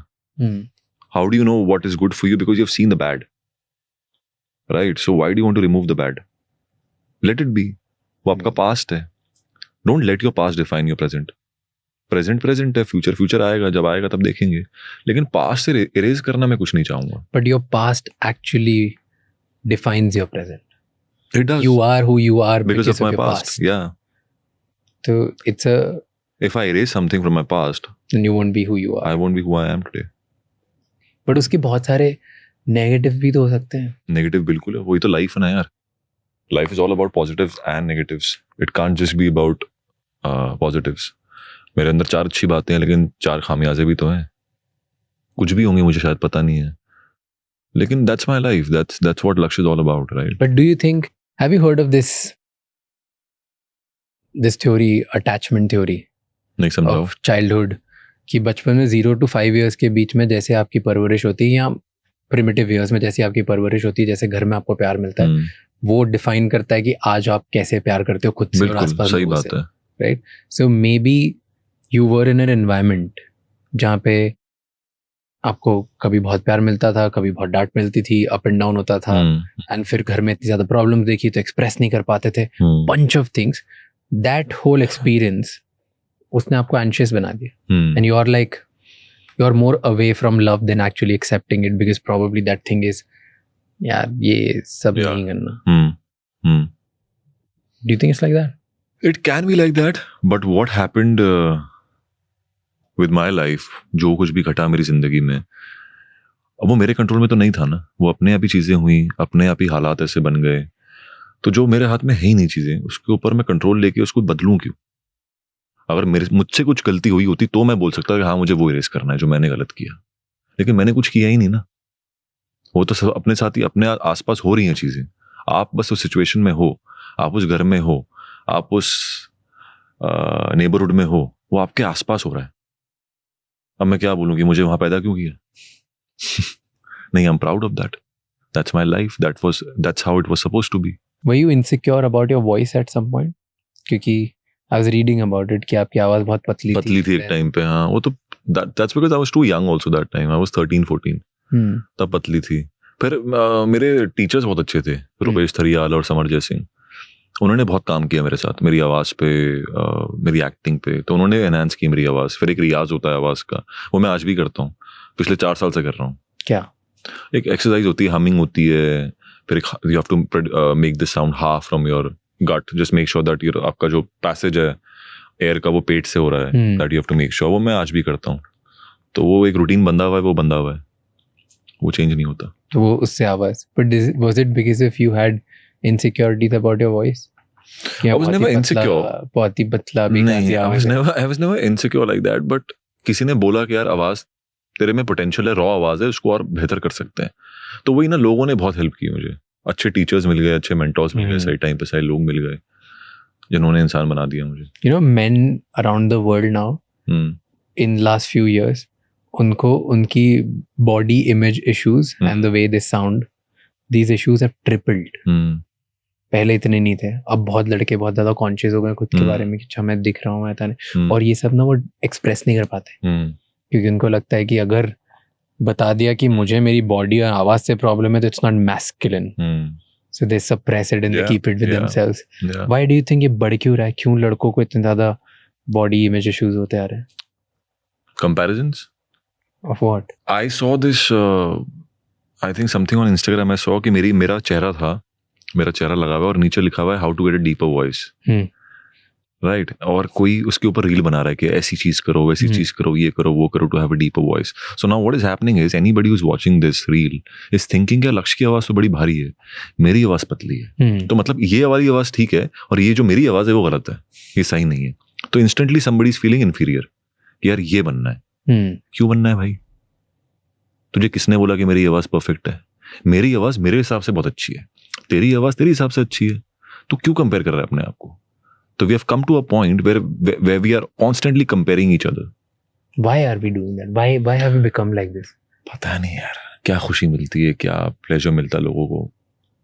How do you know what is good for you? Because you've seen the bad. Right? So why do you want to remove the bad? Let it be, वो आपका पास्ट है. Don't let your past define your present. Present है, future आएगा, जब आएगा तब देखेंगे. लेकिन पास्ट से इरेज करना मैं कुछ नहीं चाहूंगा. But your past actually defines your present. It does. You are who you are because of my your past. Yeah. So it's a, If I erase something from my past, then you won't be who you are. I won't be who I am today. But उसके बहुत सारे negative भी तो हो सकते हैं. Negative बिल्कुल है, वही तो लाइफ है ना यार. Life is all about positives and negatives. It can't just be about positives. मेरे अंदर 4 अच्छी बातें हैं, लेकिन 4 खामियाजे भी तो हैं. कुछ भी होंगे, मुझे शायद पता नहीं है, लेकिन that's my life. That's what Lakshya is all about, right? But do you think, have you heard of this theory, attachment theory नहीं समझाओ. of childhood, कि बचपन में 0 to 5 years के बीच में जैसे आपकी परवरिश होती है, या प्रिमिटिव years में जैसे आपकी परवरिश होती है, जैसे घर में आपको प्यार मिलता है, वो डिफाइन करता है कि आज आप कैसे प्यार करते हो खुद से और आसपास सही लोगों बात से. है. Right? So maybe you were in an environment जहाँ पे आपको कभी बहुत प्यार मिलता था, कभी बहुत डांट मिलती थी, अप एंड डाउन होता था, एंड फिर घर में इतनी ज्यादा प्रॉब्लम देखी तो एक्सप्रेस नहीं कर पाते थे, bunch of things. That whole experience उसने आपको anxious बना दिया, and you are like, you are more away from love than actually accepting it, because probably that thing is, यार ये सब नहीं करना. Do you think it's like that? It can be like that, but what happened with my life, जो कुछ भी घटा मेरी जिंदगी में, अब वो मेरे कंट्रोल में तो नहीं था ना. वो अपने आप ही चीजें हुई, अपने आप ही हालात ऐसे बन गए. तो जो मेरे हाथ में है ही नहीं चीजें, उसके ऊपर मैं कंट्रोल लेके उसको बदलूं क्यों? अगर मुझसे कुछ गलती हुई होती तो मैं बोल सकता कि हाँ मुझे वो इरेज करना है जो मैंने गलत किया, लेकिन मैंने कुछ किया ही नहीं ना. वो तो सब अपने साथ ही अपने आसपास हो रही हैं चीजें. आप बस उस सिचुएशन में हो, आप उस घर में हो, आप उस नेबरहुड में हो, वो आपके आसपास हो रहा है. अब मैं क्या बोलूं कि मुझे वहां पैदा क्यों किया? नहीं, I am proud of that. That's my life. That's how it was supposed to be. Were you insecure about your voice at some point? क्योंकि I was reading about it कि आपकी आवाज बहुत पतली थी एक टाइम पे. हाँ, वो तो that's because I was too young also that time. I was 13-14. तब पतली थी. फिर मेरे टीचर्स बहुत अच्छे थे, रुपेश थरियाल और समर जय सिंह. उन्होंने बहुत काम किया मेरे साथ, मेरी आवाज़ पे, मेरी एक्टिंग पे. तो उन्होंने एनहांस की मेरी आवाज़. फिर एक रियाज होता है आवाज़ का, वो मैं आज भी करता हूँ, पिछले 4 साल से कर रहा हूँ. क्या? एक एक्सरसाइज होती है, हमिंग होती है. फिर you have to make this sound half from your gut. Just make sure that आपका जो पैसेज है एयर का वो पेट से हो रहा है. That you have to make sure. वो मैं आज भी करता हूँ. तो वो एक रूटीन बंधा हुआ है, वो बंधा हुआ है, वो चेंज नहीं होता. तो वो उससे आवाज. But was it because if you had insecurities about your voice? I was never insecure. बहुत ही पतला भी नहीं, I was never insecure like that. But किसी ने बोला कि यार आवाज तेरे में पोटेंशियल है, रॉ आवाज है, उसको और बेहतर कर सकते हैं. तो वही ना, लोगों ने बहुत हेल्प की मुझे. अच्छे टीचर्स मिल गए, अच्छे मेंटर्स मिल गए, सही टाइम पे सही लोग मिल गए, जिन्होंने इंसान बना दिया मुझे. You know, men around the world now, in last few years, उनको उनकी body image issues and the way they sound, these issues have tripled. पहले इतने नहीं थे. अब बहुत लड़के बहुत ज्यादा कॉन्शियस हो गए खुद के बारे में कि अच्छा मैं दिख रहा हूँ, मैं नहीं. और ये सब ना वो एक्सप्रेस नहीं कर पाते, क्योंकि उनको लगता है कि अगर बता दिया कि मुझे मेरी बॉडी और आवाज से प्रॉब्लम है तो it's not masculine, so they suppress it and they keep it with themselves. Why do you think ये बढ़ क्यों रहा है? क्यों लड़कों को इतने ज्यादा बॉडी इमेज इश्यूज होते आ रहे हैं? Comparisons of what? I saw this, I think something on Instagram. I saw कि मेरा चेहरा लगा हुआ है और नीचे लिखा हुआ है how to get a deeper voice, right? और कोई उसके ऊपर रील बना रहा है कि ऐसी चीज करो, वैसी चीज करो, ये करो, वो करो, to have a deeper voice. So now what is happening is anybody who is watching this reel is thinking Lakshya की आवाज तो बड़ी भारी है, मेरी आवाज पतली है, तो मतलब ये वाली आवाज ठीक है और ये जो मेरी आवाज है वो गलत है, ये सही नहीं है. तो instantly somebody is feeling inferior कि यार ये बनना है. क्यों बनना है भाई? तुझे किसने बोला कि मेरी आवाज परफेक्ट है? मेरी आवाज मेरे हिसाब से बहुत अच्छी है, तेरी आवाज तेरे हिसाब से अच्छी है. तो क्यों कंपेयर कर रहा है अपने आप को? So we have come to a point where we are constantly comparing each other. Why are we doing that? Why have we become like this? पता नहीं यार, क्या खुशी मिलती है, क्या प्लेजर मिलता है लोगों को.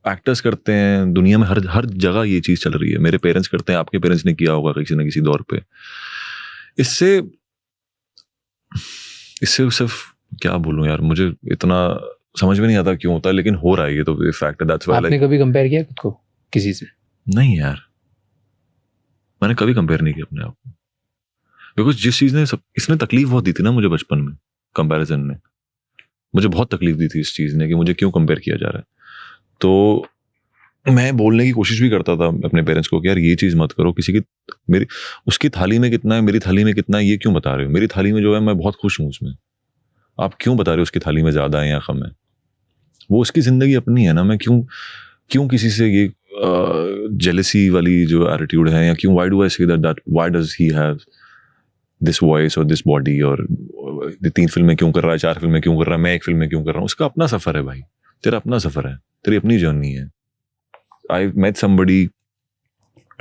एक्टर्स करते हैं दुनिया में, हर जगह ये चीज चल रही है. मेरे पेरेंट्स करते हैं, आपके पेरेंट्स ने किया होगा किसी न किसी दौर पे. इससे सिर्फ क्या बोलूं यार, मुझे इतना समझ में नहीं आता क्यों होता है, लेकिन हो रहा है, ये तो फैक्ट है. दैट्स व्हाई आपने कभी कंपेयर किया खुद को किसी से? नहीं यार, मैंने कभी कंपेयर नहीं किया अपने आप को, बिकॉज जिस चीज ने इसने तकलीफ बहुत दी थी ना मुझे बचपन में, कंपैरिजन ने मुझे बहुत तकलीफ दी थी इस चीज ने कि मुझे क्यों कंपेयर किया जा रहा है. तो मैं बोलने की कोशिश भी करता था अपने पेरेंट्स को कि यार ये चीज मत करो, किसी की मेरी उसकी थाली में कितना है, मेरी थाली में कितना है, ये क्यों बता रहे हो? मेरी थाली में जो है मैं बहुत खुश हूँ उसमें, आप क्यों बता रहे हो उसकी थाली में ज्यादा है या कम है? वो उसकी जिंदगी अपनी है ना, मैं क्यों किसी से ये जेलसी वाली जो एटीट्यूड है, या क्यों why do I say that why does he have this voice और दिस बॉडी, और 3 फिल्में क्यों कर रहा है, 4 फिल्में क्यों कर रहा है, मैं 1 फिल्म में क्यों कर रहा हूँ? उसका अपना सफर है भाई, तेरा अपना सफर है, तेरी अपनी जर्नी है. I met somebody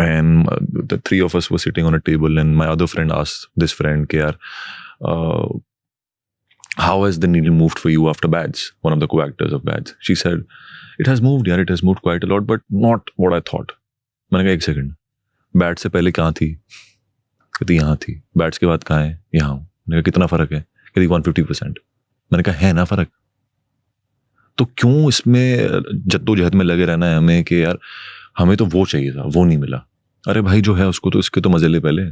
and the 3 of us were sitting on a table and my other friend asked this friend कि यार how has the needle moved for you after Bads, one of the co-actors of Bads. She said it has moved यार, it has moved quite a lot but not what I thought. मैंने कहा 1 second, Bads से पहले कहाँ थी? कहती यहाँ थी. Bads के बाद कहाँ है? यहाँ हूँ. मैंने कहा कितना फर्क है? कहती 150%. मैंने कहा है ना फर्क, तो क्यों इसमें जद्दोजहद में लगे रहना है हमें कि यार हमें तो वो चाहिए था, वो नहीं मिला. अरे भाई जो है उसको तो इसके तो मजे ले पहले,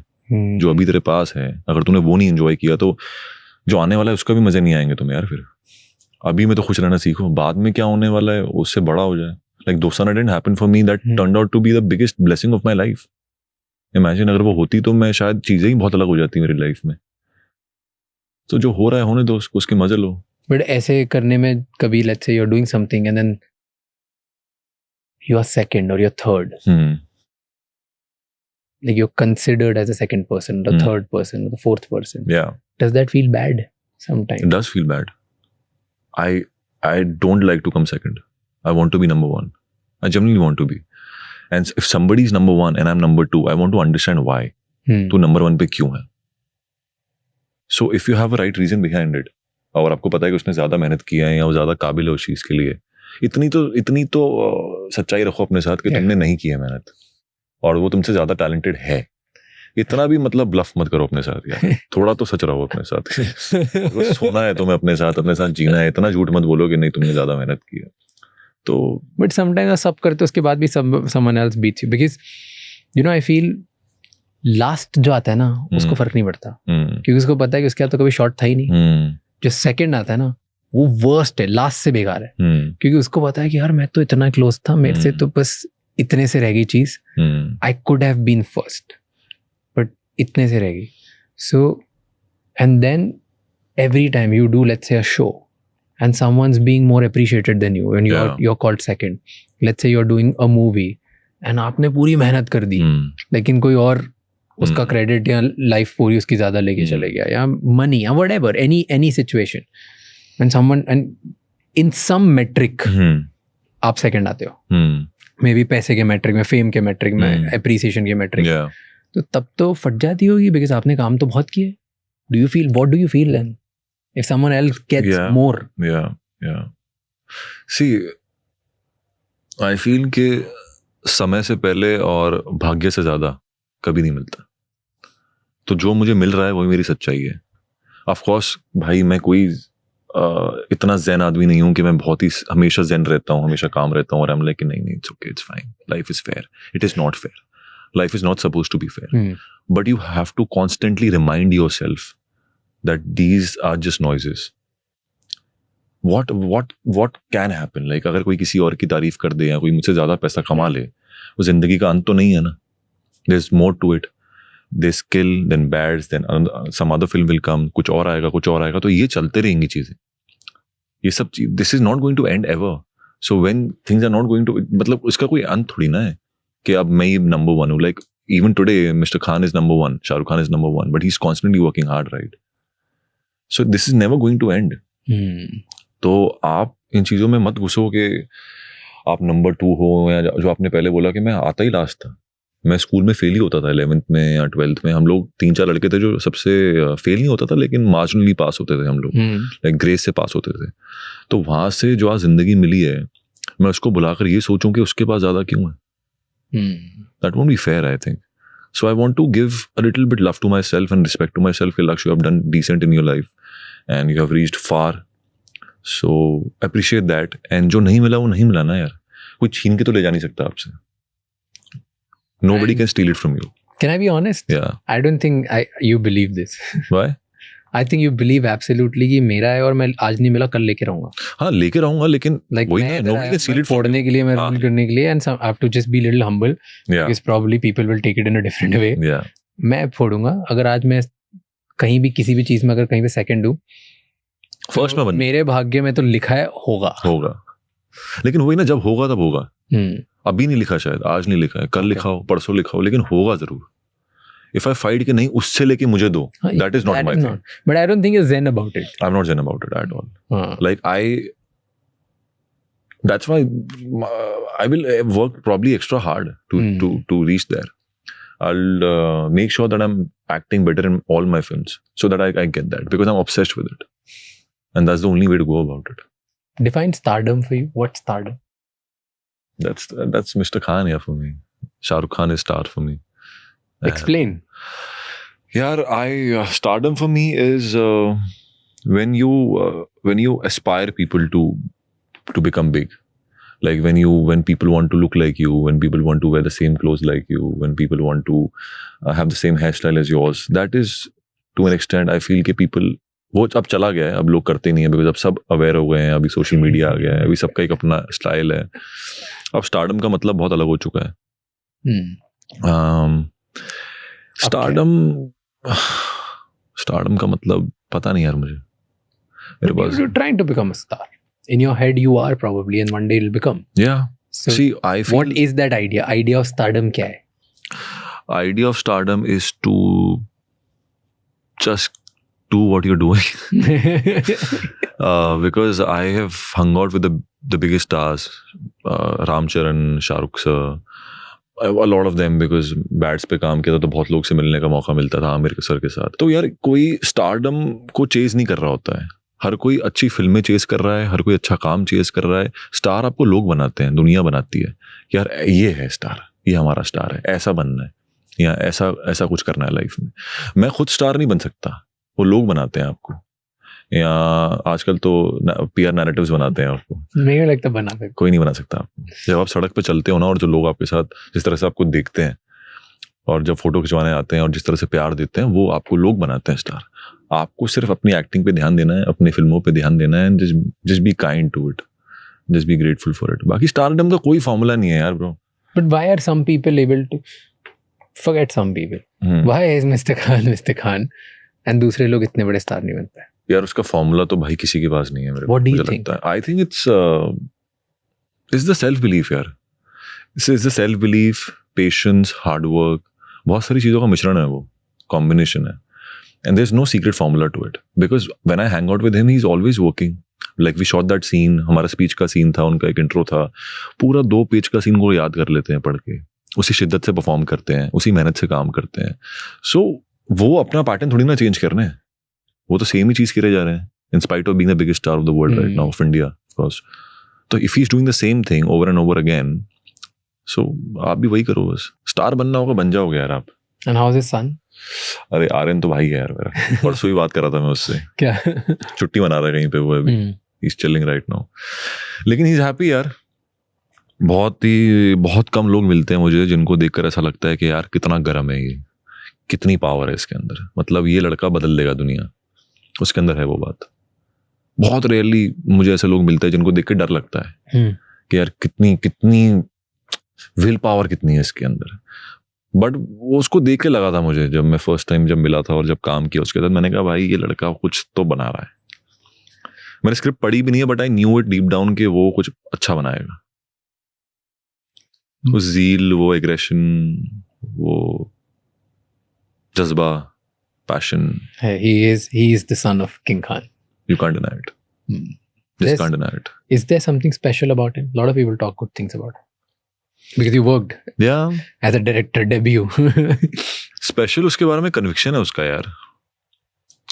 जो अभी तेरे पास है. अगर तूने वो नहीं एंजॉय किया तो जो आने वाला है उसका भी मजे नहीं आएंगे तुम्हें यार. फिर अभी में तो खुश रहना सीखो, बाद में क्या होने वाला है उससे बड़ा हो जाए. Like Dostana didn't happen for me, that turned out to be the biggest blessing of my life. Imagine अगर वो होती तो मैं शायद चीजें ही बहुत अलग हो जाती मेरी लाइफ में. तो जो हो रहा है होने दो, उसके मजे लो. बट ऐसे करने में कभी let's say you are doing something and then you are second or you're third, like you're considered as a second person, the third person, or the fourth person. Yeah. Does that feel bad sometimes? It does feel bad. I don't like to come second. I want to be number 1. I genuinely want to be. And if somebody is number 1 and I'm number 2, I want to understand why. तू number 1 पे क्यों है? So if you have a right reason behind it, और आपको पता है कि उसने ज्यादा मेहनत किया है या वो ज्यादा काबिल है उस चीज के लिए, इतनी तो सच्चाई रखो अपने साथ कि तुमने नहीं की है मेहनत और वो तुमसे ज्यादा टैलेंटेड है. इतना भी मतलब ब्लफ मत करो अपने साथ यार, थोड़ा तो सच रहो अपने साथ. सोना है तुम्हें अपने साथ जीना है, इतना झूठ मत बोलो कि नहीं तुमने ज्यादा मेहनत की है. तो बट समटाइम्स सब करते उसके बाद भी someone else beats you, because you know I feel last जो आता है ना उसको फर्क नहीं पड़ता, क्योंकि उसको पता है कि उसके बाद तो कभी शॉट था ही नहीं. जो सेकंड आता है ना वो वर्स्ट है, लास्ट से बेकार है, क्योंकि उसको पता है कि यार मैं तो इतना क्लोज था, मेरे से तो बस इतने से रह गई चीज. I could have been first but इतने से रह गई. So and then every time you do let's say a show and someone's being more appreciated than you and you're called second, let's say you're doing a movie and आपने पूरी मेहनत कर दी लेकिन कोई और उसका क्रेडिट या लाइफ पूरी उसकी ज्यादा लेके चले गया या मनी या whatever, any situation, and someone and in some metric आप सेकंड आते हो, मे बी पैसे के मैट्रिक में, फेम के मैट्रिक में, एप्रिसिएशन के मैट्रिक, तो तब तो फट जाती होगी बिकॉज आपने काम तो बहुत किए. What do you feel then if someone else gets more? See, I feel कि समय से पहले और भाग्य से ज्यादा कभी नहीं मिलता. तो जो मुझे मिल रहा है वही मेरी सच्चाई है. ऑफ कोर्स भाई मैं कोई इतना ज़ेन आदमी नहीं हूँ कि मैं बहुत ही हमेशा ज़ेन रहता हूँ, हमेशा काम रहता हूँ और I'm like नहीं it's okay, it's fine, life is fair. It is not fair. Life is not supposed to be fair. But you have to constantly remind yourself that these are just noises. What can happen? Like अगर कोई किसी और की तारीफ कर दे या कोई मुझसे ज़्यादा पैसा कमा ले, वो जिंदगी का अंत तो नहीं है ना. There's more to it. There's skill, then bads, then some other film will come. कुछ और आएगा, तो ये चलते रहेंगी चीज़ें. ये सब चीज़, this is not going to end ever. So when things are not going to, मतलब उसका कोई अंत थोड़ी ना है कि अब मैं ही नंबर 1 हूँ. Like even today mister Khan is number 1, Shahrukh Khan is number 1, but he is constantly working hard, right? So this is never going to end. तो आप इन चीज़ों में मत घुसो कि आप नंबर 2 हो, या जो आपने पहले बोला कि मैं आता ही लास्ट था. मैं स्कूल में फेल ही होता था 11th में या 12th में. हम लोग 3-4 लड़के थे जो सबसे फेल नहीं होता था लेकिन मार्जिनली पास होते थे हम लोग, लाइक ग्रेस से पास होते थे. तो वहाँ से जो आज जिंदगी मिली है, मैं उसको बुलाकर ये सोचूं कि उसके पास ज़्यादा क्यों है. That won't be fair, I think. So I want to give a little bit love to myself and respect to myself. Laksh, you have done decent in your life and you have reached far. So appreciate that. And जो नहीं मिला वो नहीं मिला ना यार. कोई छीन के तो ले जा नहीं सकता आपसे. Nobody can steal it from you. Can I be honest? Yeah. I don't think you believe this. Why? I think you believe absolutely कि मेरा है और मैं आज नहीं मिला कल लेके रहूंगा. हाँ लेके रहूंगा लेकिन Like वही मैं ना, nobody can steal it from फोड़ने के लिए, मैं हाँ. रूल करने के लिए, and some I have to just be little humble Yeah. because probably people will take it in a different way. Yeah. मैं फोड़ूंगा. अगर आज मैं कहीं भी किसी भी चीज में अगर कहीं पे सेकंड दूं, फर्स्ट में बन मेरे भाग्य में तो लिखा है होगा. लेकिन वही ना, जब होगा तब होगा. हम्म. अभी नहीं लिखा, शायद आज नहीं लिखा है, कल लिखा हो, परसों लिखा हो, लेकिन होगा जरूर. इफ आई फाइट कि नहीं उससे लेके मुझे दो, that is not my thing. But I don't think you're zen about it. I am not zen about it at all. Like that's why I will work probably extra hard to reach there. I'll make sure that I'm acting better in all my films so that I get that, because I'm obsessed with it, and that's the only way to go about it. Define stardom for you. What's stardom? That's Mr. Khan here for me. Shah Rukh Khan is star for me. Explain. Yeah, stardom for me is when you aspire people to become big. Like when people want to look like you, when people want to wear the same clothes like you, when people want to have the same hairstyle as yours. That is, to an extent, I feel कि people वो अब चला गया है, अब लोग करते नहीं है, बिकॉज अब सब अवेयर हो गए हैं, अभी सोशल मीडिया आ गया है, अभी सबका एक अपना स्टाइल है. अब स्टारडम का मतलब बहुत अलग हो चुका है. स्टारडम का मतलब पता नहीं यार मुझे. मेरे पास You're trying to become a star. In your head you are probably, and one day you'll become. Yeah. So See, I feel what is that idea? Idea of stardom क्या है? Idea of stardom is to just do what you're doing. Because I have hung out with the biggest stars, Ram Charan, Shah Rukh sir, a lot of them, because bats पे काम किया था तो बहुत लोग से मिलने का मौका मिलता था आमिर सर के साथ. तो यार कोई स्टारडम को चेज नहीं कर रहा होता है. हर कोई अच्छी फिल्में चेज कर रहा है, हर कोई अच्छा काम चेज कर रहा है. स्टार आपको लोग बनाते हैं, दुनिया बनाती है. यार ये है स्टार, ये हमारा स्टार है, ऐसा बनना है या ऐसा कुछ करना है लाइफ में. मैं खुद स्टार नहीं बन सकता, वो लोग बनाते हैं आपको. या आजकल तो PR नैरेटिव्स बनाते हैं आपको. नहीं लगता बना सकता. कोई नहीं बना सकता आपको. जब आप सड़क पे चलते हो ना, और जो लोग आपके साथ जिस तरह से आपको देखते हैं, और जब फोटो खिंचवाने आते हैं और जिस तरह से प्यार देते हैं, वो आपको लोग बनाते हैं स्टार. आपको सिर्फ अपनी एक्टिंग पे ध्यान देना है, अपनी फिल्मों पे ध्यान देना है, just be kind to it, just be grateful for it. बाकी स्टारडम का कोई फॉर्मूला नहीं है यार bro. But why are some people able to forget some people? Why is Mr. Khan and दूसरे लोग इतने बड़े स्टार नहीं बनते? यार उसका फॉर्मूला तो भाई किसी के पास नहीं है मेरे. What do you मुझे think? लगता है, I think it's the self belief यार. This is the self belief, patience, hard work. बहुत सारी चीज़ों का मिश्रण है, वो कॉम्बिनेशन है. And there's no secret formula to it, because when I hang out with him, he's always working. Like we shot that scene, हमारा speech का सीन था, उनका एक इंट्रो था, पूरा 2 पेज का सीन को याद कर लेते हैं पढ़ के, उसी शिद्दत से परफॉर्म करते हैं, उसी मेहनत से काम करते हैं. So वो अपना पैटर्न थोड़ी ना चेंज करने हैं, वो तो सेम ही चीज़ करे जा रहे हैं, in spite of being the biggest star of the world right now, of India, of course. तो if he's doing the same thing over and over again, so आप भी वही करो बस. स्टार बनना होगा, बन जाओगे यार आप. And how's his son? अरे आर्यन तो भाई है यार मेरा. परसों ही बात कर रहा था मैं उससे. क्या? छुट्टी मना रहा है कहीं पे वो अभी. He's chilling right now. लेकिन he's happy यार. बहुत कम लोग मिलते हैं मुझे जिनको देखकर ऐसा लगता है कि यार कितना गर्म है ये, कितनी पावर है इसके अंदर, मतलब ये लड़का बदल देगा दुनिया. उसके अंदर है वो बात. बहुत रेयरली मुझे ऐसे लोग मिलते हैं जिनको देख के डर लगता है कि यार कितनी विल पावर कितनी है इसके अंदर. बट वो उसको देख के लगा था मुझे, जब मैं फर्स्ट टाइम जब मिला था और जब काम किया उसके साथ, मैंने कहा भाई ये लड़का कुछ तो बना रहा है. मैंने स्क्रिप्ट पढ़ी भी नहीं है, but I knew it deep down कि वो कुछ अच्छा बनाएगा. वो ज़ील, वो एग्रेशन, वो जज्बा, passion. He is the son of King Khan. You can't deny it. Just can't deny it. Is there something special about him? A lot of people talk good things about him. Because you worked as a director debut. Special उसके बारे में conviction है उसका यार.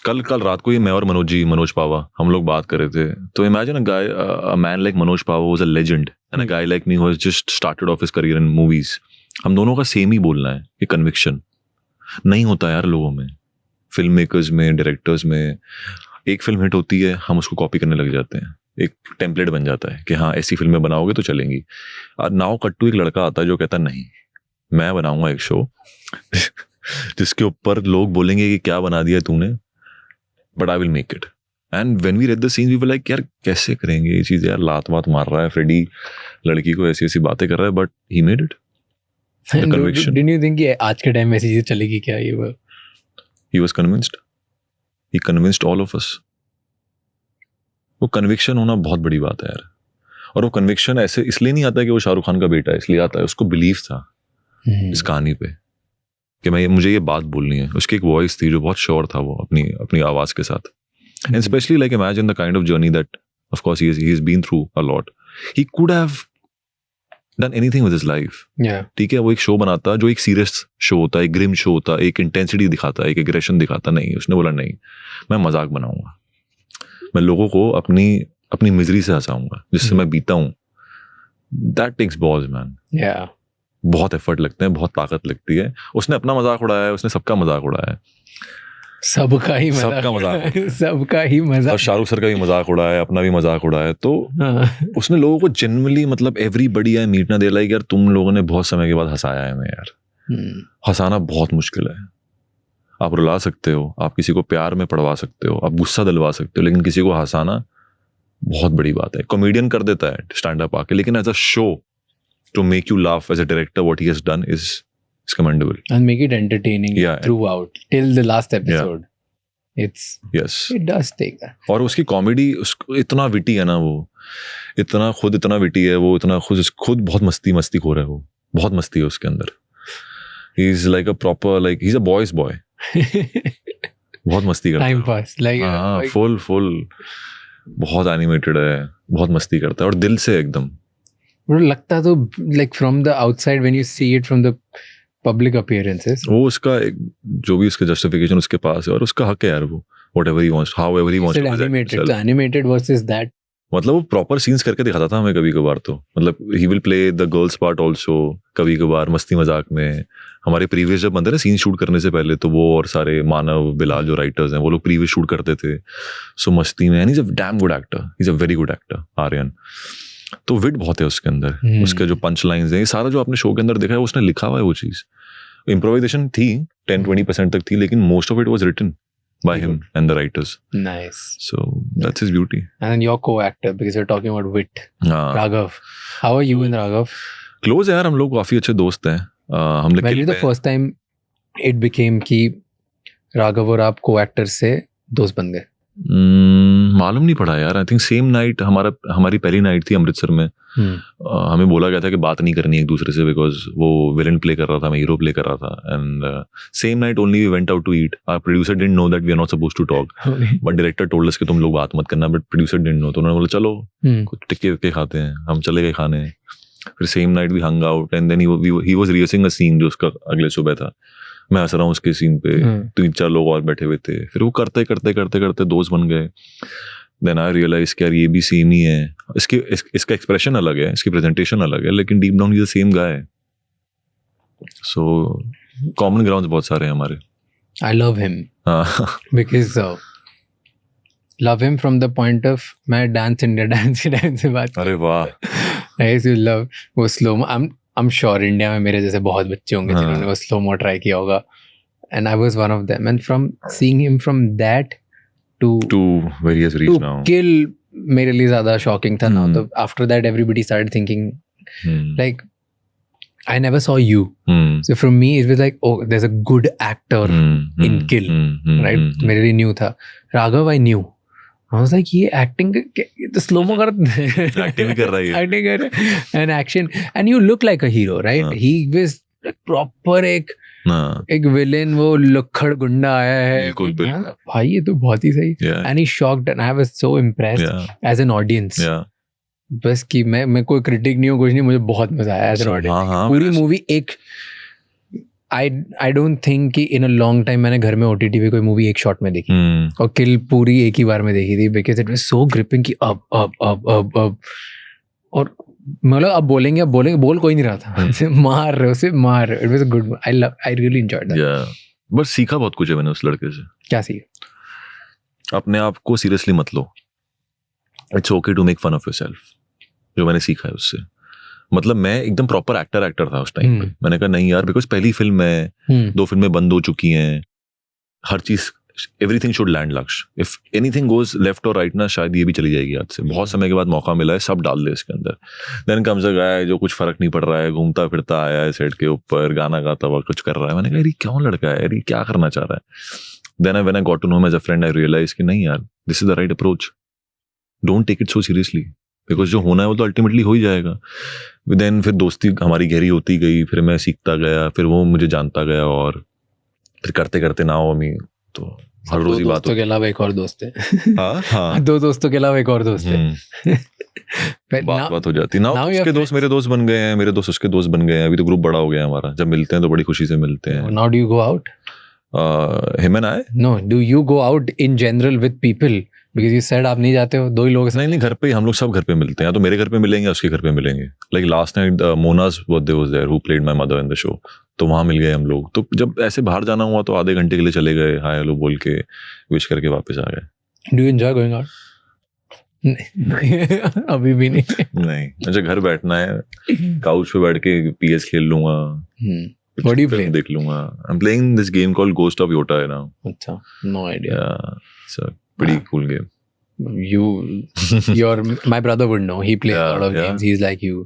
कल रात को ही मैं और मनोज पावा हम लोग बात कर रहे थे. तो imagine a man like Manoj Pava was a legend and a guy like me who has just started off his career in movies. हम दोनों का सेम ही बोलना है कि कन्विक्शन नहीं होता यार लोगों में, फिल्म मेकर्स में, डायरेक्टर्स में. एक फिल्म हिट होती है, हम उसको कॉपी करने लग जाते हैं. एक टेम्पलेट बन जाता है कि हाँ ऐसी फिल्में बनाओगे तो चलेंगी। और नाउ कट टू एक लड़का आता है जो कहता है नहीं, मैं बनाऊंगा एक शो जिसके ऊपर लोग बोलेंगे कि क्या बना दिया तूने, but I will make it. And when we read the scene we were like यार कैसे करेंगे ये चीज़, यार लात वात मार रहा है फ्रेडी लड़की को, ऐसी ऐसी बातें कर रहा है, but he made it. Didn't you think कि आज के टाइम में ऐसी चीजें चलेगी क्या? ये वो He was convinced. He convinced all of us. वो कन्विक्शन होना बहुत बड़ी बात है यार। और वो कन्विक्शन ऐसे इसलिए नहीं आता कि वो शाहरुख खान का बेटा है, इसलिए आता है उसको बिलीव था इस कहानी पे कि मुझे ये बात बोलनी है। उसकी एक वॉइस थी जो बहुत श्योर था वो अपनी आवाज के साथ। And specially like imagine the kind of journey that of course he has been through a lot. He could have done anything with his life. ठीक है, वो एक शो बनाता जो एक सीरियस शो होता, एक ग्रिम शो होता, एक इंटेंसिटी दिखाता, एक एग्रेशन दिखाता। नहीं, उसने बोला नहीं, मैं मजाक बनाऊंगा, मैं लोगों को अपनी मिजरी से हंसाऊंगा जिससे मैं बीता हूँ। That takes balls man. बहुत एफर्ट लगते हैं, बहुत ताकत लगती है। उसने अपना मजाक उड़ाया है, उसने सबका मजाक उड़ाया है, सबका ही मजाक और शाहरुख सर का भी मजाक उड़ाया है, अपना भी मजाक उड़ाया है। तो उसने लोगों को जनरली मतलब एवरीबडी आई मीट ना दे लाइक यार तुम लोगों ने बहुत समय के बाद हंसाया है मैं यार। हंसाना बहुत मुश्किल है। आप रुला सकते हो, आप किसी को प्यार में पड़वा सकते हो, आप गुस्सा दिलवा सकते हो, लेकिन किसी को हंसाना बहुत बड़ी बात है। कॉमेडियन कर देता है स्टैंड अप आके, लेकिन as a show to make you laugh as a director what he has done is commendable and make it entertaining throughout till the last episode. It does take that. और उसकी comedy इतना witty है ना, वो इतना witty है, वो इतना खुद बहुत मस्ती खोर है, वो बहुत मस्ती है उसके अंदर। he is like a proper like he's a boy's boy. बहुत मस्ती करता है, टाइम पास like फुल बहुत एनिमेटेड है, बहुत मस्ती करता है और दिल से एकदम। लगता तो like from the outside when you see it from the public appearances, वो उसका जो भी उसका जस्टिफिकेशन उसके पास है और उसका हक है यार, वो whatever he wants, however he wants to present himself. Animated versus that, मतलब वो प्रॉपर सीन्स करके दिखाता था हमें कभी कभार। तो मतलब he will play the girls part also कभी कभार मस्ती मजाक में। हमारे प्रीवियस जब बनते ना सीन शूट करने से पहले, तो वो और सारे मानव बिलाल जो राइटर्स हैं वो लोग प्रीवियस शूट करते थे सो मस्ती में। And he is a damn good actor, he is a very good actor Aryan. तो विट बहुत है उसके अंदर, उसके जो पंच लाइन्स हैं, ये सारा जो आपने शो के अंदर देखा है उसने लिखा हुआ है वो चीज़। इम्प्रोवाइजेशन थी 10-20% तक थी, लेकिन most of it was written by him and the writers. Nice. So that's his beauty. And then your co-actor, because you're talking about wit, Raghav. How are you and Raghav? Close है यार, हम लोग काफी अच्छे दोस्त हैं। हम लोग When was the first time it became कि राघव और आप co-actors से दोस्त बन गए? मालूम नहीं पड़ा यार। आई थिंक सेम नाइट हमारी पहली नाइट थी अमृतसर में। हमें बोला गया था कि बात नहीं करनी एक दूसरे से, बिकॉज वो विलन प्ले कर रहा था, मैं हीरो प्ले कर रहा था। And same night only we went out to eat. Our producer didn't know that we are not supposed to talk, but director told us कि तुम लोग बात मत करना, बट प्रोड्यूसर डिडंट नो। तो उन्होंने बोला चलो कुछ टिक्के विक्के खाते हैं। हम चले गए खाने। फिर same night we hung out and then he was rehearsing a scene जो उसका अगले सुबह था। मैं हंस रहा हूँ उसके सीन पे, 3-4 लोग और बैठे हुए थे। फिर वो करते करते दोस्त बन गए। देन आई रियलाइज कि यार ये भी सेम ही है। इसका एक्सप्रेशन अलग है, इसकी प्रेजेंटेशन अलग है, लेकिन deep down he the same guy है। सो कॉमन ग्राउंड्स बहुत सारे हैं हमारे। I love him because love him from the point of मैं डांस से बात। अरे वाह, आई लव वो स्लो। I'm sure इंडिया में मेरे जैसे बहुत बच्चे होंगे जिन्होंने वो स्लो मो ट्राई किया होगा, and I was one of them. And from seeing him from that to where he has reached now, kill मेरे लिए ज़्यादा shocking था ना। तो after that everybody started thinking like I never saw you. So from me it was like, oh, there's a good actor in Kill, right? मेरे लिए new था। Raghav I knew. I was like, ये acting तो slow mo कर acting भी कर रहा है, acting कर रहा है, and action, and you look like a hero, right? He was like proper एक villain, वो लुक्खड़ गुंडा आया है। बिल्कुल भाई ये तो बहुत ही सही। And he shocked and I was so impressed as an audience. बस कि मैं कोई क्रिटिक नहीं हूँ, कुछ नहीं, मुझे बहुत मजा आया as an audience। पूरी मूवी एक I don't think कि in a long time मैंने घर में OTT पे कोई मूवी एक शॉट में देखी, और किल पूरी एक ही बार में देखी थी, because it was so gripping कि अब और मतलब अब बोलेंगे बोल कोई नहीं रहा था, उसे मार। It was a good, I really enjoyed that. Yeah, बस सीखा बहुत कुछ है मैंने उस लड़के से। क्या सीखा? अपने आप को सीरियसली मत लो। It's okay to make fun of yourself, जो मैंने सीखा है उससे। मतलब मैं एकदम प्रॉपर एक्टर था उस टाइम पे। मैंने कहा नहीं यार, बिकॉज पहली फिल्म है, 2 फिल्में बंद हो चुकी हैं, हर चीज एवरीथिंग शुड लैंड लक्ष्य। इफ एनीथिंग गोज लेफ्ट और राइट ना, शायद ये भी चली जाएगी हाथ से। बहुत समय के बाद मौका मिला है, सब डाल दे इसके अंदर। देन कम्स अ गाय जो कुछ फर्क नहीं पड़ रहा है, घूमता फिरता आया है सेट के ऊपर, गाना गाता हुआ कुछ कर रहा है। मैंने कहा यार क्यों लड़का है यार, क्या करना चाह रहा है। Then when I got to know him as a friend, I realise कि नहीं यार, this is the right approach, don't take it so seriously, because जो होना है वो तो अल्टीमेटली हो ही जाएगा। देन फिर दोस्ती हमारी गहरी होती गई, फिर मैं सीखता गया, फिर वो मुझे जानता गया, और फिर करते करते नाउ मी तो हर रोज ही बात दोस्तों के अलावा एक और दोस्त है। हाँ 2 दोस्तों के अलावा एक और दोस्त है। बात हो जाती ना। उसके दोस्त मेरे दोस्त बन गए हैं, मेरे दोस्त उसके दोस्त बन गए हैं। अभी तो ग्रुप बड़ा हो गया है हमारा, जब मिलते हैं तो बड़ी खुशी से मिलते हैं। Now do you go out? Him and I? No, do you go out in general with people? Because you said आप नहीं जाते हो, 2 ही लोग। नहीं, घर पे हम लोग सब घर पे मिलते हैं, तो मेरे घर पे मिलेंगे, उसके घर पे मिलेंगे। Like last night Mona's birthday was there, who played my mother in the show, तो वहाँ मिल गए हम लोग। तो जब ऐसे बाहर जाना हुआ तो आधे घंटे के लिए चले गए, हाय हेलो बोल के विश करके वापस आ गए। Do you enjoy going out? अभी भी नहीं। मुझे घर बैठना है, काउच पे बैठ के PS खेल लूंगा, What do you play? देख लूंगा। I'm playing this game called Ghost of Yota now. अच्छा, no idea. Yeah, it's a pretty cool game. My brother would know. He plays a lot of Yeah. games. He's like you,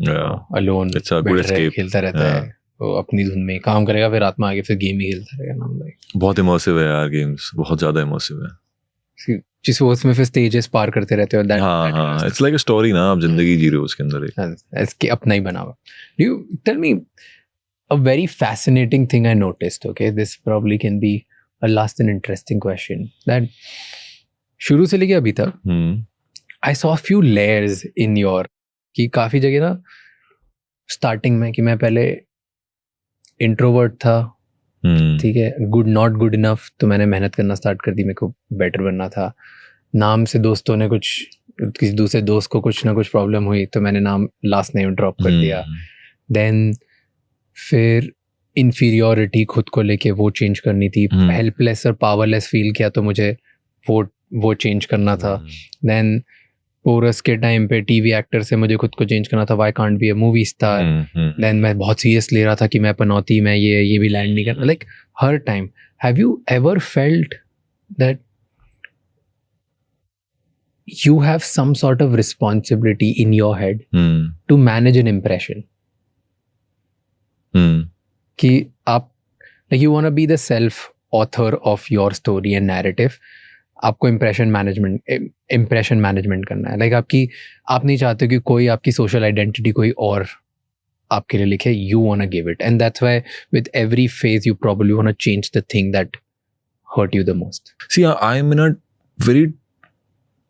Yeah, alone. it's a good escape. खेलता रहता है, वो अपनी धुन में काम करेगा, फिर रात में आके फिर गेम ही खेलता रहेगा ना। लाइक बहुत इमर्सिव है यार गेम्स, बहुत ज्यादा इमर्सिव है। जिस वो उसमें फिर स्टेजेस पार करते रहते हो। हाँ, इट्स लाइक अ स्टोरी ना, आप जिंदगी जी रहे हो उसके अंदर एक। इसके अपना ही बना हुआ। You tell me a very fascinating thing I noticed. Okay, this probably can be a last and interesting question. That शुरू से लेके अभी तक I saw a few layers in your, कि काफी जगह ना स्टार्टिंग में कि मैं पहले इंट्रोवर्ट था, ठीक है, नॉट गुड इनफ, तो मैंने मेहनत करना स्टार्ट कर दी, मेरे को बेटर बनना था। नाम से दोस्तों ने किसी दूसरे दोस्त को कुछ ना कुछ प्रॉब्लम हुई तो मैंने नाम लास्ट नेम ड्रॉप कर दिया। देन फिर इन्फीरियोरिटी खुद को लेके वो चेंज करनी थी, हेल्पलेस और पावरलेस फील किया तो मुझे वो चेंज करना था। देन पोरस के टाइम पे टीवी एक्टर से मुझे खुद को चेंज करना था, why can't be a movie star. Then मैं बहुत सीरियस ले रहा था कि मैं पनौती, मैं ये भी लैंड नहीं करना। Like her time, have you ever felt that you have some sort of responsibility in your head to manage an impression? कि आप like you want to be the self author of your story and narrative, आपको impression management करना है। like आप नहीं चाहते कि कोई आपकी social identity कोई और आपके लिए लिखे, you want to give it, and that's why with every phase you probably want to change the thing that hurt you the most. See,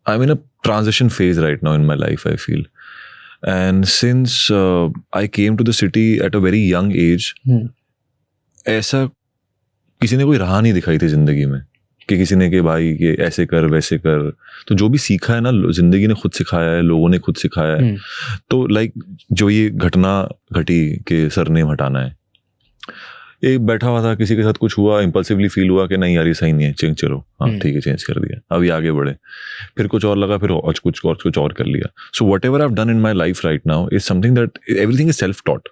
I'm in a transition phase right now in my life, I feel. And since I came to the city at a very young age, ऐसा किसी ने कोई राह नहीं दिखाई थी जिंदगी में कि किसी ने कि भाई ये ऐसे कर वैसे कर। तो जो भी सीखा है ना, जिंदगी ने खुद सिखाया है, लोगों ने खुद सिखाया है। तो लाइक जो ये घटना घटी कि सरनेम हटाना है, एक बैठा हुआ था, किसी के साथ कुछ हुआ, इम्पल्सिवली फील हुआ कि नहीं यार ये सही नहीं है, चेंज करो। हाँ ठीक है, चेंज कर दिया, अभी आगे बढ़े। फिर कुछ और लगा, फिर कुछ और कर लिया। So whatever I have done in my life right now is something that everything is self taught,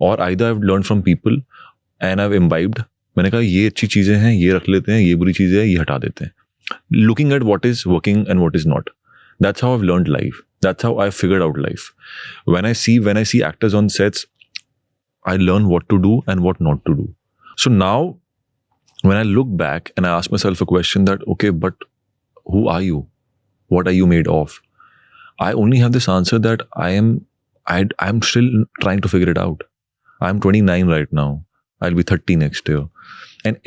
और either I have learn from people and I have imbibed. मैंने कहा ये अच्छी चीज़ें हैं, ये रख लेते हैं, ये बुरी चीज़ें हैं, ये हटा देते हैं। Looking at what is working and what is not, that's how I have learned life, that's how I figured out life. When I see actors on sets, I learn what to do and what not to do. So now when I look back and I ask myself a question that, okay, but who are you? What are you made of? I only have this answer that I'm still trying to figure it out. I'm 29 right now. I'll be 30 next year. And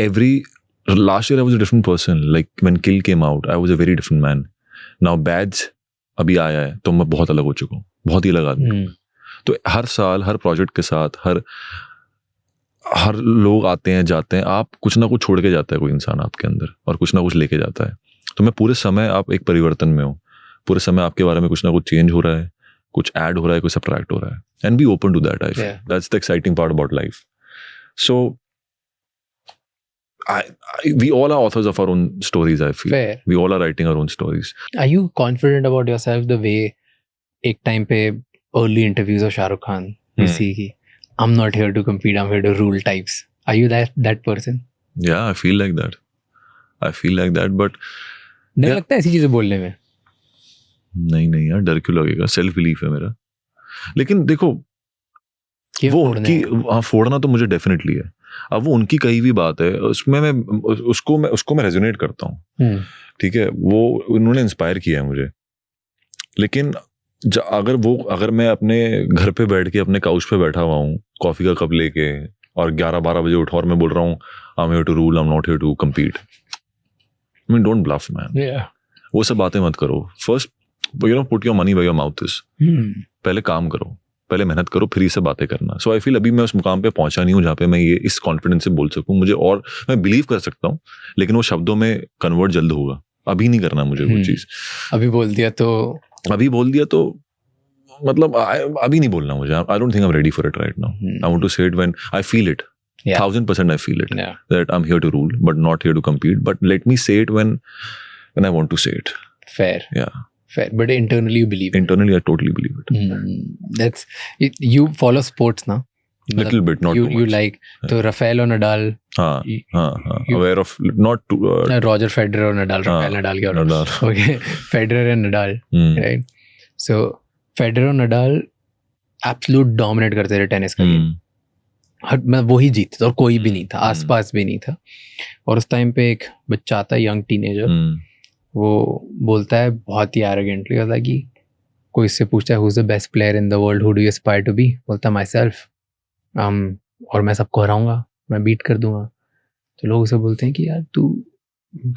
last year I was a different person. Like when Kill came out, I was a very different man. Now Bads अभी आया है तो मैं बहुत अलग हो चुका हूँ, बहुत ही अलग आदमी। तो हर साल हर प्रोजेक्ट के साथ हर लोग आते हैं जाते हैं, आप कुछ ना कुछ छोड़ के जाता है कोई इंसान आपके अंदर, और कुछ ना कुछ लेके जाता है। तो मैं पूरे समय आप एक परिवर्तन में हो, पूरे समय आपके बारे में कुछ ना कुछ चेंज हो रहा है, कुछ ऐड हो रहा है, कुछ सब्ट्रैक्ट हो रहा है। And be open to that, I feel that's the exciting part about life. So we all are authors of our own stories. I feel Fair. we all are writing our own stories. Are you confident about yourself the way एक time पे early interviews of Shah Rukh Khan you see कि I'm not here to compete, I'm here to rule types? Are you that person? Yeah, I feel like that. But डर Yeah. लगता है ऐसी चीजें बोलने में? नहीं यार, डर क्यों लगेगा? सेल्फ बिलीफ है मेरा. लेकिन देखो, कि वो फोड़ना उनकी है। फोड़ना तो मुझे डेफिनेटली है. अब वो उनकी कही हुई बात है, उसमें मैं उसको मैं रेजोनेट करता हूँ. ठीक है, वो उन्होंने इंस्पायर किया है मुझे. लेकिन अगर मैं अपने घर पे बैठ के अपने काउच पे बैठा हुआ हूँ, कॉफी का कप लेके, और 11-12 बजे उठा और मैं बोल रहा हूँ I am here to rule, I am not here to compete. I mean, don't bluff man. Yeah. वो सब बातें मत करो. First put your money where your mouth is. पहले काम करो, पहले मेहनत करो, फिर ये सब बातें करना. सो आई फील अभी मैं उस मुकाम पे पहुंचा नहीं हूँ जहाँ पे मैं ये इस कॉन्फिडेंस से बोल सकूँ. मुझे और मैं बिलीव कर सकता हूँ, लेकिन वो शब्दों में कन्वर्ट जल्द होगा. अभी नहीं करना मुझे वो चीज़. अभी बोल दिया तो मतलब अभी नहीं बोलना मुझे. I don't think I am ready for it right now. I want to say it when I feel it. 1000% I feel it. Yeah. That I'm here to rule, but not here to compete. But let me say it when I want to say it. fair. Yeah. But internally you believe it. Internally, I totally believe it. That's it. You follow sports now. Little bit, not too You much. like तो Rafael और Nadal. हाँ. you- Aware of not to. Roger Federer और Nadal. Rafael Nadal क्या? Nadal. Okay. Federer and Nadal. Right. So Federer और Nadal absolute dominate करते थे tennis का game. मैं वही जीतता था और कोई भी नहीं था, आसपास भी नहीं था. और उस टाइम पे एक बच्चा था, यंग टीनेजर, वो बोलता है बहुत ही एरोगेंटली, कहता है कि कोई इससे पूछता है who is the best player in the world, who do you aspire to be, बोलता है माई सेल्फ. और मैं सबको हराऊंगा, मैं बीट कर दूंगा. तो लोग उसे बोलते हैं कि यार तू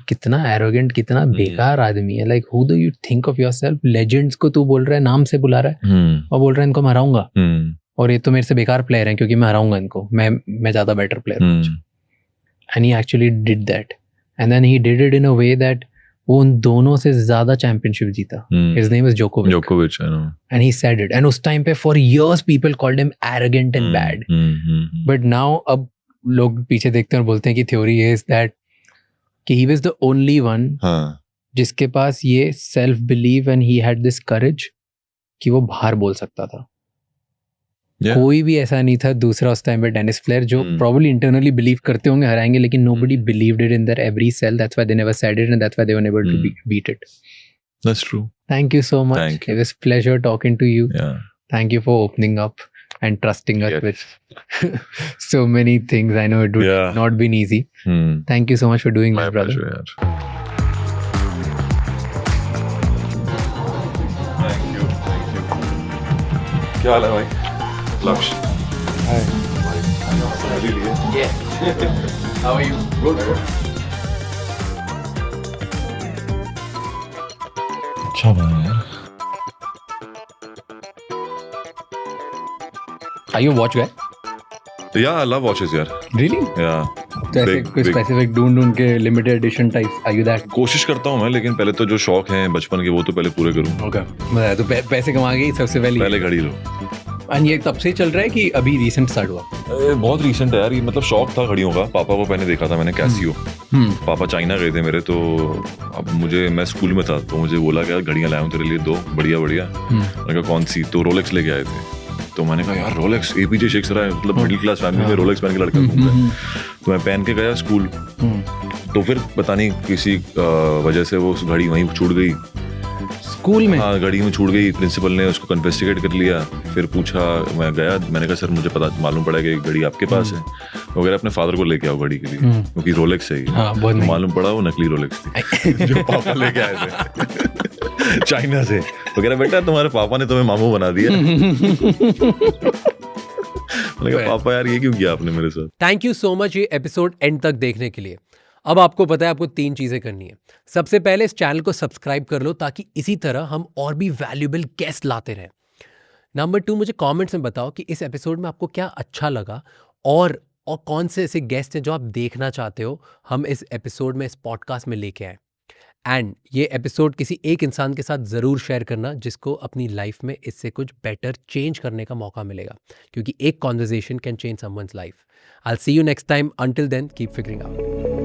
कितना एरोगेंट, कितना बेकार आदमी है. Like who do you think of yourself? Legends को तू बोल रहा है, नाम से बुला रहा है और बोल रहा है इनको मैं हराऊंगा, और ये तो मेरे से बेकार प्लेयर हैं क्योंकि मैं हराऊंगा इनको, मैं ज़्यादा बेटर प्लेयर हूँ. And he actually did that, and then he did it in a way that वो उन दोनों से ज़्यादा चैंपियनशिप जीता. हिज नेम इज जोकोविच, I know. And he said it. And उस टाइम पे for years people called him arrogant and bad. But now अब लोग पीछे देखते हैं और बोलते हैं कि थ्योरी इज दैट कि he was the only one जिसके पास ये self believe and he had this courage कि वो बाहर बोल सकता था. Yeah. कोई भी ऐसा नहीं था दूसरा उस टाइम पे टेनिस प्लेयर जो probably internally believe करते होंगे हराएंगे, लेकिन nobody believed it in their every cell. That's why they never said it, and that's why they were able to beat it. That's true. Thank you so much. Thank you. It was pleasure talking to you. Yeah. Thank you for opening up and trusting us Yes. with so many things. I know it would Yeah. not been easy. Thank you so much for doing My this, brother. pleasure, yaar. Thank you. क्या हाल है भाई? लक्ष्य. Hi. अभी लिए. Yeah. How are you? Good. अच्छा बना यार. Are you a watch guy? Yeah, I love watches यार. Really? Yeah. तो ऐसे Big, कोई big. स्पेसिफिक ढूंढ के limited edition types, are you that? कोशिश करता हूँ मैं, लेकिन पहले तो जो शौक हैं बचपन के वो तो पहले पूरे करूँ. ओके. तो पैसे कमा के ही सबसे पहले घड़ी लो. एंड ये तब से चल रहा है कि अभी रिसेंट स्टार्ट हुआ? बहुत रीसेंट है यार ये. मतलब शौक था घड़ियों का. पापा को पहले देखा था मैंने कैसियो. पापा चाइना गए थे मेरे, तो अब मैं स्कूल में था तो मुझे बोला कि यार घड़ियाँ लाया हूँ तेरे लिए 2 बढ़िया. मैंने कहा कौन सी? तो रोलेक्स लेके आए थे. तो मैंने कहा यार रोलेक्स, एपीजे शेख सराय, मतलब मिडिल क्लास फैमिली में रोलेक्स पहन के लड़का घूम रहा है. तो मैं पहन के गया स्कूल. तो फिर पता नहीं किसी वजह से वो घड़ी वहीं छूट गई स्कूल में. हाँ, घड़ी में छूट गई. प्रिंसिपल ने उसको कन्फेस्टिगेट कर लिया. फिर पूछा, मैं गया, मैंने कहा सर मुझे मालूम पड़ा कि घड़ी आपके पास है. वो कह रहा अपने फादर को लेके आओ घड़ी के लिए, क्योंकि रोलेक्स है. हाँ, बहुत तो मालूम पड़ा वो नकली रोलेक्स थी जो पापा लेके आए थे चाइना से. वो कह रहा बेटा तुम्हारे पापा ने तुम्हें मामू बना दिया. मैंने कहा पापा यार ये क्यों किया आपने मेरे साथ. थैंक यू सो मच ये एपिसोड एंड तक देखने के लिए. अब आपको पता है आपको 3 चीज़ें करनी है. सबसे पहले इस चैनल को सब्सक्राइब कर लो ताकि इसी तरह हम और भी वैल्यूएबल गेस्ट लाते रहें. नंबर 2, मुझे कमेंट्स में बताओ कि इस एपिसोड में आपको क्या अच्छा लगा और कौन से ऐसे गेस्ट हैं जो आप देखना चाहते हो हम इस एपिसोड में, इस पॉडकास्ट में लेके आए. एंड ये एपिसोड किसी एक इंसान के साथ ज़रूर शेयर करना जिसको अपनी लाइफ में इससे कुछ बेटर चेंज करने का मौका मिलेगा, क्योंकि एक conversation can change someone's life. I'll see you next time. Until then, keep figuring out.